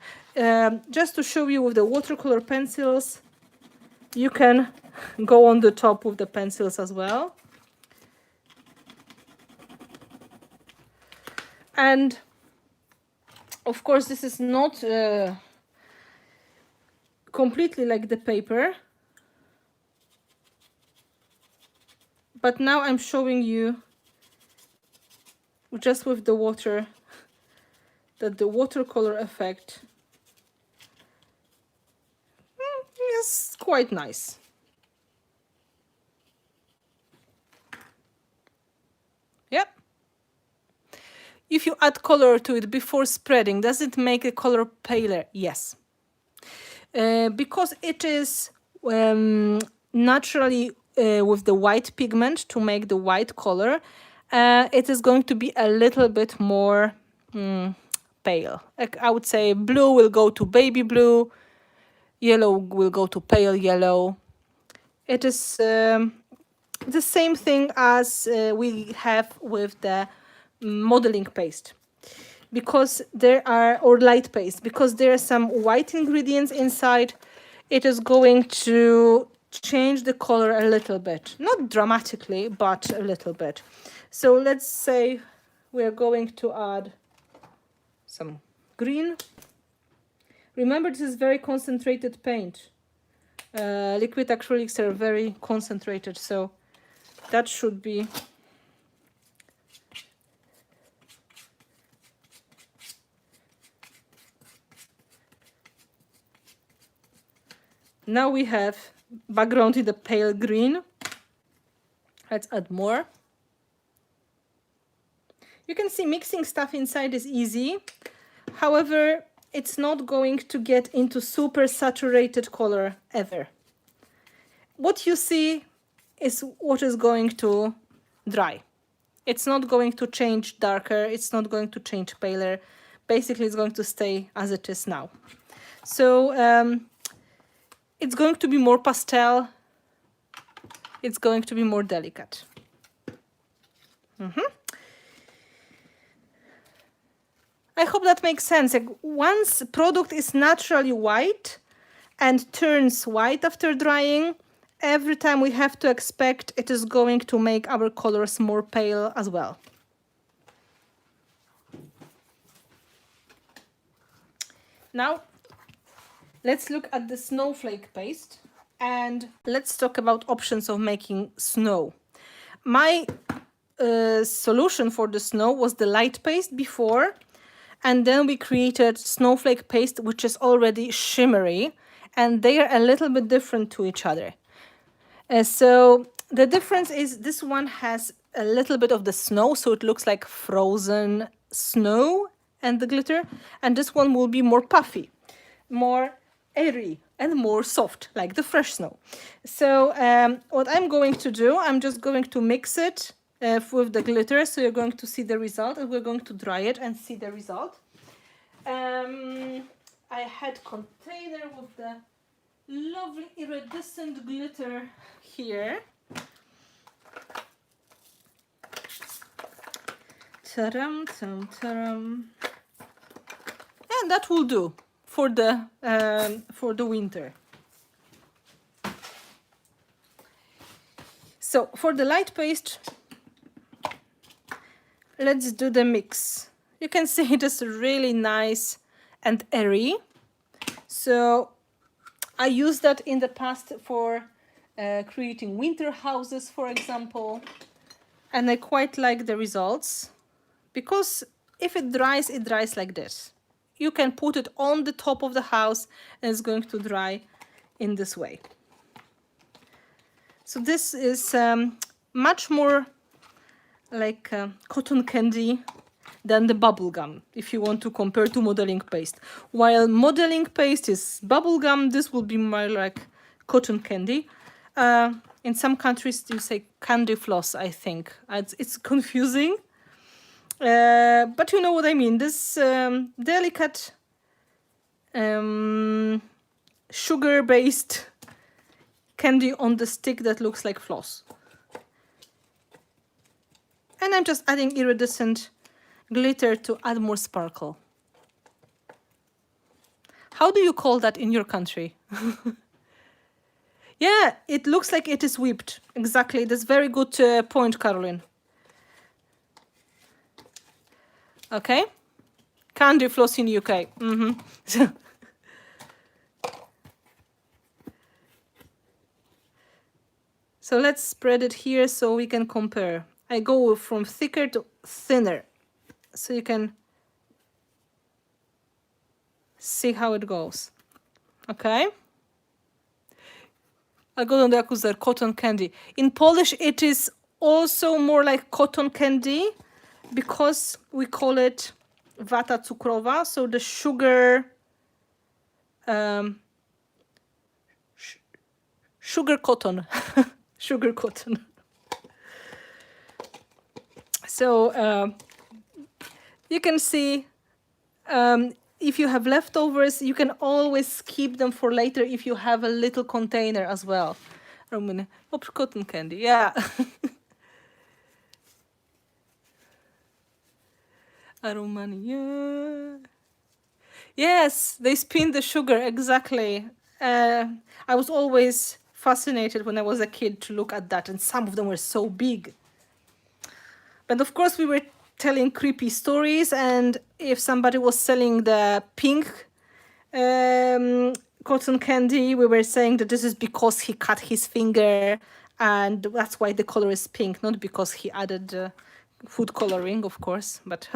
Just to show you with the watercolor pencils, you can go on the top with the pencils as well. And of course, this is not completely like the paper, but now I'm showing you just with the water that the watercolor effect is quite nice. Yep. If you add color to it before spreading, does it make the color paler? Yes. Because it is naturally with the white pigment to make the white color, it is going to be a little bit more pale. Like I would say blue will go to baby blue, yellow will go to pale yellow. It is the same thing as we have with the modeling paste, because there are, or light paste, because there are some white ingredients inside. It is going to change the color a little bit, not dramatically, but a little bit. So let's say we're going to add some green. Remember, this is very concentrated paint. Liquid acrylics are very concentrated, so that should be now we have background in the pale green. Let's add more. You can see mixing stuff inside is easy. However, it's not going to get into super saturated color ever. What you see is what is going to dry. It's not going to change darker. It's not going to change paler. Basically, it's going to stay as it is now. So it's going to be more pastel. It's going to be more delicate. I hope that makes sense. Like, once product is naturally white and turns white after drying, every time we have to expect it is going to make our colors more pale as well. Now, let's look at the snowflake paste and let's talk about options of making snow. My solution for the snow was the light paste before, and then we created snowflake paste, which is already shimmery, and they are a little bit different to each other. So the difference is this one has a little bit of the snow, so it looks like frozen snow and the glitter, and this one will be more puffy, more airy, and more soft, like the fresh snow. So what I'm going to do, I'm just going to mix it with the glitter, so you're going to see the result, and we're going to dry it and see the result. I had container with the lovely iridescent glitter here. Ta-dam, tam, ta-dam. And that will do for the winter. So for the light paste, let's do the mix. You can see it is really nice and airy. So I used that in the past for creating winter houses, for example, and I quite like the results, because if it dries like this. You can put it on the top of the house and it's going to dry in this way. So this is much more like cotton candy than the bubble gum, if you want to compare to modeling paste. While modeling paste is bubble gum, this will be more like cotton candy. In some countries, you say candy floss, I think. It's confusing. But you know what I mean. This delicate sugar-based candy on the stick that looks like floss. And I'm just adding iridescent glitter to add more sparkle. How do you call that in your country? Yeah, it looks like it is whipped. Exactly. That's very good point, Caroline. Okay. Candy floss in UK. So let's spread it here so we can compare. I go from thicker to thinner, so you can see how it goes. Okay. I go on the akuzer, cotton candy. In Polish, it is also more like cotton candy because we call it wata cukrowa, so the sugar, sugar cotton, sugar cotton. So you can see if you have leftovers, you can always keep them for later if you have a little container as well. Cotton candy, yeah. Romania. Yes, they spin the sugar, exactly. I was always fascinated when I was a kid to look at that, and some of them were so big. But of course, we were telling creepy stories, and if somebody was selling the pink cotton candy, we were saying that this is because he cut his finger, and that's why the color is pink, not because he added food coloring, of course. But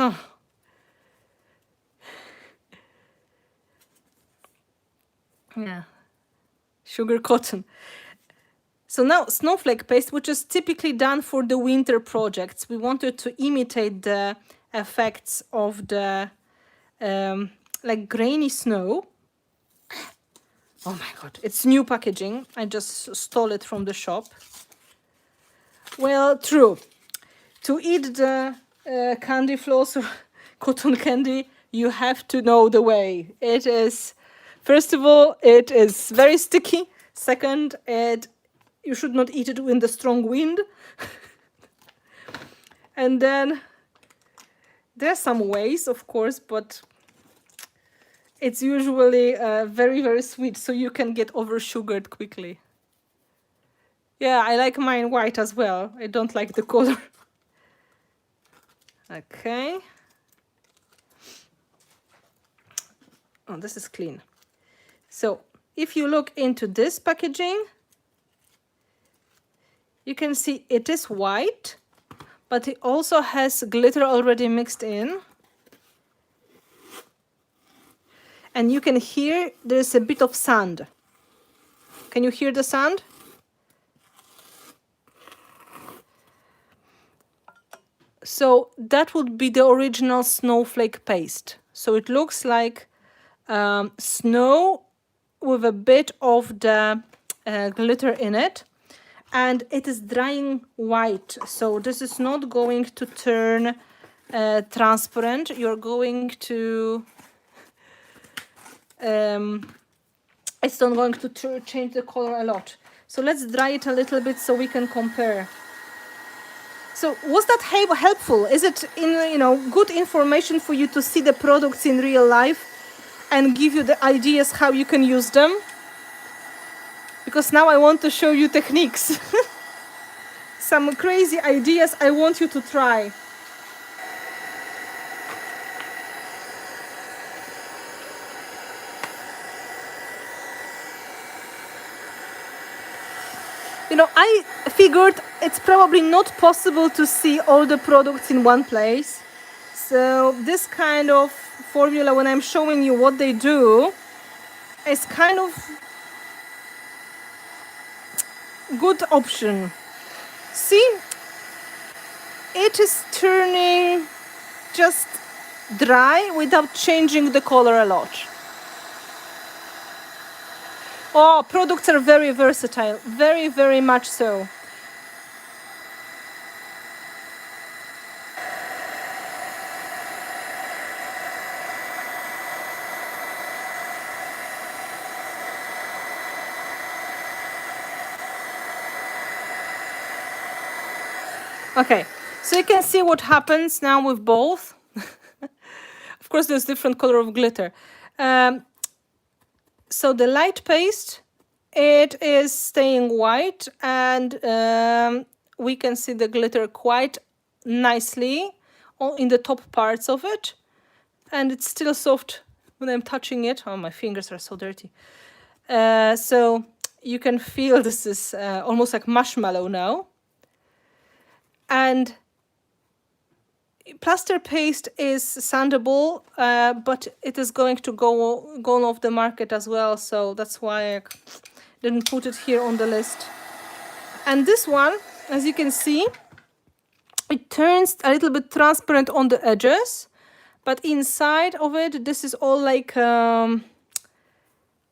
yeah, sugar cotton. So now snowflake paste, which is typically done for the winter projects. We wanted to imitate the effects of the like grainy snow. Oh my God, it's new packaging. I just stole it from the shop. Well, true. To eat the candy floss or cotton candy, you have to know the way. It is, first of all, it is very sticky. Second, you should not eat it in the strong wind. And then there are some ways, of course, but it's usually very, very sweet, so you can get over-sugared quickly. Yeah, I like mine white as well. I don't like the color. Okay. Oh, this is clean. So if you look into this packaging, you can see it is white, but it also has glitter already mixed in. And you can hear there's a bit of sand. Can you hear the sand? So that would be the original snowflake paste. So it looks like snow with a bit of the glitter in it. And it is drying white. So this is not going to turn transparent. You're going to... it's not going to change the color a lot. So let's dry it a little bit so we can compare. So was that helpful? Is it good information for you to see the products in real life and give you the ideas how you can use them? Because now I want to show you techniques. Some crazy ideas I want you to try. I figured it's probably not possible to see all the products in one place. So this kind of formula, when I'm showing you what they do, is kind of good option. See, it is turning just dry without changing the color a lot. Oh, products are very versatile, very, very much so. Okay, so you can see what happens now with both. Of course, there's different color of glitter. So the light paste, it is staying white, and we can see the glitter quite nicely in the top parts of it. And it's still soft when I'm touching it. Oh, my fingers are so dirty. So you can feel this is almost like marshmallow now. And plaster paste is sandable, but it is going to go off the market as well. So that's why I didn't put it here on the list. And this one, as you can see, it turns a little bit transparent on the edges, but inside of it, this is all like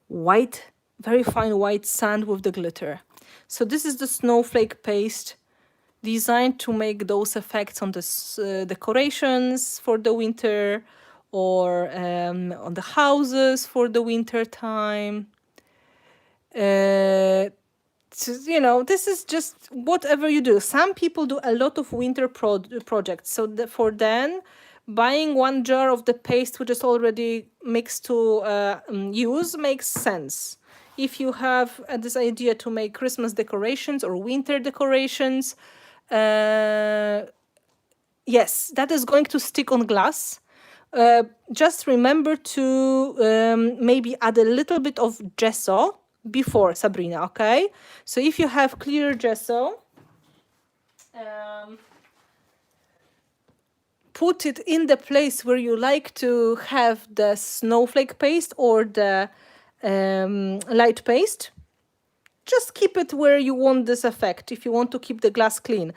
white, very fine white sand with the glitter. So this is the snowflake paste designed to make those effects on the decorations for the winter, or on the houses for the winter time. You know, this is just whatever you do. Some people do a lot of winter projects, so for them, buying one jar of the paste which is already mixed to use makes sense. If you have this idea to make Christmas decorations or winter decorations, yes, that is going to stick on glass. Just remember to maybe add a little bit of gesso before, Sabrina, okay? So if you have clear gesso, put it in the place where you like to have the snowflake paste or the light paste. Just keep it where you want this effect. If you want to keep the glass clean,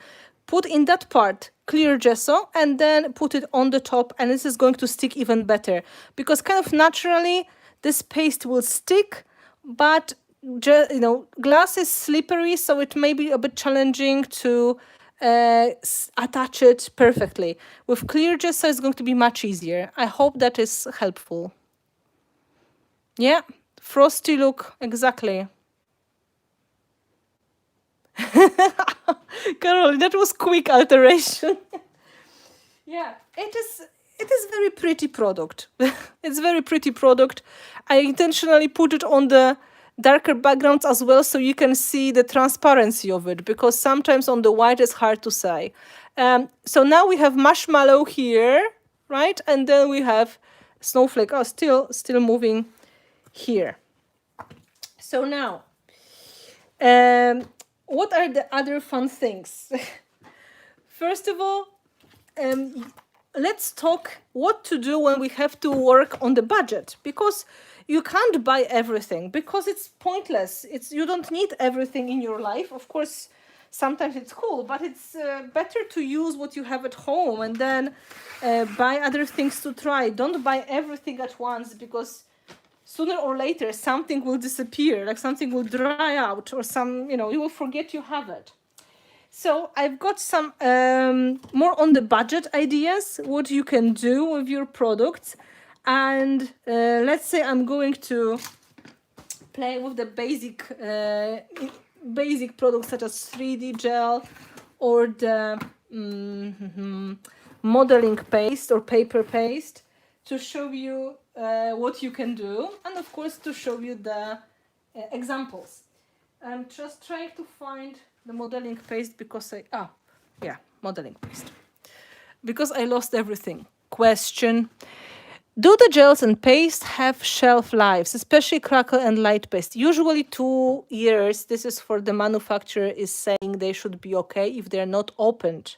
put in that part clear gesso and then put it on the top, and this is going to stick even better, because kind of naturally this paste will stick, but you know, glass is slippery, so it may be a bit challenging to attach it perfectly. With clear gesso, it's going to be much easier. I hope that is helpful. Yeah, frosty look, exactly. Carol, that was quick alteration. Yeah, it is very pretty product. It's very pretty product. I intentionally put it on the darker backgrounds as well, so you can see the transparency of it, because sometimes on the white it's hard to say. So now we have marshmallow here, right? And then we have snowflake. Oh, still moving here. So now, what are the other fun things? First of all, let's talk what to do when we have to work on the budget, because you can't buy everything, because it's pointless. You don't need everything in your life. Of course, sometimes it's cool, but it's better to use what you have at home and then buy other things to try. Don't buy everything at once, because sooner or later something will disappear, like something will dry out, or you will forget you have it. So I've got some more on the budget ideas, what you can do with your products. And let's say I'm going to play with the basic products such as 3D gel or the modeling paste or paper paste, to show you what you can do, and of course to show you the examples. I'm just trying to find the modeling paste because modeling paste. Because I lost everything. Question: do the gels and paste have shelf lives, especially crackle and light paste? Usually 2 years. This is for the manufacturer is saying they should be okay if they're not opened.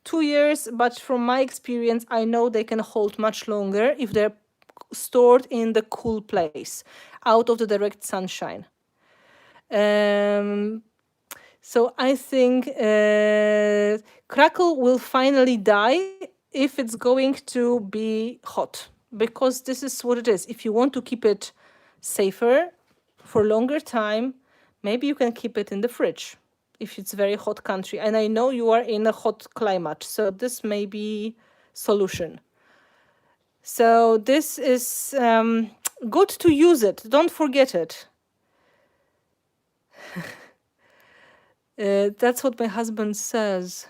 2 years, but from my experience, I know they can hold much longer if they're stored in the cool place, out of the direct sunshine. So I think crackle will finally die if it's going to be hot, because this is what it is. If you want to keep it safer for longer time, maybe you can keep it in the fridge if it's very hot country. And I know you are in a hot climate, so this may be solution. So this is good to use it. Don't forget it. That's what my husband says,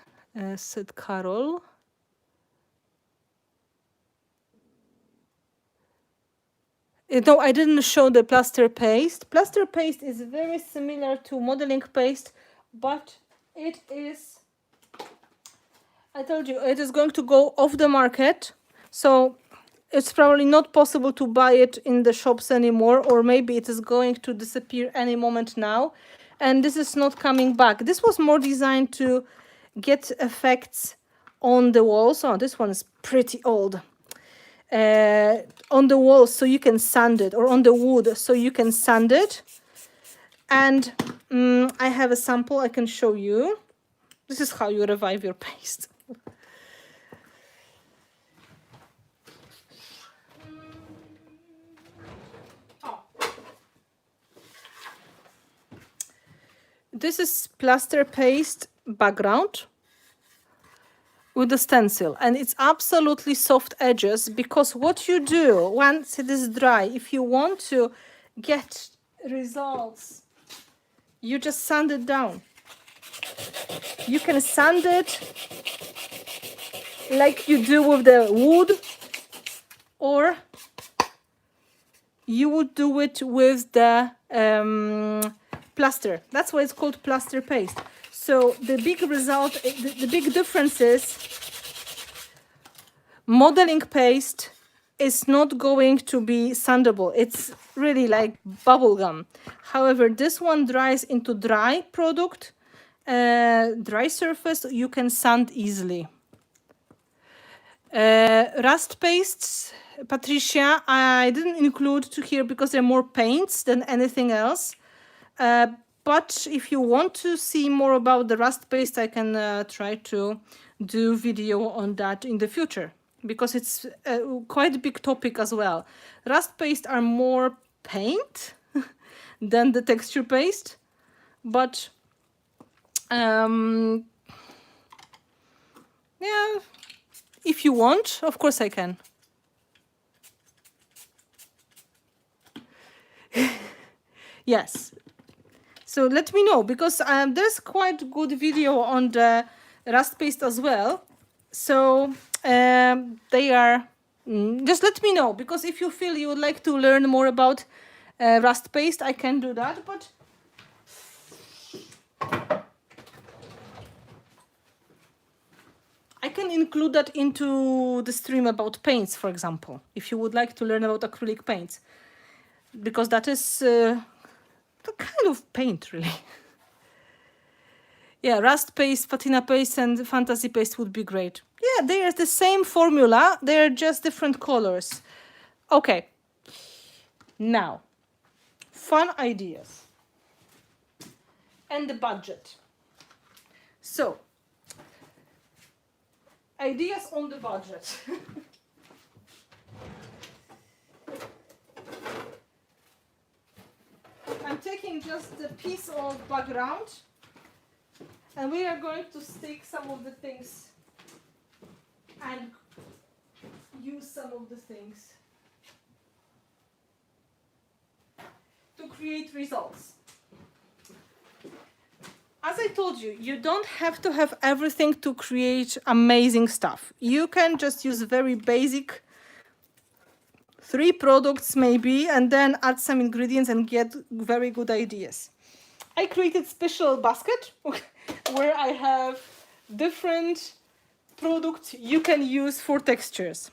said Carol. No, I didn't show the plaster paste. Plaster paste is very similar to modeling paste, but it is, I told you, it is going to go off the market. So it's probably not possible to buy it in the shops anymore, or maybe it is going to disappear any moment now. And this is not coming back. This was more designed to get effects on the walls. Oh, this one is pretty old. On the walls so you can sand it, or on the wood so you can sand it. And I have a sample I can show you. This is how you revive your paste. This is plaster paste background with the stencil, and it's absolutely soft edges, because what you do once it is dry, if you want to get results, you just sand it down. You can sand it like you do with the wood, or you would do it with the plaster. That's why it's called plaster paste. So the big result, the big difference is modeling paste is not going to be sandable. It's really like bubble gum. However, this one dries into dry product, dry surface, you can sand easily. Rust pastes, Patricia, I didn't include to here because they're more paints than anything else. But if you want to see more about the rust paste, I can try to do video on that in the future, because it's quite a big topic as well. Rust paste are more paint than the texture paste, but yeah, if you want, of course I can. Yes. So let me know, because there's quite good video on the rust paste as well. So they are, just let me know, because if you feel you would like to learn more about rust paste, I can do that. But I can include that into the stream about paints, for example, if you would like to learn about acrylic paints, because that is the kind of paint, really. Yeah, rust paste, patina paste, and fantasy paste would be great. Yeah, they are the same formula. They're just different colors. Okay. Now, fun ideas. And the budget. So, ideas on the budget. I'm taking just a piece of background, and we are going to stick some of the things and use some of the things to create results. As I told you, you don't have to have everything to create amazing stuff. You can just use very basic 3 products maybe, and then add some ingredients and get very good ideas. I created special basket where I have different products you can use for textures.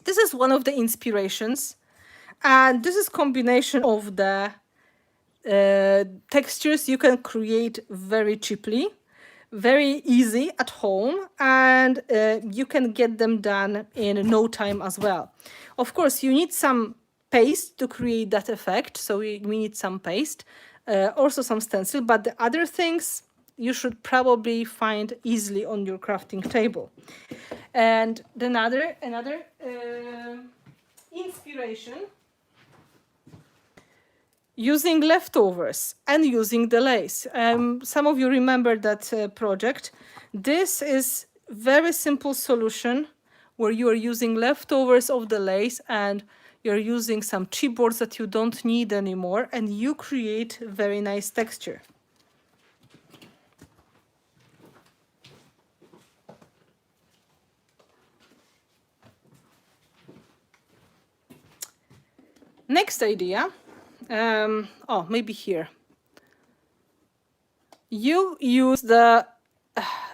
This is one of the inspirations, and this is combination of the textures you can create very cheaply, very easy at home, and you can get them done in no time as well. Of course, you need some paste to create that effect, so we need some paste, also some stencil, but the other things you should probably find easily on your crafting table. And another inspiration, using leftovers and using the lace. Some of you remember that project. This is very simple solution where you are using leftovers of the lace and you're using some chipboards that you don't need anymore, and you create very nice texture. Next idea, maybe here. You use the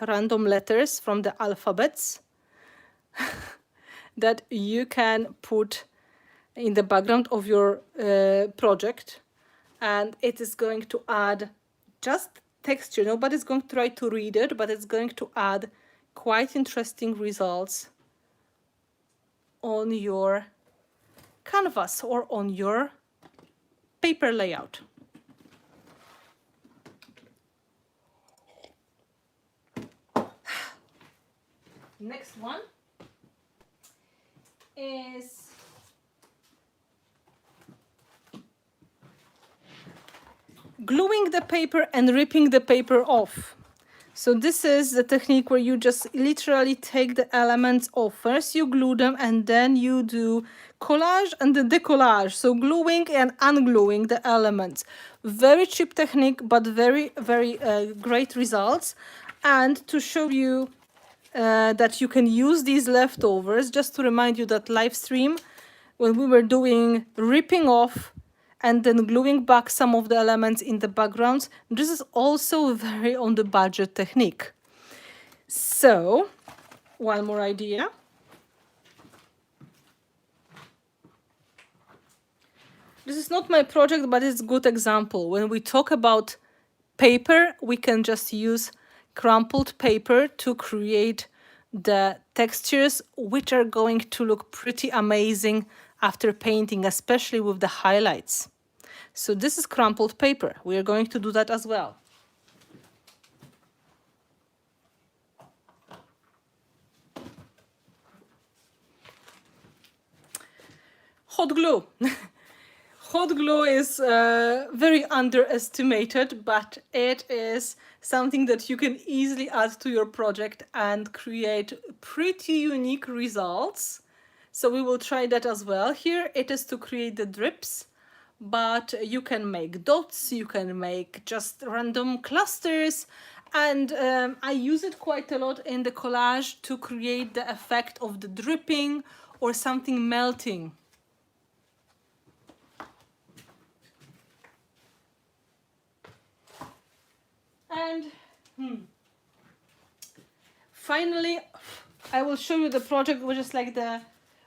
random letters from the alphabets that you can put in the background of your project, and it is going to add just texture. Nobody's going to try to read it, but it's going to add quite interesting results on your canvas or on your paper layout. Next one is gluing the paper and ripping the paper off. So this is the technique where you just literally take the elements off. First you glue them and then you do collage and the decollage. So gluing and ungluing the elements. Very cheap technique, but very, very great results. And to show you that you can use these leftovers, just to remind you that live stream, when we were doing ripping off and then gluing back some of the elements in the backgrounds, this is also very on the budget technique. So, one more idea. This is not my project, but it's a good example. When we talk about paper, we can just use crumpled paper to create the textures, which are going to look pretty amazing after painting, especially with the highlights. So this is crumpled paper. We are going to do that as well. Hot glue. Hot glue is very underestimated, but it is something that you can easily add to your project and create pretty unique results. So we will try that as well. Here it is to create the drips, but you can make dots, you can make just random clusters, and I use it quite a lot in the collage to create the effect of the dripping or something melting. And finally, I will show you the project, which is like the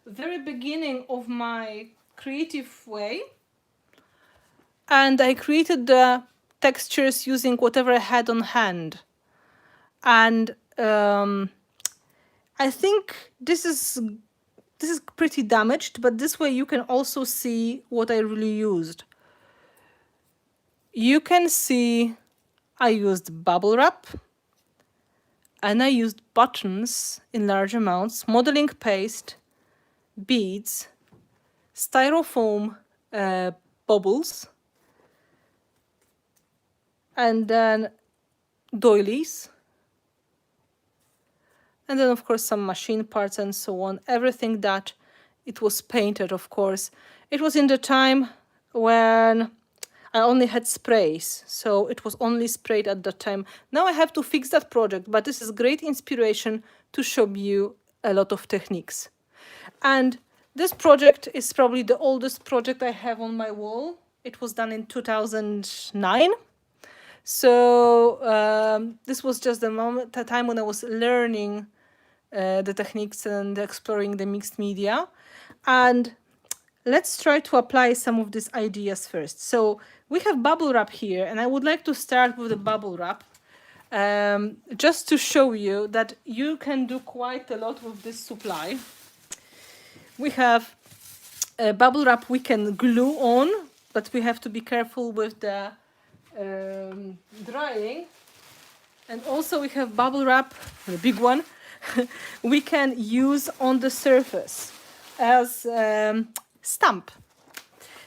very beginning of my creative way. And I created the textures using whatever I had on hand. And I think this is pretty damaged, but this way you can also see what I really used. You can see I used bubble wrap and I used buttons in large amounts, modeling paste, beads, styrofoam bubbles, and then doilies, and then of course some machine parts and so on, everything that it was painted. Of course, it was in the time when I only had sprays, so it was only sprayed at that time. Now I have to fix that project, but this is great inspiration to show you a lot of techniques. And this project is probably the oldest project I have on my wall. It was done in 2009. So this was just the time when I was learning the techniques and exploring the mixed media. And let's try to apply some of these ideas first. So we have bubble wrap here, and I would like to start with the bubble wrap just to show you that you can do quite a lot with this supply. We have a bubble wrap we can glue on, but we have to be careful with the drying. And also we have bubble wrap, the big one, we can use on the surface as stamp.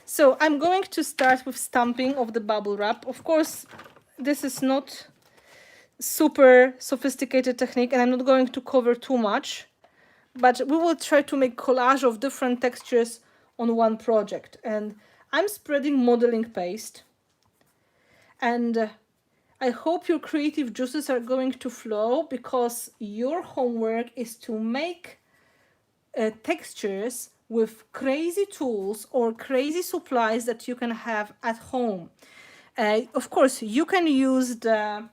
So I'm going to start with stamping of the bubble wrap. Of course, this is not super sophisticated technique and I'm not going to cover too much, but we will try to make collage of different textures on one project. And I'm spreading modeling paste, and I hope your creative juices are going to flow, because your homework is to make textures with crazy tools or crazy supplies that you can have at home. Of course, you can use the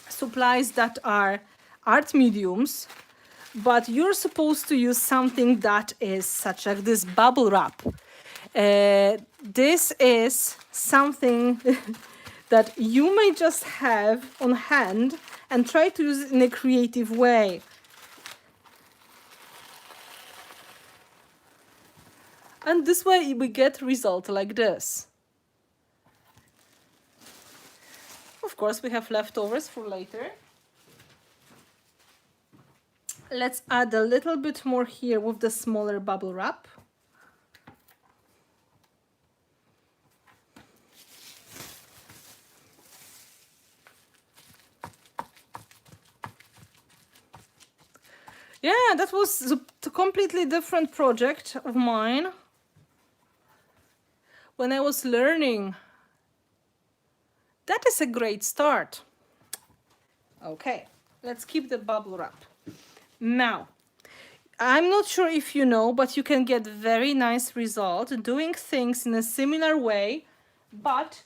supplies that are art mediums, but you're supposed to use something that is such as this bubble wrap. This is something that you may just have on hand and try to use it in a creative way. And this way we get result like this. Of course, we have leftovers for later. Let's add a little bit more here with the smaller bubble wrap. Yeah, that was a completely different project of mine. When I was learning, that is a great start. Okay, let's keep the bubble wrap. Now, I'm not sure if you know, but you can get very nice result doing things in a similar way, but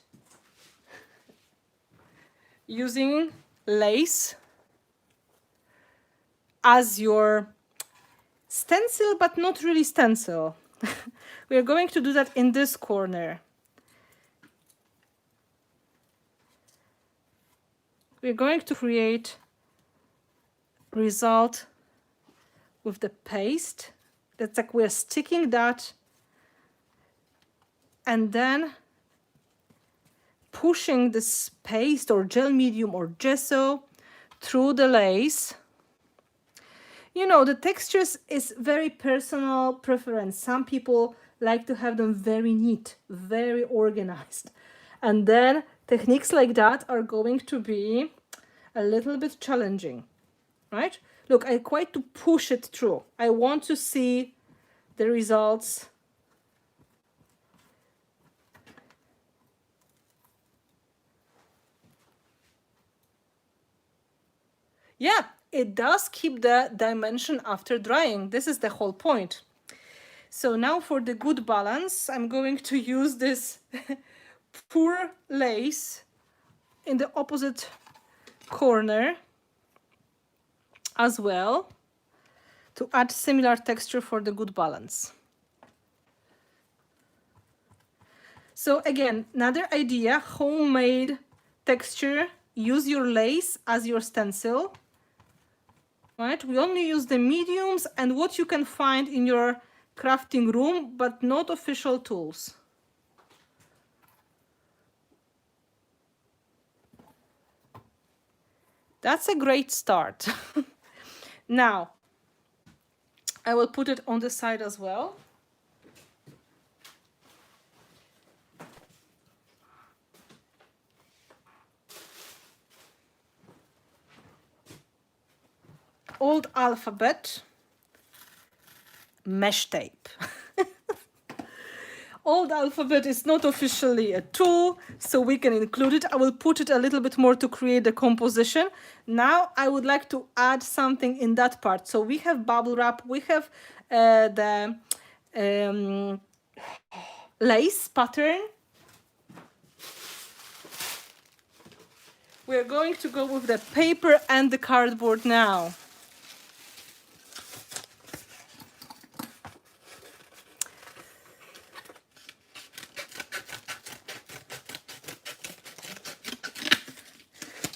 using lace as your stencil, but not really stencil. We are going to do that in this corner. We're going to create result with the paste. That's like we're sticking that and then pushing this paste or gel medium or gesso through the lace. You know, the textures is very personal preference. Some people like to have them very neat, very organized. And then techniques like that are going to be a little bit challenging, right? Look, I quite to push it through. I want to see the results. Yeah, it does keep the dimension after drying. This is the whole point. So now for the good balance, I'm going to use this poor lace in the opposite corner as well to add similar texture for the good balance. So again, another idea, homemade texture, use your lace as your stencil. Right? We only use the mediums and what you can find in your crafting room, but not official tools. That's a great start. Now, I will put it on the side as well. Old alphabet, mesh tape. Old alphabet is not officially a tool, so we can include it. I will put it a little bit more to create the composition. Now I would like to add something in that part. So we have bubble wrap, we have the lace pattern. We're going to go with the paper and the cardboard now.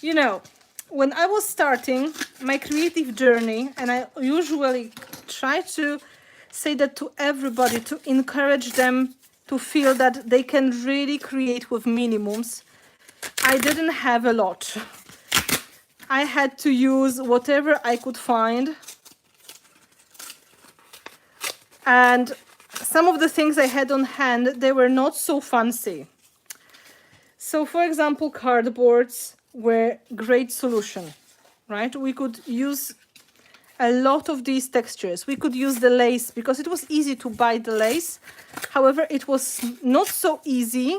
You know, when I was starting my creative journey, and I usually try to say that to everybody to encourage them to feel that they can really create with minimums, I didn't have a lot. I had to use whatever I could find. And some of the things I had on hand, they were not so fancy. So for example, cardboards were great solution, right? We could use a lot of these textures. We could use the lace because it was easy to buy the lace. However, it was not so easy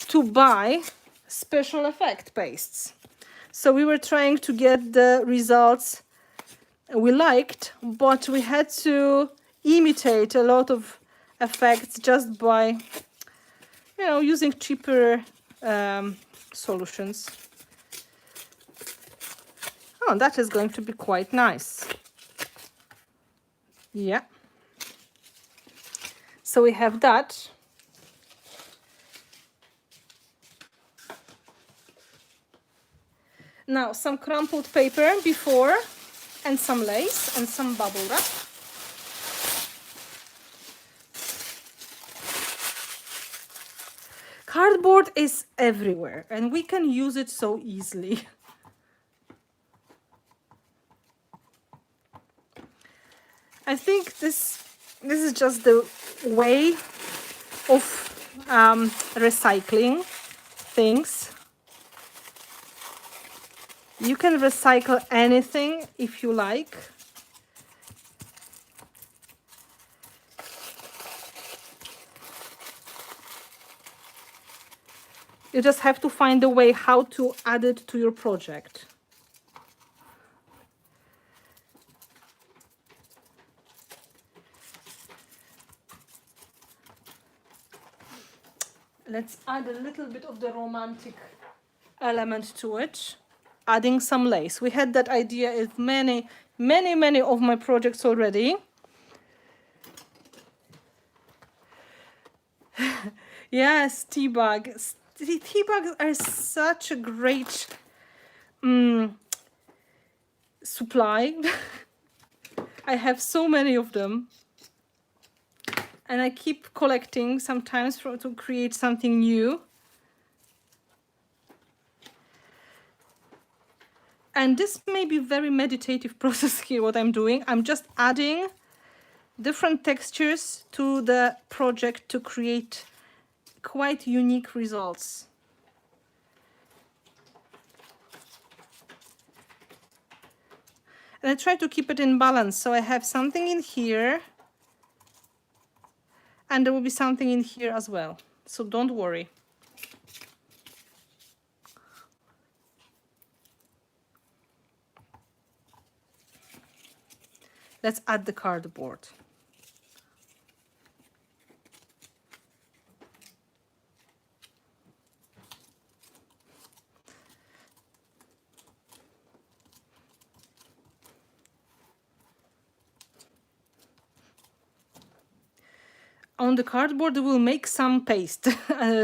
to buy special effect pastes. So we were trying to get the results we liked, but we had to imitate a lot of effects just by, you know, using cheaper solutions. Oh, that is going to be quite nice. Yeah. So we have that. Now some crumpled paper before, and some lace and some bubble wrap. Cardboard is everywhere and we can use it so easily. I think this is just the way of recycling things. You can recycle anything if you like. You just have to find a way how to add it to your project. Let's add a little bit of the romantic element to it, adding some lace. We had that idea in many of my projects already. Yes, tea bags. Tea bags are such a great supply. I have so many of them. And I keep collecting sometimes to create something new. And this may be very meditative process here, what I'm doing. I'm just adding different textures to the project to create quite unique results. And I try to keep it in balance. So I have something in here and there will be something in here as well. So don't worry. Let's add the cardboard. On the cardboard, we'll make some paste,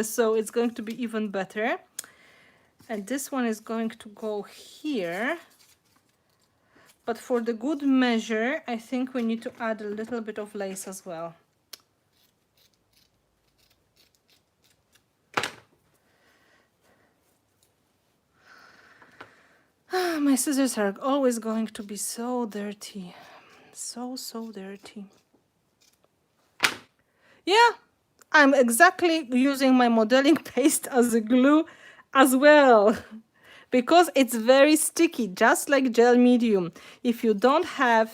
so it's going to be even better. And this one is going to go here. But for the good measure, I think we need to add a little bit of lace as well. My scissors are always going to be so dirty. So dirty. Yeah, I'm exactly using my modeling paste as a glue as well. Because it's very sticky, just like gel medium. If you don't have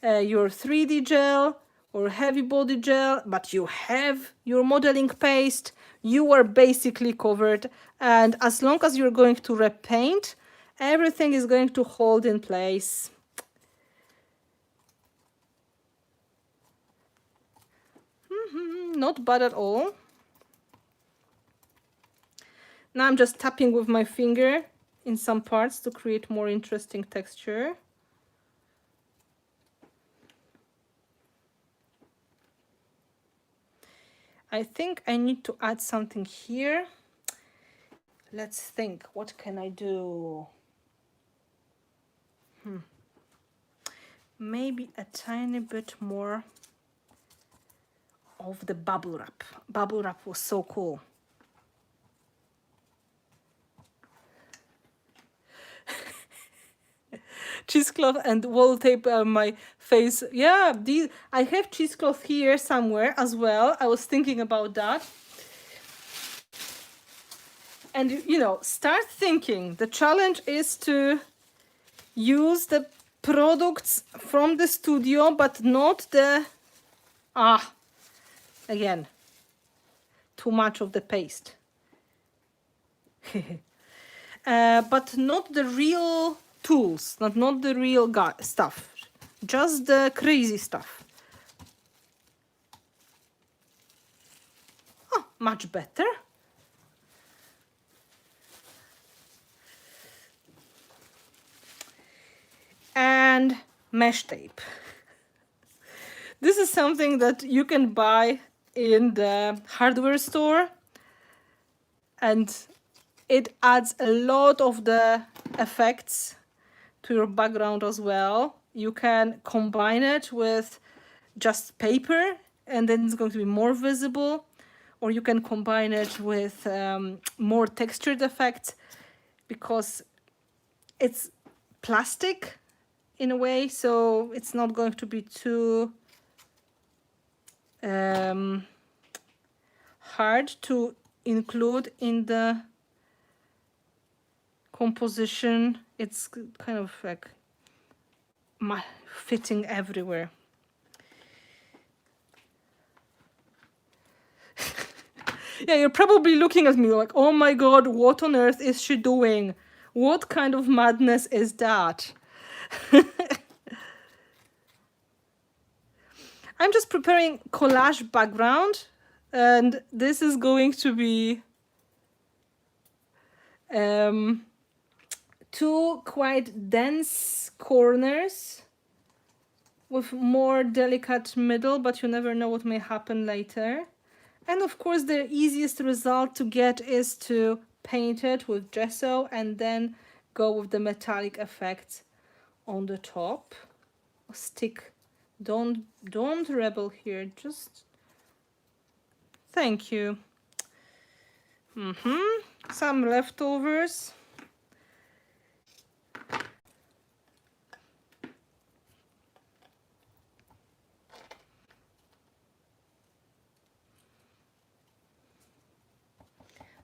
your 3D gel or heavy body gel, but you have your modeling paste, you are basically covered. And as long as you're going to repaint, everything is going to hold in place. Not bad at all. Now I'm just tapping with my finger in some parts to create more interesting texture. I think I need to add something here. Let's think, what can I do? Maybe a tiny bit more of the bubble wrap. Bubble wrap was so cool. cheesecloth and wallpaper on my face. Yeah, I have cheesecloth here somewhere as well. I was thinking about that. And, start thinking. The challenge is to use the products from the studio, but not the... Again, too much of the paste. But not the real tools, not the real stuff, just the crazy stuff. Oh, much better. And mesh tape. This is something that you can buy in the hardware store, and it adds a lot of the effects to your background as well. You can combine it with just paper, and then it's going to be more visible, or you can combine it with more textured effects, because it's plastic in a way, so it's not going to be too hard to include in the composition. It's kind of like fitting everywhere. Yeah, you're probably looking at me like, oh my god, what on earth is she doing? What kind of madness is that? I'm just preparing collage background, and this is going to be two quite dense corners with more delicate middle, but you never know what may happen later. And of course, the easiest result to get is to paint it with gesso and then go with the metallic effects on the top. Stick. Don't rebel here. Just thank you. Some leftovers.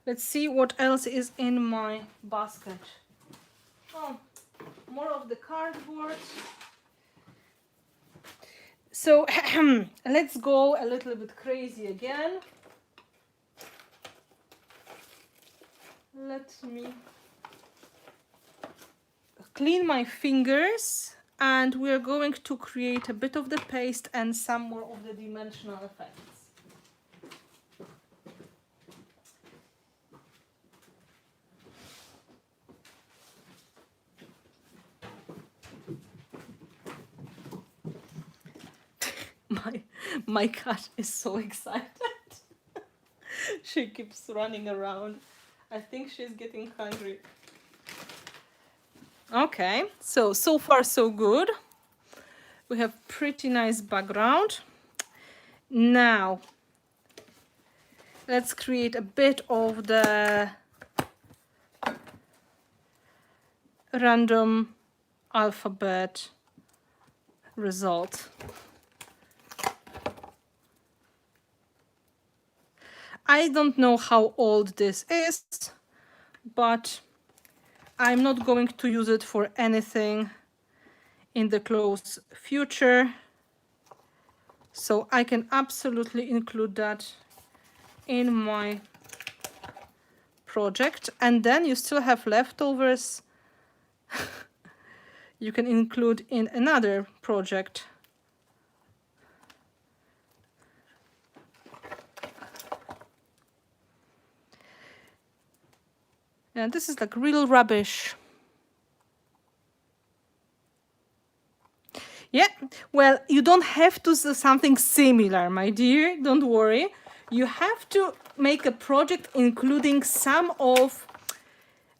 Let's see what else is in my basket. Oh, more of the cardboard. So let's go a little bit crazy again. Let me clean my fingers, and we're going to create a bit of the paste and some more of the dimensional effects. My cat is so excited. She keeps running around. I think she's getting hungry. Okay, so far so good. We have pretty nice background. Now, let's create a bit of the random alphabet result. I don't know how old this is, but I'm not going to use it for anything in the close future. So I can absolutely include that in my project. And then you still have leftovers you can include in another project. And this is like real rubbish. Yeah, well, you don't have to do something similar, my dear. Don't worry. You have to make a project including some of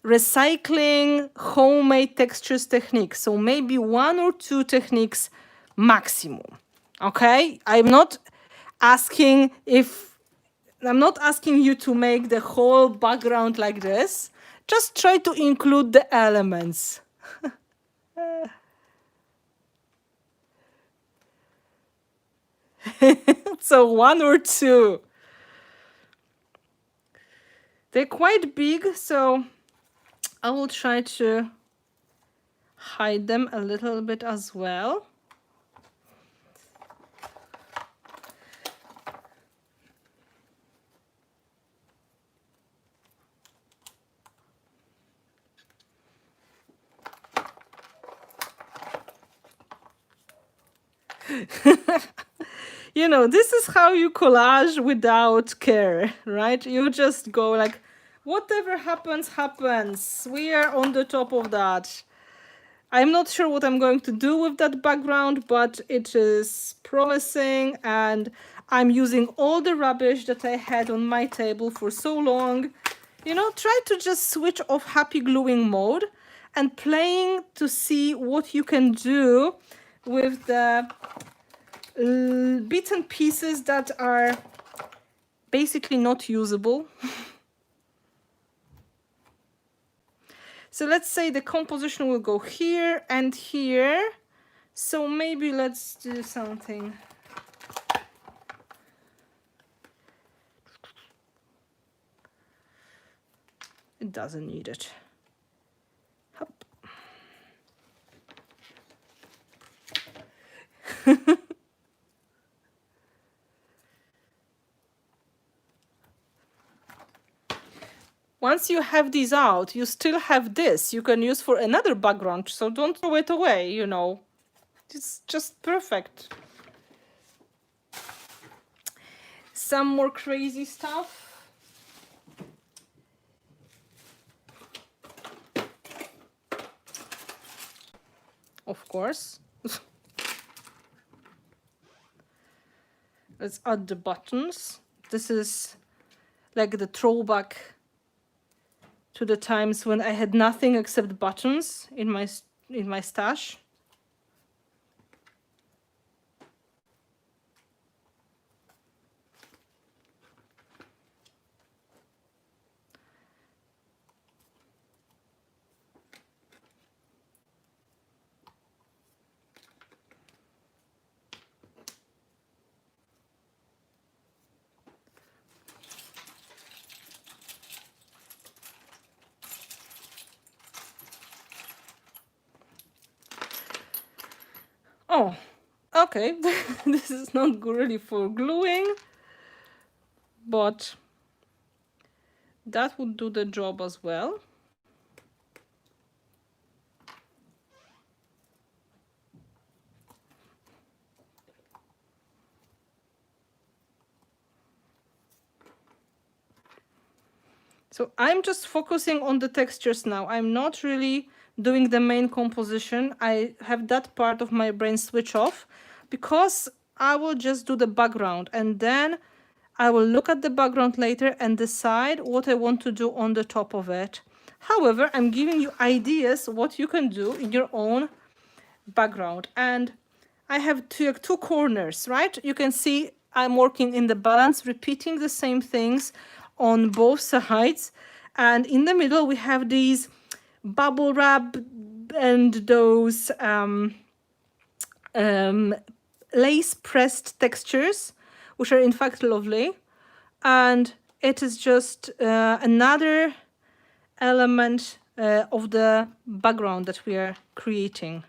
recycling homemade textures techniques. So maybe 1 or 2 techniques maximum. Okay? I'm not asking you to make the whole background like this. Just try to include the elements. So 1 or 2. They're quite big, so I will try to hide them a little bit as well. You know, this is how you collage without care, right? You just go like, whatever happens, happens. We are on the top of that. I'm not sure what I'm going to do with that background, but it is promising, and I'm using all the rubbish that I had on my table for so long. You know, try to just switch off happy gluing mode and playing to see what you can do with the bits and pieces that are basically not usable. So let's say the composition will go here and here. So maybe let's do something. It doesn't need it. Hup. Once you have these out, you still have this you can use for another background, so don't throw it away, you know. It's just perfect. Some more crazy stuff. Of course. Let's add the buttons. This is like the throwback to the times when I had nothing except buttons in my stash. Oh, okay. This is not really for gluing, but that would do the job as well. So I'm just focusing on the textures now. I'm not really doing the main composition. I have that part of my brain switch off because I will just do the background, and then I will look at the background later and decide what I want to do on the top of it. However, I'm giving you ideas what you can do in your own background. And I have two corners, right? You can see I'm working in the balance, repeating the same things on both sides. And in the middle, we have these bubble wrap and those lace pressed textures, which are in fact lovely. And it is just another element of the background that we are creating.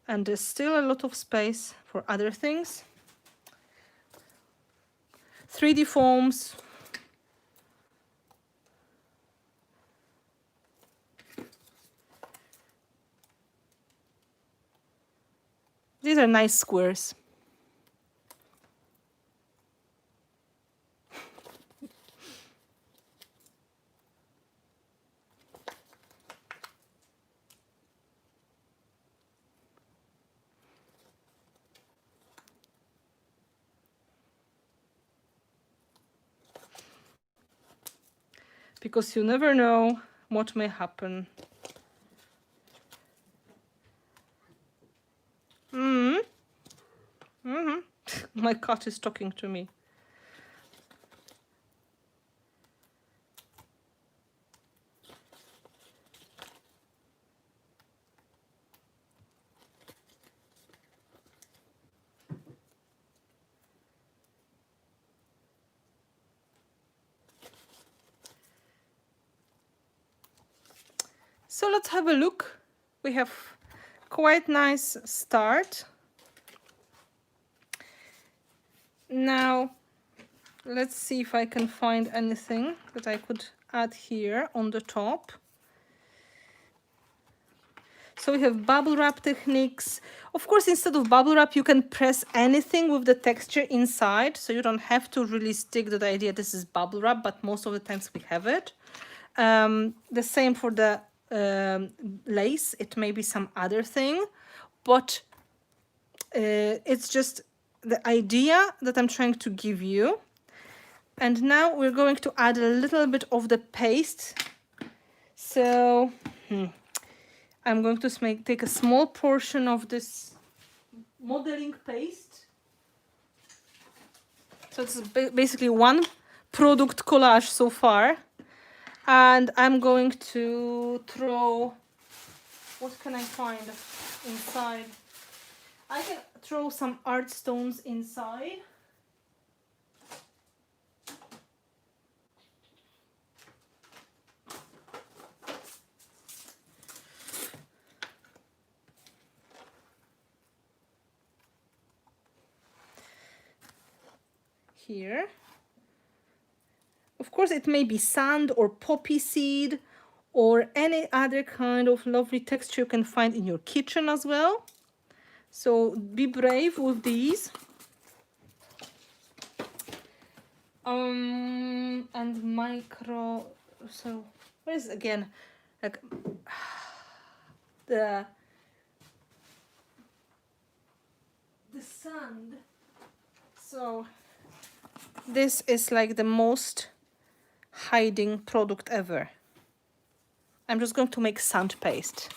And there's still a lot of space for other things. 3D foams. These are nice squares. Because you never know what may happen. My cat is talking to me. So let's have a look. We have quite nice start. Now, let's see if I can find anything that I could add here on the top. So we have bubble wrap techniques. Of course, instead of bubble wrap, you can press anything with the texture inside. So you don't have to really stick to the idea this is bubble wrap, but most of the times we have it. The same for the lace. It may be some other thing, but it's just the idea that I'm trying to give you. And now we're going to add a little bit of the paste. So I'm going to take a small portion of this modeling paste. So it's basically one product collage so far. And I'm going to throw, what can I find inside? I can throw some art stones inside. Here. Of course, it may be sand or poppy seed or any other kind of lovely texture you can find in your kitchen as well. So be brave with these. And micro, so what is again, like the sand. So this is like the most hiding product ever. I'm just going to make sand paste.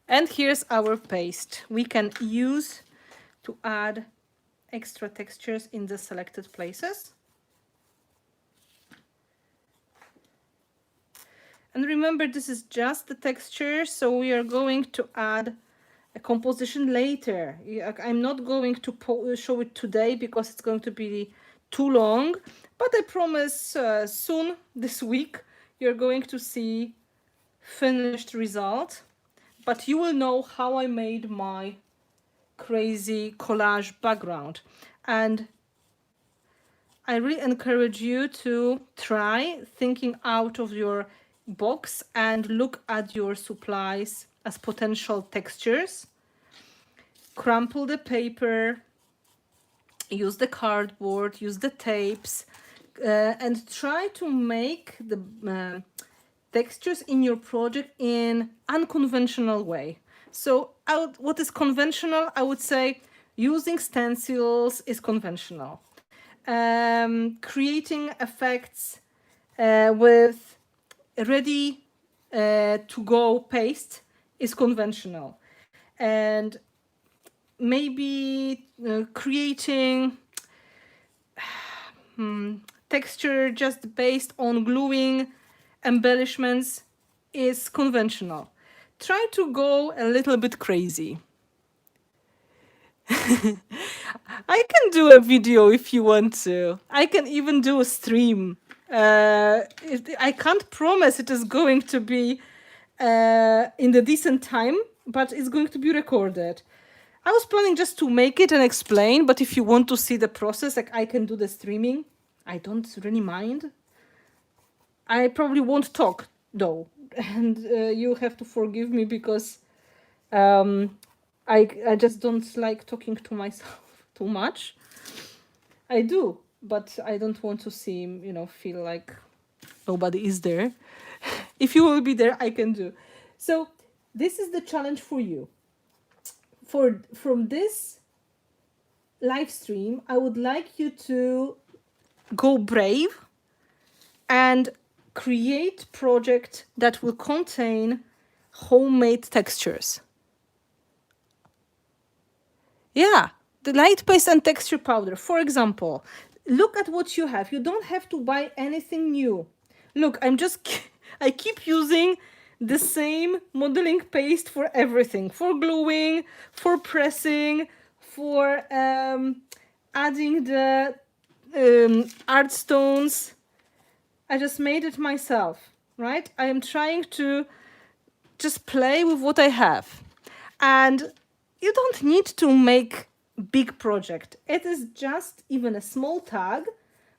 And here's our paste. We can use to add extra textures in the selected places. And remember, this is just the texture, so we are going to add a composition later. I'm not going to show it today because it's going to be too long, but I promise soon this week you're going to see finished result. But you will know how I made my crazy collage background. And I really encourage you to try thinking out of your box and look at your supplies as potential textures. Crumple the paper, use the cardboard, use the tapes, and try to make the textures in your project in unconventional way. So what is conventional? I would say using stencils is conventional. Creating effects with ready to go paste is conventional. And maybe creating texture just based on gluing embellishments is conventional. Try to go a little bit crazy. I can do a video if you want to. I can even do a stream. I can't promise it is going to be in the decent time, but it's going to be recorded. I was planning just to make it and explain, but if you want to see the process, like I can do the streaming. I don't really mind. I probably won't talk though, and you have to forgive me because I just don't like talking to myself too much. I do, but I don't want to seem, feel like nobody is there. If you will be there, I can do. So this is the challenge for you. From this live stream, I would like you to go brave and create project that will contain homemade textures. Yeah, the light paste and texture powder. For example, look at what you have. You don't have to buy anything new. Look, I keep using the same modeling paste for everything. For gluing, for pressing, for adding the art stones. I just made it myself, right? I am trying to just play with what I have. And you don't need to make big project. It is just even a small tag,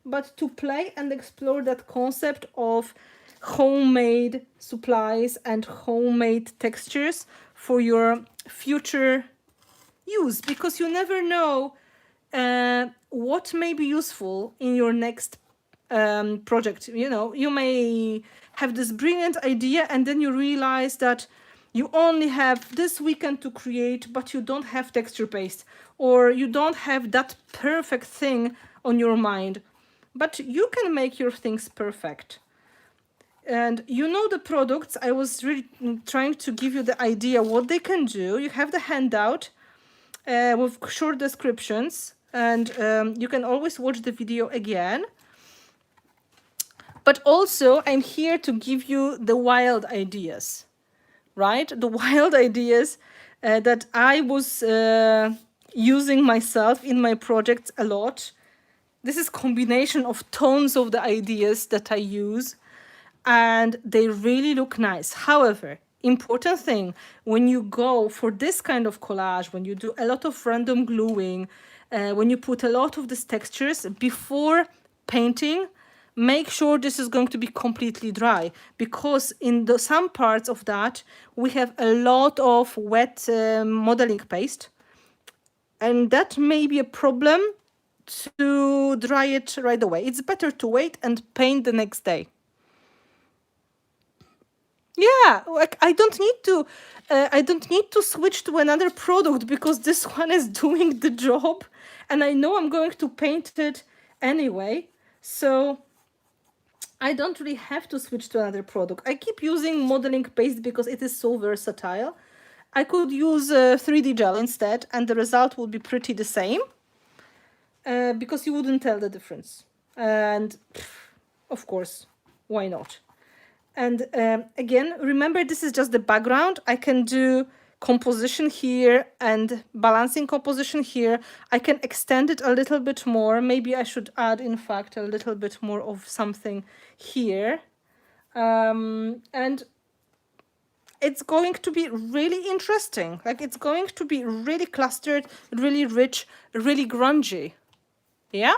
but to play and explore that concept of homemade supplies and homemade textures for your future use, because you never know what may be useful in your next project. You know, you may have this brilliant idea and then you realize that you only have this weekend to create, but you don't have texture paste, or you don't have that perfect thing on your mind. But you can make your things perfect. And you know the products, I was really trying to give you the idea what they can do. You have the handout with short descriptions, and you can always watch the video again. But also, I'm here to give you the wild ideas, right? The wild ideas that I was using myself in my projects a lot. This is combination of tons of the ideas that I use, and they really look nice. However, important thing, when you go for this kind of collage, when you do a lot of random gluing, when you put a lot of these textures, before painting, make sure this is going to be completely dry, because in some parts of that, we have a lot of wet modeling paste, and that may be a problem to dry it right away. It's better to wait and paint the next day. Yeah, like I don't need to switch to another product because this one is doing the job, and I know I'm going to paint it anyway. So I don't really have to switch to another product. I keep using modeling paste because it is so versatile. I could use 3D gel instead, and the result would be pretty the same, because you wouldn't tell the difference. And of course, why not? And again, remember, this is just the background. I can do composition here and balancing composition here. I can extend it a little bit more. Maybe I should add, in fact, a little bit more of something here. And it's going to be really interesting. Like, it's going to be really clustered, really rich, really grungy. Yeah?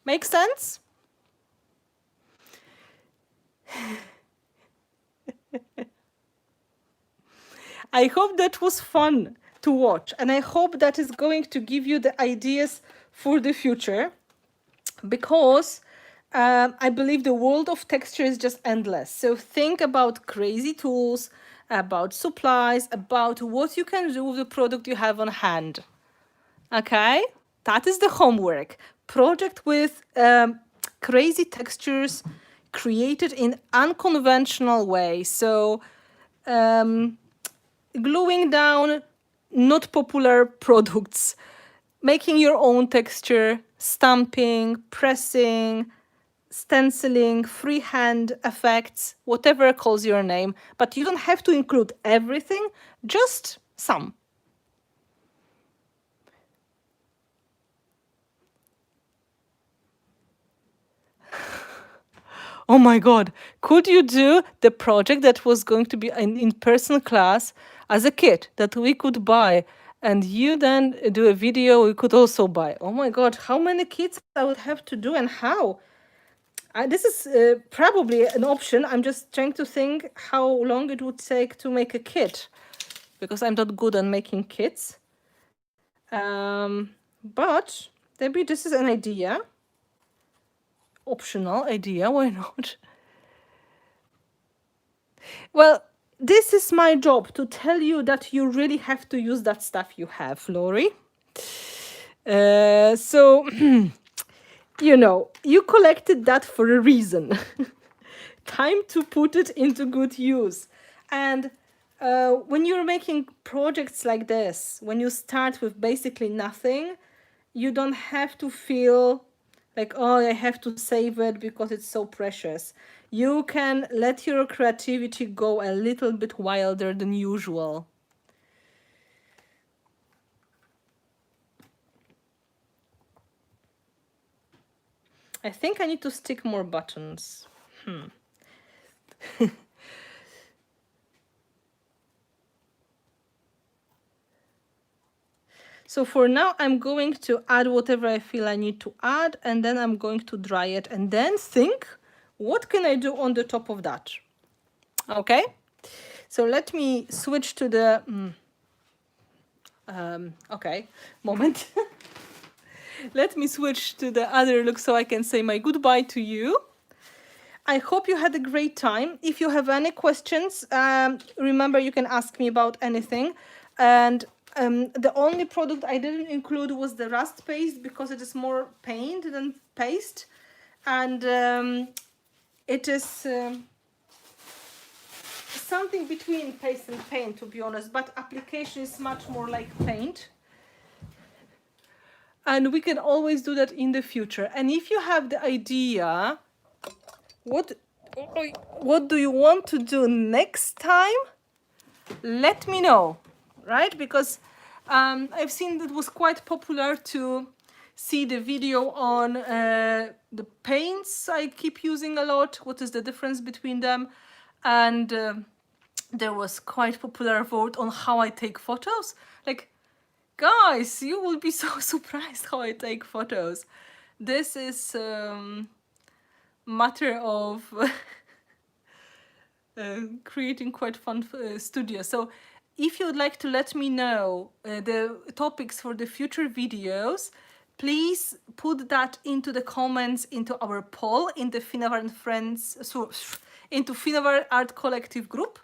Makes sense? I hope that was fun to watch, and I hope that is going to give you the ideas for the future, because I believe the world of texture is just endless. So think about crazy tools, about supplies, about what you can do with the product you have on hand. Okay? That is the homework. Project with crazy textures created in unconventional way. So gluing down not popular products, making your own texture, stamping, pressing, stenciling, freehand effects, whatever calls your name. But you don't have to include everything, just some. Oh my God, could you do the project that was going to be an in-person class as a kit that we could buy, and you then do a video we could also buy? Oh my God, how many kits I would have to do and how? This is probably an option. I'm just trying to think how long it would take to make a kit, because I'm not good at making kits. But maybe this is an idea. Optional idea, why not? Well, this is my job to tell you that you really have to use that stuff you have, Lori. So, you know, you collected that for a reason. time to put it into good use. And when you're making projects like this, when you start with basically nothing, you don't have to feel like, oh, I have to save it because it's so precious. You can let your creativity go a little bit wilder than usual. I think I need to stick more buttons. So for now, I'm going to add whatever I feel I need to add, and then I'm going to dry it and then think, what can I do on the top of that? Okay, so let me switch to the, okay, moment. Let me switch to the other look so I can say my goodbye to you. I hope you had a great time. If you have any questions, remember you can ask me about anything. And the only product I didn't include was the rust paste because it is more paint than paste. And it is something between paste and paint, to be honest, but application is much more like paint. And we can always do that in the future. And if you have the idea, what do you want to do next time? Let me know, right? Because I've seen that it was quite popular to see the video on the paints I keep using a lot. What is the difference between them? And there was quite popular vote on how I take photos. Like, guys, you will be so surprised how I take photos. This is matter of creating quite fun studio. So if you would like to let me know the topics for the future videos, please put that into the comments into our poll in the Finnabair and Friends, so into Finnabair Art Collective group.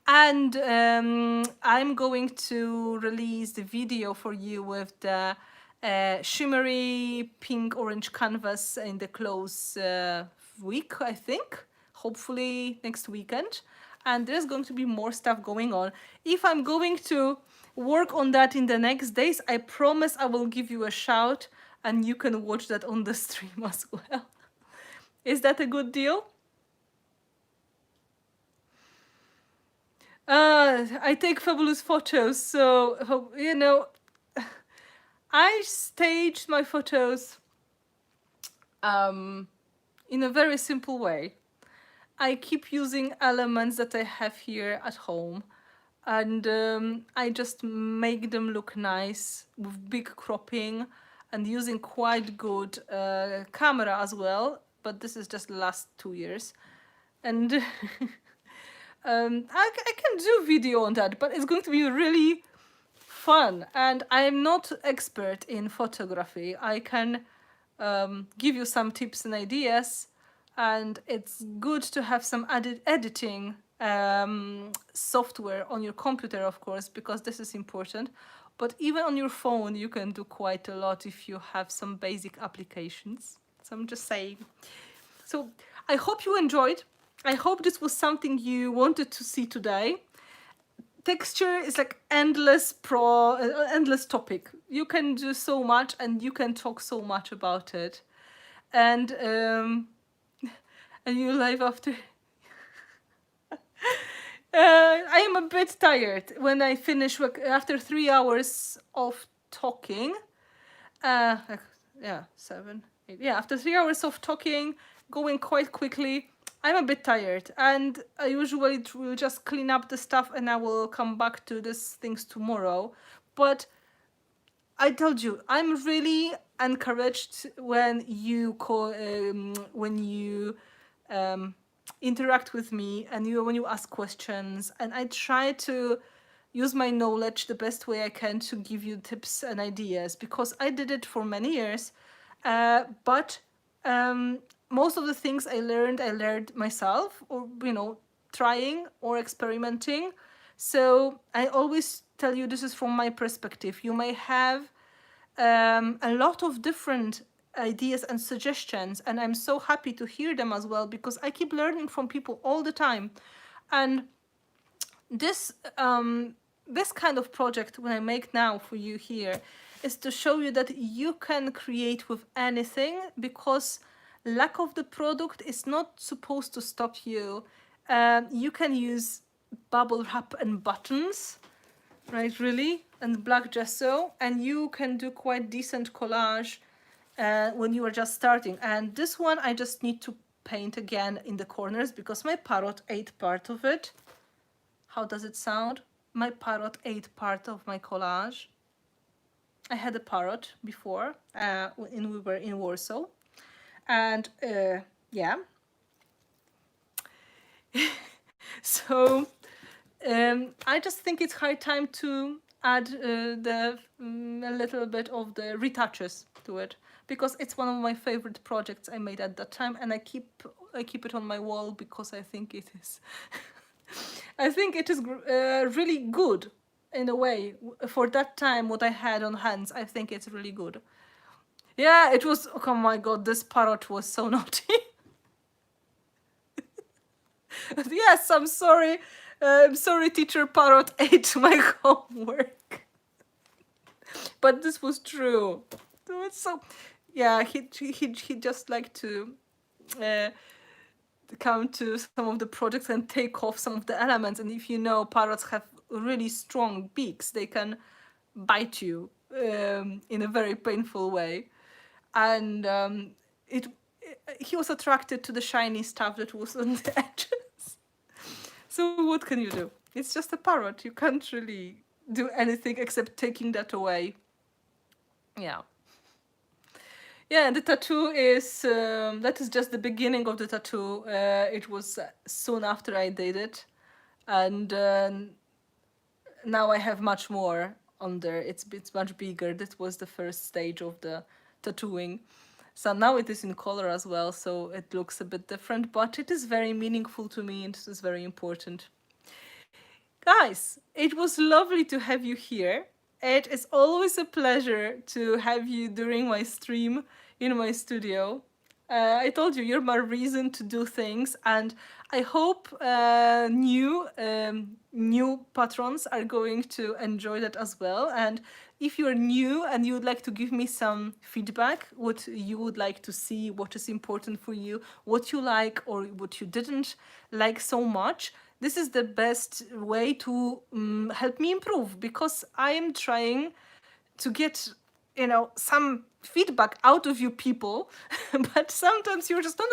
And I'm going to release the video for you with the shimmery pink orange canvas in the close week, I think. Hopefully next weekend. And there's going to be more stuff going on. If I'm going to work on that in the next days, I promise I will give you a shout and you can watch that on the stream as well. Is that a good deal? I take fabulous photos, so, you know, I staged my photos in a very simple way. I keep using elements that I have here at home, and I just make them look nice with big cropping and using quite good camera as well, but this is just the last 2 years. And I can do video on that, but it's going to be really fun. And I'm not expert in photography. I can give you some tips and ideas, and it's good to have some editing software on your computer, of course, because this is important. But even on your phone, you can do quite a lot if you have some basic applications. So I'm just saying. So I hope you enjoyed. I hope this was something you wanted to see today. Texture is like endless topic. You can do so much and you can talk so much about it. And you live after. I am a bit tired when I finish work after 3 hours of talking. Yeah, 7, 8. Yeah, after 3 hours of talking, going quite quickly, I'm a bit tired, and I usually will just clean up the stuff and I will come back to these things tomorrow. But I told you, I'm really encouraged when you call, when you interact with me and when you ask questions, and I try to use my knowledge the best way I can to give you tips and ideas, because I did it for many years, but most of the things I learned myself, or trying or experimenting. So I always tell you this is from my perspective. You may have a lot of different ideas and suggestions, and I'm so happy to hear them as well, because I keep learning from people all the time. And this this kind of project when I make now for you here is to show you that you can create with anything, because lack of the product is not supposed to stop you. You can use bubble wrap and buttons, right, really, and black gesso, and you can do quite decent collage when you are just starting. And this one I just need to paint again in the corners because my parrot ate part of it. How does it sound? My parrot ate part of my collage. I had a parrot before when we were in Warsaw. And yeah. So I just think it's high time to add a little bit of the retouches to it, because it's one of my favorite projects I made at that time, and I keep it on my wall because I think it is I think it is really good in a way for that time. What I had on hands, I think it's really good. Yeah, it was. Oh my god, this parrot was so naughty. Yes, I'm sorry. I'm sorry, teacher parrot ate my homework. But this was true. So, yeah, he just liked to come to some of the projects and take off some of the elements. And if you know, parrots have really strong beaks. They can bite you in a very painful way. And he was attracted to the shiny stuff that was on the edges. So what can you do? It's just a parrot. You can't really do anything except taking that away. Yeah. Yeah, the tattoo is, that is just the beginning of the tattoo. It was soon after I did it. And now I have much more on there. It's much bigger. That was the first stage of the tattooing. So now it is in color as well, so it looks a bit different, but it is very meaningful to me and it is very important. Guys, it was lovely to have you here. It is always a pleasure to have you during my stream in my studio. I told you, you're my reason to do things, and I hope new patrons are going to enjoy that as well. And if you're new and you would like to give me some feedback, what you would like to see, what is important for you, what you like or what you didn't like so much, this is the best way to help me improve, because I am trying to get, some feedback out of you people, but sometimes you're just no,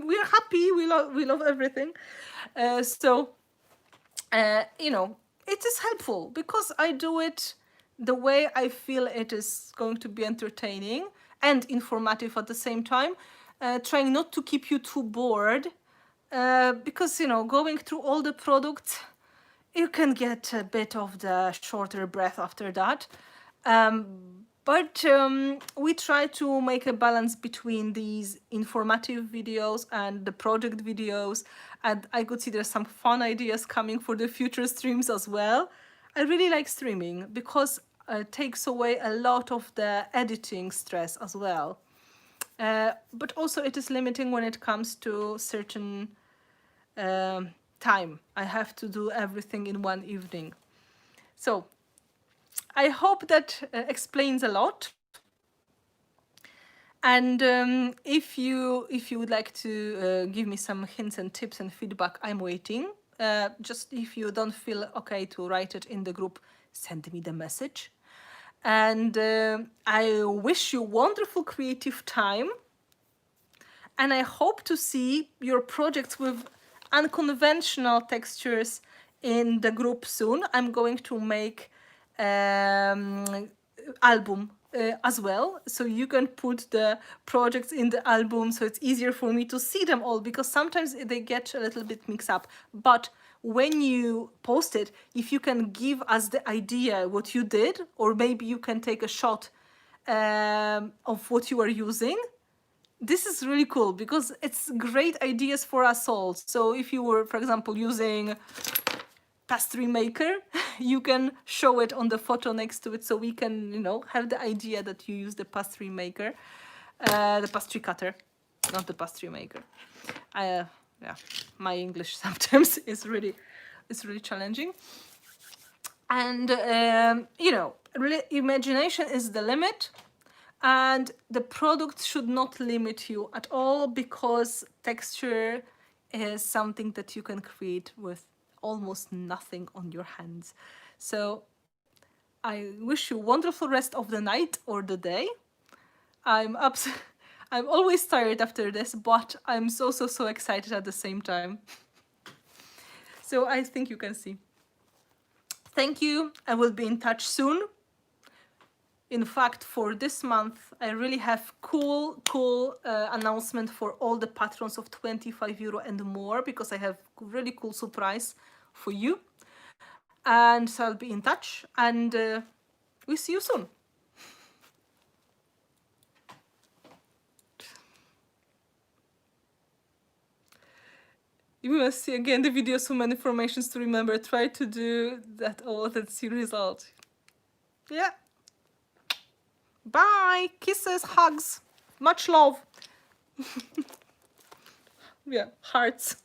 we're happy, we love everything. So it is helpful because I do it the way I feel it is going to be entertaining and informative at the same time, trying not to keep you too bored, because going through all the products, you can get a bit of the shorter breath after that. But we try to make a balance between these informative videos and the project videos. And I could see there's some fun ideas coming for the future streams as well. I really like streaming because it takes away a lot of the editing stress as well. But also it is limiting when it comes to certain time. I have to do everything in one evening. So I hope that explains a lot. And if you would like to give me some hints and tips and feedback, I'm waiting. Just if you don't feel okay to write it in the group, send me the message. And I wish you wonderful creative time. And I hope to see your projects with unconventional textures in the group soon. I'm going to make album as well, so you can put the projects in the album, so it's easier for me to see them all, because sometimes they get a little bit mixed up. But when you post it, if you can give us the idea what you did, or maybe you can take a shot of what you are using, this is really cool because it's great ideas for us all. So if you were, for example, using pastry maker, you can show it on the photo next to it, so we can have the idea that you use the pastry maker. The pastry cutter, not the pastry maker. Yeah, my English sometimes is really challenging. And you know, imagination is the limit, and the product should not limit you at all, because texture is something that you can create with almost nothing on your hands. So I wish you wonderful rest of the night or the day. I'm ups I'm always tired after this, but I'm so excited at the same time. So I think you can see. Thank you. I will be in touch soon. In fact, for this month, I really have cool announcement for all the patrons of 25 euro and more, because I have really cool surprise for you. And so I'll be in touch, and we'll see you soon. You must see again the video, so many informations to remember. Try to do that all, and see result. Yeah. Bye. Kisses, hugs, much love. Yeah, hearts.